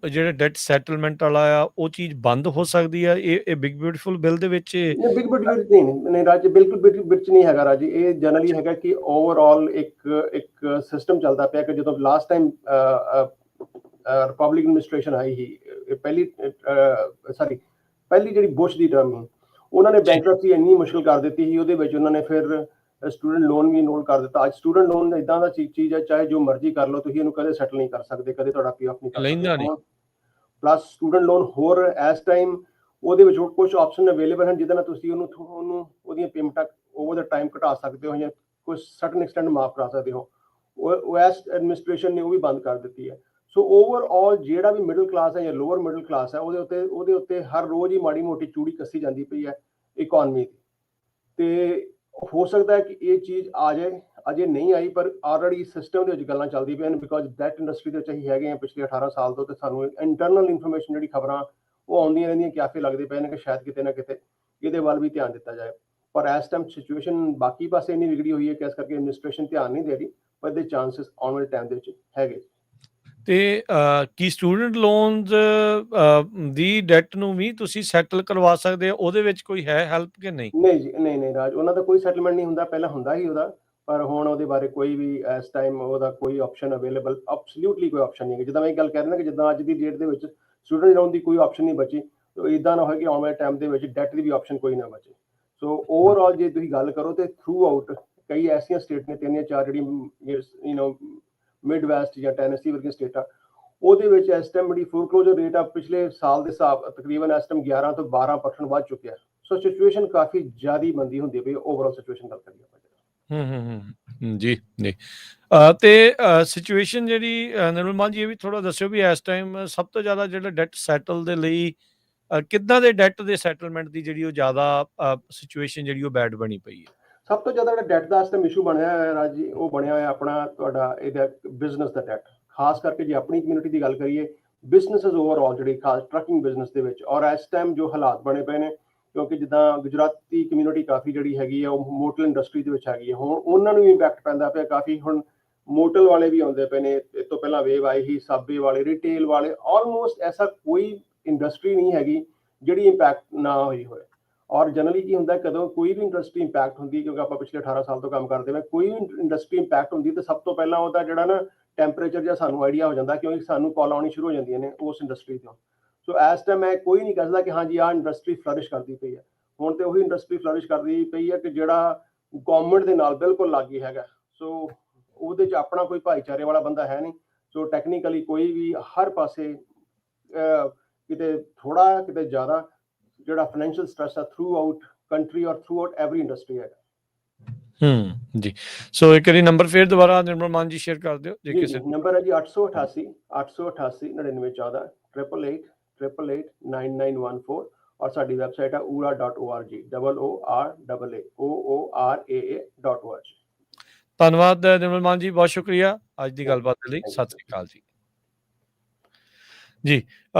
ਜਿਹੜਾ ਡੈਟ ਸੈਟਲਮੈਂਟ ਵਾਲਾ ਆ ਉਹ ਚੀਜ਼ ਬੰਦ ਹੋ ਸਕਦੀ ਆ ਇਹ ਬਿਗ ਬਿਊਟੀਫੁਲ ਬਿੱਲ ਦੇ ਵਿੱਚ। ਬਿਗ ਬਿਊਟੀਫੁਲ ਨਹੀਂ ਰਾਜ, ਬਿਲਕੁਲ ਵਿੱਚ ਨਹੀਂ ਹੈਗਾ ਰਾਜ। ਇਹ ਜਨਰਲੀ ਹੈਗਾ ਕਿ ਓਵਰਆਲ ਇੱਕ ਸਿਸਟਮ ਚੱਲਦਾ ਪਿਆ ਕਿ ਜਦੋਂ ਲਾਸਟ ਟਾਈਮ ਰਿਪਬਲਿਕਨ ਐਡਮਿਨਿਸਟ੍ਰੇਸ਼ਨ ਆਈ ਸੀ, ਪਹਿਲੀ ਜਿਹੜੀ ਬੁਸ਼ ਦੀ ਟਰਮ ਸੀ, ਉਹਨਾਂ ਨੇ ਬੈਂਕਰਪਸੀ ਇੰਨੀ ਮੁਸ਼ਕਿਲ ਕਰ ਦਿੱਤੀ ਸੀ, ਉਹਦੇ ਵਿੱਚ ਉਹਨਾਂ ਨੇ ਫਿਰ ਸਟੂਡੈਂਟ ਲੋਨ ਵੀ ਇਨਰੋਲ ਕਰ ਦਿੱਤਾ। ਅੱਜ ਸਟੂਡੈਂਟ ਲੋਨ ਇਦਾਂ ਦਾ ਚੀਜ਼ ਹੈ, ਚਾਹੇ ਜੋ ਮਰਜ਼ੀ ਕਰ ਲਓ ਤੁਸੀਂ, ਇਹਨੂੰ ਕਦੇ ਸੈਟਲ ਨਹੀਂ ਕਰ ਸਕਦੇ, ਕਦੇ ਤੁਹਾਡਾ ਪੇ ਆਫ ਨਹੀਂ ਕਰ ਸਕਦੇ। ਪਲੱਸ ਸਟੂਡੈਂਟ ਲੋਨ ਹੋਰ ਇਸ ਟਾਈਮ ਉਹਦੇ ਵਿੱਚ ਕੁਝ ਆਪਸ਼ਨ ਅਵੇਲੇਬਲ ਹਨ ਜਿਹਦੇ ਨਾਲ ਤੁਸੀਂ ਉਹਨੂੰ ਉਹਦੀਆਂ ਪੇਮੈਂਟਾਂ ਓਵਰ ਦਾ ਟਾਈਮ ਘਟਾ ਸਕਦੇ ਹੋ ਜਾਂ ਕੁਝ ਸਰਟਨ ਐਕਸਟੈਂਟ ਮਾਫ ਕਰਾ ਸਕਦੇ ਹੋ। ਉਹ ਇਸ ਐਡਮਿਨਿਸਟ੍ਰੇਸ਼ਨ ਨੇ ਉਹ ਵੀ ਬੰਦ ਕਰ ਦਿੱਤੀ ਹੈ। ਸੋ ਓਵਰਆਲ ਜਿਹੜਾ ਵੀ ਮਿਡਲ ਕਲਾਸ ਹੈ ਜਾਂ ਲੋਅਰ ਮਿਡਲ ਕਲਾਸ ਹੈ, ਉਹਦੇ ਉੱਤੇ ਹਰ ਰੋਜ਼ ਹੀ ਮਾੜੀ ਮੋਟੀ ਚੂੜੀ ਕੱਸੀ ਜਾਂਦੀ ਪਈ ਹੈ ਇਕੋਨਮੀ ਦੀ। ਤੇ ਹੋ ਸਕਦਾ ਹੈ ਕਿ ਇਹ ਚੀਜ਼ ਆ ਜਾਏ, ਅਜੇ ਨਹੀਂ ਆਈ, ਪਰ ਆਲਰੇਡੀ ਸਿਸਟਮ ਦੇ ਵਿੱਚ ਗੱਲਾਂ ਚੱਲਦੀ ਪਈਆਂ ਨੇ। ਬਿਕੋਜ਼ ਡੈਟ ਇੰਡਸਟਰੀ ਦੇ ਵਿੱਚ ਅਸੀਂ ਹੈਗੇ ਹਾਂ ਪਿਛਲੇ 18 ਸਾਲ ਤੋਂ, ਤੇ ਸਾਨੂੰ ਇੰਟਰਨਲ ਇਨਫੋਰਮੇਸ਼ਨ ਜਿਹੜੀ ਖਬਰਾਂ ਉਹ ਆਉਂਦੀਆਂ ਰਹਿੰਦੀਆਂ ਕਿ ਆਫੇ ਲੱਗਦੇ ਪਏ ਨੇ ਕਿ ਸ਼ਾਇਦ ਕਿਤੇ ਨਾ ਕਿਤੇ ਇਹਦੇ ਵੱਲ ਵੀ ਧਿਆਨ ਦਿੱਤਾ ਜਾਏ। ਪਰ ਇਸ ਟਾਈਮ ਸਿਚੁਏਸ਼ਨ ਬਾਕੀ ਪਾਸੇ ਇੰਨੀ ਵਿਗੜੀ ਹੋਈ ਹੈ ਕਿ ਇਸ ਕਰਕੇ ਐਡਮਿਨਿਸਟ੍ਰੇਸ਼ਨ ਧਿਆਨ ਨਹੀਂ ਦੇ ਰਹੀ, ਪਰ ਇਹਦੇ ਚਾਂਸਸ ਆਉਣ ਵਾਲੇ ਟਾਈਮ ਦੇ ਵਿੱਚ ਹੈਗੇ। ਤੇ ਕੀ ਸਟੂਡੈਂਟ ਲੋਨਸ ਦੀ ਡੈਟ ਨੂੰ ਵੀ ਤੁਸੀਂ ਸੈਟਲ ਕਰਵਾ ਸਕਦੇ ਹੋ? ਉਹਦੇ ਵਿੱਚ ਕੋਈ ਹੈ ਹੈਲਪ ਕਿ ਨਹੀਂ? ਨਹੀਂ ਜੀ, ਨਹੀਂ ਰਾਜ, ਉਹਨਾਂ ਦਾ ਕੋਈ ਸੈਟਲਮੈਂਟ ਨਹੀਂ ਹੁੰਦਾ। ਪਹਿਲਾਂ ਹੁੰਦਾ ਹੀ ਉਹਦਾ, ਪਰ ਹੁਣ ਉਹਦੇ ਬਾਰੇ ਕੋਈ ਵੀ ਇਸ ਟਾਈਮ ਉਹਦਾ ਕੋਈ ਆਪਸ਼ਨ ਅਵੇਲੇਬਲ, ਐਬਸੋਲੂਟਲੀ ਕੋਈ ਆਪਸ਼ਨ ਨਹੀਂ ਹੈ। ਜਿੱਦਾਂ ਮੈਂ ਇਹ ਗੱਲ ਕਹਿ ਰਿਹਾ ਕਿ ਜਿੱਦਾਂ ਅੱਜ ਦੀ ਡੇਟ ਦੇ ਵਿੱਚ ਸਟੂਡੈਂਟ ਲੋਨ ਦੀ ਕੋਈ ਆਪਸ਼ਨ ਨਹੀਂ ਬਚੀ, ਇੱਦਾਂ ਨਾ ਹੋਏ ਕਿ ਆਉਣ ਵਾਲੇ ਟਾਈਮ ਦੇ ਵਿੱਚ ਡੈਟ ਦੀ ਵੀ ਆਪਸ਼ਨ ਕੋਈ ਨਾ ਬਚੇ। ਸੋ ਓਵਰਆਲ ਜੇ ਤੁਸੀਂ ਗੱਲ ਕਰੋ ਤੇ ਥਰੂ ਆਊਟ ਕਈ ਐਸੀਆਂ ਸਟੇਟ ਨੇ, 3 ਜਾਂ 4 ਜਿਹੜੀ ਮਿਡ ਵੈਸਟ ਜਾਂ ਟੈਨੇਸੀ ਵਰਗੀਆਂ ਸਟੇਟਾਂ, ਉਹਦੇ ਵਿੱਚ ਇਸ ਟਾਈਮ ਬੜੀ ਫੋਰਕਲੋਜ਼ਰ ਰੇਟ ਆ ਪਿਛਲੇ ਸਾਲ ਦੇ ਹਿਸਾਬ ਤਕਰੀਬਨ ਇਸ ਟਾਈਮ 11 ਤੋਂ 12% ਵੱਧ ਚੁੱਕਿਆ। ਸੋ ਸਿਚੁਏਸ਼ਨ ਕਾਫੀ ਜ਼ਿਆਦਾ ਮੰਦੀ ਹੁੰਦੀ ਪਈ ਓਵਰਆਲ ਸਿਚੁਏਸ਼ਨ ਗੱਲ ਕਰੀਏ ਆਪਾਂ। ਜੀ ਜੀ। ਤੇ ਸਿਚੁਏਸ਼ਨ ਜਿਹੜੀ ਨਿਰਮਲ ਮਾਨ ਜੀ, ਇਹ ਵੀ ਥੋੜਾ ਦੱਸਿਓ ਵੀ ਇਸ ਟਾਈਮ ਸਭ ਤੋਂ ਜ਼ਿਆਦਾ ਜਿਹੜਾ ਡੈਟ ਸੈਟਲ ਦੇ ਲਈ ਕਿੱਦਾਂ ਦੇ ਡੈਟ ਦੇ ਸੈਟਲਮੈਂਟ ਦੀ ਜਿਹੜੀ ਉਹ ਜ਼ਿਆਦਾ ਸਿਚੁਏਸ਼ਨ ਜਿਹੜੀ ਉਹ ਬੈਡ ਬਣੀ ਪਈ ਹੈ? ਸਭ ਤੋਂ ਜ਼ਿਆਦਾ ਜਿਹੜਾ ਡੈਟ ਦਾ ਇਸ ਟਾਈਮ ਇਸ਼ੂ ਬਣਿਆ ਹੋਇਆ ਰਾਜ ਜੀ, ਉਹ ਬਣਿਆ ਹੋਇਆ ਆਪਣਾ ਤੁਹਾਡਾ ਇਹਦਾ ਬਿਜ਼ਨਸ ਦਾ ਡੈਟ। ਖਾਸ ਕਰਕੇ ਜੇ ਆਪਣੀ ਕਮਿਊਨਿਟੀ ਦੀ ਗੱਲ ਕਰੀਏ, ਬਿਜ਼ਨਸਿਸ ਓਵਰਆਲ ਜਿਹੜੇ ਖਾਸ ਟਰੱਕਿੰਗ ਬਿਜ਼ਨਸ ਦੇ ਵਿੱਚ, ਔਰ ਇਸ ਟਾਈਮ ਜੋ ਹਾਲਾਤ ਬਣੇ ਪਏ ਨੇ, ਕਿਉਂਕਿ ਜਿੱਦਾਂ ਗੁਜਰਾਤੀ ਕਮਿਊਨਿਟੀ ਕਾਫੀ ਜਿਹੜੀ ਹੈਗੀ ਆ ਉਹ ਮੋਟਲ ਇੰਡਸਟਰੀ ਦੇ ਵਿੱਚ ਹੈਗੀ ਹੈ, ਹੁਣ ਉਹਨਾਂ ਨੂੰ ਵੀ ਇੰਪੈਕਟ ਪੈਂਦਾ ਪਿਆ ਕਾਫੀ। ਹੁਣ ਮੋਟਲ ਵਾਲੇ ਵੀ ਆਉਂਦੇ ਪਏ ਨੇ, ਇਸ ਤੋਂ ਪਹਿਲਾਂ ਵੇਵ ਆਈ ਸੀ, ਸਾਬੇ ਵਾਲੇ, ਰਿਟੇਲ ਵਾਲੇ, ਆਲਮੋਸਟ ਐਸਾ ਕੋਈ ਇੰਡਸਟਰੀ ਨਹੀਂ ਹੈਗੀ ਜਿਹੜੀ ਇੰਪੈਕਟ ਨਾ ਹੋਈ ਹੋਏ। ਔਰ ਜਨਰਲੀ ਕੀ ਹੁੰਦਾ, ਕਦੋਂ ਕੋਈ ਵੀ ਇੰਡਸਟਰੀ ਇੰਪੈਕਟ ਹੁੰਦੀ, ਕਿਉਂਕਿ ਆਪਾਂ ਪਿਛਲੇ 18 ਸਾਲ ਤੋਂ ਕੰਮ ਕਰਦੇ ਹਾਂ, ਕੋਈ ਵੀ ਇੰਡਸਟਰੀ ਇੰਪੈਕਟ ਹੁੰਦੀ ਤਾਂ ਸਭ ਤੋਂ ਪਹਿਲਾਂ ਉਹਦਾ ਜਿਹੜਾ ਨਾ ਟੈਂਪਰੇਚਰ ਜਾਂ ਸਾਨੂੰ ਆਈਡੀਆ ਹੋ ਜਾਂਦਾ, ਕਿਉਂਕਿ ਸਾਨੂੰ ਕਾਲ ਆਉਣੀ ਸ਼ੁਰੂ ਹੋ ਜਾਂਦੀਆਂ ਨੇ ਉਸ ਇੰਡਸਟਰੀ ਤੋਂ। ਸੋ ਇਸ ਟਾਈਮ ਮੈਂ ਕੋਈ ਨਹੀਂ ਕਹਿ ਸਕਦਾ ਕਿ ਹਾਂਜੀ ਆਹ ਇੰਡਸਟਰੀ ਫਲਰਿਸ਼ ਕਰਦੀ ਪਈ ਹੈ, ਹੁਣ ਤੇ ਉਹੀ ਇੰਡਸਟਰੀ ਫਲਰਿਸ਼ ਕਰਦੀ ਪਈ ਹੈ ਕਿ ਜਿਹੜਾ ਗਵਰਨਮੈਂਟ ਦੇ ਨਾਲ ਬਿਲਕੁਲ ਲਾਗੀ ਹੈਗਾ। ਸੋ ਉਹਦੇ 'ਚ ਆਪਣਾ ਕੋਈ ਭਾਈਚਾਰੇ ਵਾਲਾ ਬੰਦਾ ਹੈ ਨਹੀਂ। ਸੋ ਟੈਕਨੀਕਲੀ ਕੋਈ ਵੀ ਹਰ ਪਾਸੇ ਕਿਤੇ ਥੋੜਾ ਕਿਤੇ ਜ਼ਿਆਦਾ ਜਿਹੜਾ ਫਾਈਨੈਂਸ਼ੀਅਲ ਸਟ੍ਰੈਸ ਆ ਥਰੂ ਆਊਟ ਕੰਟਰੀ ਔਰ ਥਰੂ ਆਊਟ ਐਵਰੀ ਇੰਡਸਟਰੀ ਹੈਗਾ। ਜੀ ਸੋ ਇੱਕ ਵਾਰੀ ਨੰਬਰ ਫੇਰ ਦੁਬਾਰਾ ਨਿਰਮਲ ਮਾਨ ਜੀ ਸ਼ੇਅਰ ਕਰ ਦਿਓ ਜੇ ਜੀ ਕਿਸੇ ਨੰਬਰ ਹੈ ਜੀ 888 9914 8888889914 ਔਰ ਸਾਡੀ ਵੈਬਸਾਈਟ ਹੈ oora.org ooraa.org। ਧੰਨਵਾਦ ਨਿਰਮਲ ਮਾਨ ਜੀ, ਬਹੁਤ ਸ਼ੁਕਰੀਆ ਅੱਜ ਦੀ ਗੱਲਬਾਤ ਦੇ ਲਈ। ਸਤਿ ਸ੍ਰੀ ਅਕਾਲ ਜੀ। ਜੀ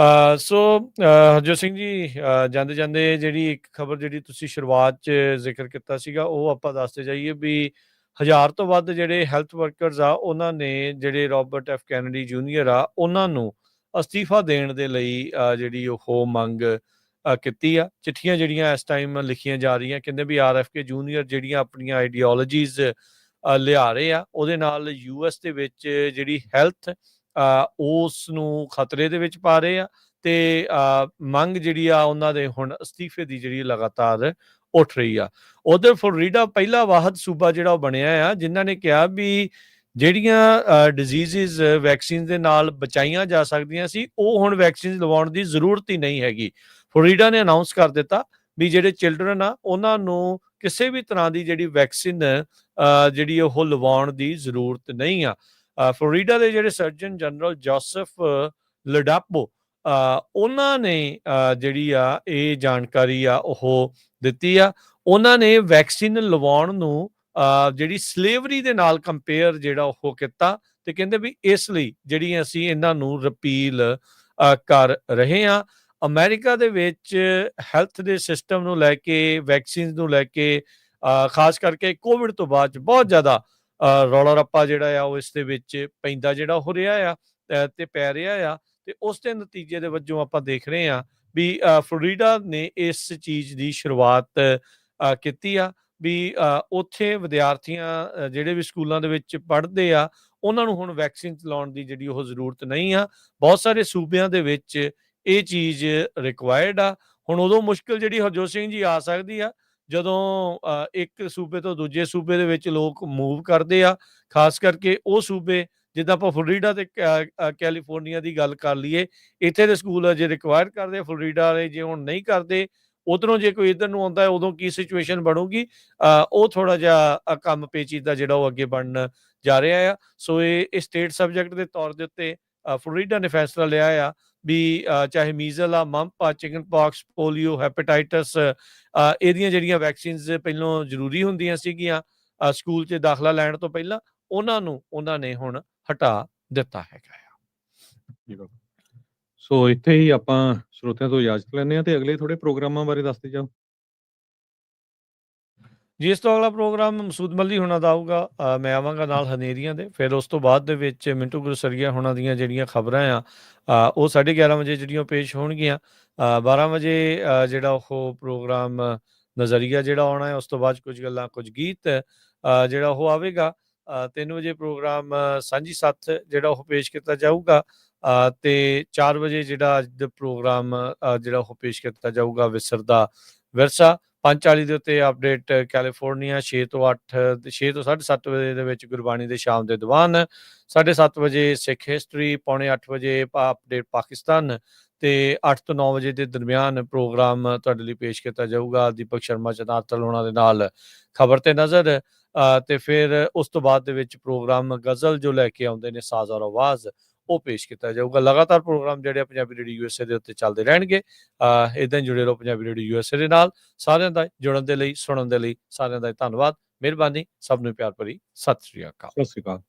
ਸੋ ਹਰਜੋਤ ਸਿੰਘ ਜੀ, ਜਾਂਦੇ ਜਾਂਦੇ ਜਿਹੜੀ ਇੱਕ ਖਬਰ ਜਿਹੜੀ ਤੁਸੀਂ ਸ਼ੁਰੂਆਤ 'ਚ ਜ਼ਿਕਰ ਕੀਤਾ ਸੀਗਾ ਉਹ ਆਪਾਂ ਦੱਸਦੇ ਜਾਈਏ ਵੀ 1000 ਤੋਂ ਵੱਧ ਜਿਹੜੇ ਹੈਲਥ ਵਰਕਰਸ ਆ ਉਹਨਾਂ ਨੇ ਜਿਹੜੇ ਰੋਬਰਟ ਐਫ ਕੈਨੇਡੀ ਜੂਨੀਅਰ ਆ ਉਹਨਾਂ ਨੂੰ ਅਸਤੀਫਾ ਦੇਣ ਦੇ ਲਈ ਜਿਹੜੀ ਉਹ ਮੰਗ ਕੀਤੀ ਆ। ਚਿੱਠੀਆਂ ਜਿਹੜੀਆਂ ਇਸ ਟਾਈਮ ਲਿਖੀਆਂ ਜਾ ਰਹੀਆਂ, ਕਹਿੰਦੇ ਵੀ RFK ਜੂਨੀਅਰ ਜਿਹੜੀਆਂ ਆਪਣੀਆਂ ਆਈਡੀਓਲੋਜੀਜ਼ ਲਿਆ ਰਹੇ ਆ ਉਹਦੇ ਨਾਲ US ਦੇ ਵਿੱਚ ਜਿਹੜੀ ਹੈਲਥ ਉਸ ਨੂੰ ਖਤਰੇ ਦੇ ਵਿੱਚ ਪਾ ਰਹੇ ਆ ਤੇ ਮੰਗ ਜਿਹੜੀ ਆ ਉਹਨਾਂ ਦੇ ਹੁਣ ਅਸਤੀਫੇ ਦੀ ਜਿਹੜੀ ਲਗਾਤਾਰ ਉੱਠ ਰਹੀ ਆ। ਉਧਰ ਫਲੋਰੀਡਾ ਪਹਿਲਾ ਵਾਹਦ ਸੂਬਾ ਜਿਹੜਾ ਉਹ ਬਣਿਆ ਆ ਜਿਨ੍ਹਾਂ ਨੇ ਕਿਹਾ ਵੀ ਜਿਹੜੀਆਂ ਡਿਜ਼ੀਜ਼ਜ਼ ਵੈਕਸੀਨ ਦੇ ਨਾਲ ਬਚਾਈਆਂ ਜਾ ਸਕਦੀਆਂ ਸੀ ਉਹ ਹੁਣ ਵੈਕਸੀਨ ਲਵਾਉਣ ਦੀ ਜ਼ਰੂਰਤ ਹੀ ਨਹੀਂ ਹੈਗੀ। ਫਲੋਰੀਡਾ ਨੇ ਅਨਾਉਂਸ ਕਰ ਦਿੱਤਾ ਵੀ ਜਿਹੜੇ ਚਿਲਡਰਨ ਆ ਉਹਨਾਂ ਨੂੰ ਕਿਸੇ ਵੀ ਤਰ੍ਹਾਂ ਦੀ ਜਿਹੜੀ ਵੈਕਸੀਨ ਜਿਹੜੀ ਉਹ ਲਵਾਉਣ ਦੀ ਜ਼ਰੂਰਤ ਨਹੀਂ ਆ। ਫਲੋਰੀਡਾ ਦੇ ਜਿਹੜੇ ਸਰਜਨ ਜਨਰਲ ਜੋਸਫ ਲਡਾਪੋ ਉਹਨਾਂ ਨੇ ਜਿਹੜੀ ਆ ਇਹ ਜਾਣਕਾਰੀ ਆ ਉਹ ਦਿੱਤੀ ਆ। ਉਹਨਾਂ ਨੇ ਵੈਕਸੀਨ ਲਵਾਉਣ ਨੂੰ ਜਿਹੜੀ ਸਲੇਵਰੀ ਦੇ ਨਾਲ ਕੰਪੇਅਰ ਜਿਹੜਾ ਉਹ ਕੀਤਾ ਤੇ ਕਹਿੰਦੇ ਵੀ ਇਸ ਲਈ ਜਿਹੜੀ ਅਸੀਂ ਇਹਨਾਂ ਨੂੰ ਰਿਪੀਲ ਕਰ ਰਹੇ ਹਾਂ। ਅਮਰੀਕਾ ਦੇ ਵਿੱਚ ਹੈਲਥ ਦੇ ਸਿਸਟਮ ਨੂੰ ਲੈ ਕੇ, ਵੈਕਸੀਨ ਨੂੰ ਲੈ ਕੇ, ਖਾਸ ਕਰਕੇ ਕੋਵਿਡ ਤੋਂ ਬਾਅਦ 'ਚ ਬਹੁਤ ਜ਼ਿਆਦਾ ਰੌਲਾ ਰੱਪਾ ਜਿਹੜਾ ਆ ਉਹ ਇਸ ਦੇ ਵਿੱਚ ਪੈਂਦਾ ਜਿਹੜਾ ਹੋ ਰਿਹਾ ਆ ਤੇ ਪੈ ਰਿਹਾ ਆ ਤੇ ਉਸ ਦੇ ਨਤੀਜੇ ਦੇ ਵਜੋਂ ਆਪਾਂ ਦੇਖ ਰਹੇ ਹਾਂ ਵੀ ਫਲੋਰੀਡਾ ਨੇ ਇਸ ਚੀਜ਼ ਦੀ ਸ਼ੁਰੂਆਤ ਕੀਤੀ ਆ ਵੀ ਉੱਥੇ ਵਿਦਿਆਰਥੀਆਂ ਜਿਹੜੇ ਵੀ ਸਕੂਲਾਂ ਦੇ ਵਿੱਚ ਪੜ੍ਹਦੇ ਆ ਉਹਨਾਂ ਨੂੰ ਹੁਣ ਵੈਕਸੀਨ ਲਾਉਣ ਦੀ ਜਿਹੜੀ ਉਹ ਜ਼ਰੂਰਤ ਨਹੀਂ ਆ। ਬਹੁਤ ਸਾਰੇ ਸੂਬਿਆਂ ਦੇ ਵਿੱਚ ਇਹ ਚੀਜ਼ ਰਿਕਵਾਇਰਡ ਆ। ਹੁਣ ਉਦੋਂ ਮੁਸ਼ਕਿਲ ਜਿਹੜੀ ਹਰਜੋਤ ਸਿੰਘ ਜੀ ਆ ਸਕਦੀ ਆ ਜਦੋਂ ਇੱਕ ਸੂਬੇ ਤੋਂ ਦੂਜੇ ਸੂਬੇ ਦੇ ਵਿੱਚ ਲੋਕ ਮੂਵ ਕਰਦੇ ਆ, ਖਾਸ ਕਰਕੇ ਉਹ ਸੂਬੇ ਜਿੱਦਾਂ ਆਪਾਂ ਫਲੋਰੀਡਾ ਤੇ ਕੈਲੀਫੋਰਨੀਆ ਦੀ ਗੱਲ ਕਰ ਲਈਏ, ਇੱਥੇ ਦੇ ਸਕੂਲ ਜੇ ਰਿਕਵਾਇਰ ਕਰਦੇ, ਫਲੋਰੀਡਾ ਵਾਲੇ ਜੇ ਹੁਣ ਨਹੀਂ ਕਰਦੇ, ਉਧਰੋਂ ਜੇ ਕੋਈ ਇੱਧਰ ਨੂੰ ਆਉਂਦਾ ਉਦੋਂ ਕੀ ਸਿਚੁਏਸ਼ਨ ਬਣੂਗੀ, ਉਹ ਥੋੜਾ ਜਿਹਾ ਕੰਮ ਪੇਚੀਦਾ ਜਿਹੜਾ ਉਹ ਅੱਗੇ ਬਣਨ ਜਾ ਰਿਹਾ ਆ। ਸੋ ਇਹ ਸਟੇਟ ਸਬਜੈਕਟ ਦੇ ਤੌਰ ਦੇ ਉੱਤੇ ਫਲੋਰੀਡਾ ਨੇ ਫੈਸਲਾ ਲਿਆ ਆ ਵੀ ਚਾਹੇ ਮੀਜ਼ਲ ਆ, ਮੰਪ ਆ, ਚਿਕਨ ਪੌਕਸ, ਪੋਲੀਓ, ਹੈਪੇਟਾਈਟਸ, ਇਹਦੀਆਂ ਜਿਹੜੀਆਂ ਵੈਕਸੀਨਸ ਪਹਿਲਾਂ ਜ਼ਰੂਰੀ ਹੁੰਦੀਆਂ ਸੀਗੀਆਂ ਸਕੂਲ 'ਚ ਦਾਖਲਾ ਲੈਣ ਤੋਂ ਪਹਿਲਾਂ, ਉਹਨਾਂ ਨੇ ਹੁਣ ਹਟਾ ਦਿੱਤਾ ਹੈਗਾ। ਸੋ ਇੱਥੇ ਹੀ ਆਪਾਂ ਸਰੋਤਿਆਂ ਤੋਂ ਇਜਾਜ਼ਤ ਲੈਂਦੇ ਹਾਂ ਤੇ ਅਗਲੇ ਥੋੜੇ ਪ੍ਰੋਗਰਾਮਾਂ ਬਾਰੇ ਦੱਸਦੇ ਜਾਓ ਜੀ। ਇਸ ਤੋਂ ਅਗਲਾ ਪ੍ਰੋਗਰਾਮ ਮਸੂਦ ਮੱਲੀ ਹੋਣਾ ਦਾ ਆਊਗਾ, ਮੈਂ ਆਵਾਂਗਾ ਨਾਲ ਹਨੇਰੀਆਂ ਦੇ। ਫਿਰ ਉਸ ਤੋਂ ਬਾਅਦ ਦੇ ਵਿੱਚ ਮਿੰਟੂ ਗੁਰਸਰੀਆ ਹੋਣਾ ਦੀਆਂ ਜਿਹੜੀਆਂ ਖਬਰਾਂ ਆ ਉਹ 11:30 ਵਜੇ ਜਿਹੜੀਆਂ ਪੇਸ਼ ਹੋਣਗੀਆਂ। 12 ਵਜੇ ਜਿਹੜਾ ਉਹ ਪ੍ਰੋਗਰਾਮ ਨਜ਼ਰੀਆ ਜਿਹੜਾ ਆਉਣਾ ਹੈ, ਉਸ ਤੋਂ ਬਾਅਦ ਕੁਝ ਗੱਲਾਂ ਕੁਝ ਗੀਤ ਜਿਹੜਾ ਉਹ ਆਵੇਗਾ। 3 ਵਜੇ ਪ੍ਰੋਗਰਾਮ ਸਾਂਝੀ ਸੱਥ ਜਿਹੜਾ ਉਹ ਪੇਸ਼ ਕੀਤਾ ਜਾਊਗਾ ਤੇ 4 ਵਜੇ ਜਿਹੜਾ ਅੱਜ ਦਾ ਪ੍ਰੋਗਰਾਮ ਜਿਹੜਾ ਉਹ ਪੇਸ਼ ਕੀਤਾ ਜਾਊਗਾ ਵਿਸਰਦਾ ਵਿਰਸਾ। 5:40 ਦੇ ਉੱਤੇ ਅਪਡੇਟ ਕੈਲੀਫੋਰਨੀਆ, 6 ਤੋਂ 7:30 ਵਜੇ ਦੇ ਵਿੱਚ ਗੁਰਬਾਣੀ ਦੇ ਸ਼ਾਮ ਦੇ ਦੀਵਾਨ, 7:30 ਵਜੇ ਸਿੱਖ ਹਿਸਟਰੀ, 7:45 ਵਜੇ ਅਪਡੇਟ ਪਾਕਿਸਤਾਨ ਤੇ 8 ਤੋਂ 9 ਵਜੇ ਦੇ ਦਰਮਿਆਨ ਪ੍ਰੋਗਰਾਮ ਤੁਹਾਡੇ ਲਈ ਪੇਸ਼ ਕੀਤਾ ਜਾਊਗਾ ਦੀਪਕ ਸ਼ਰਮਾ ਚਨਾਤਲ ਉਹਨਾਂ ਦੇ ਨਾਲ ਖਬਰ ਤੇ ਨਜ਼ਰ। ਤੇ ਫਿਰ ਉਸ ਤੋਂ ਬਾਅਦ ਦੇ ਵਿੱਚ ਪ੍ਰੋਗਰਾਮ ਗਜ਼ਲ ਜੋ ਲੈ ਕੇ ਆਉਂਦੇ ਨੇ ਸਾਜ਼ ਔਰ ਆਵਾਜ਼ ਉਹ ਪੇਸ਼ ਕੀਤਾ ਜਾਊਗਾ। ਲਗਾਤਾਰ ਪ੍ਰੋਗਰਾਮ ਜਿਹੜੇ ਪੰਜਾਬੀ ਰੇਡੀਓ USA ਦੇ ਉੱਤੇ ਚੱਲਦੇ ਰਹਿਣਗੇ। ਇੱਦਾਂ ਹੀ ਜੁੜੇ ਰਹੋ ਪੰਜਾਬੀ ਰੇਡੀਓ USA ਦੇ ਨਾਲ। ਸਾਰਿਆਂ ਦਾ ਜੁੜਨ ਦੇ ਲਈ, ਸੁਣਨ ਦੇ ਲਈ ਸਾਰਿਆਂ ਦਾ ਧੰਨਵਾਦ, ਮਿਹਰਬਾਨੀ। ਸਭ ਨੂੰ ਪਿਆਰ ਭਰੀ ਸਤਿ ਸ਼੍ਰੀ ਅਕਾਲ। ਸਤਿ ਸ਼੍ਰੀ ਅਕਾਲ।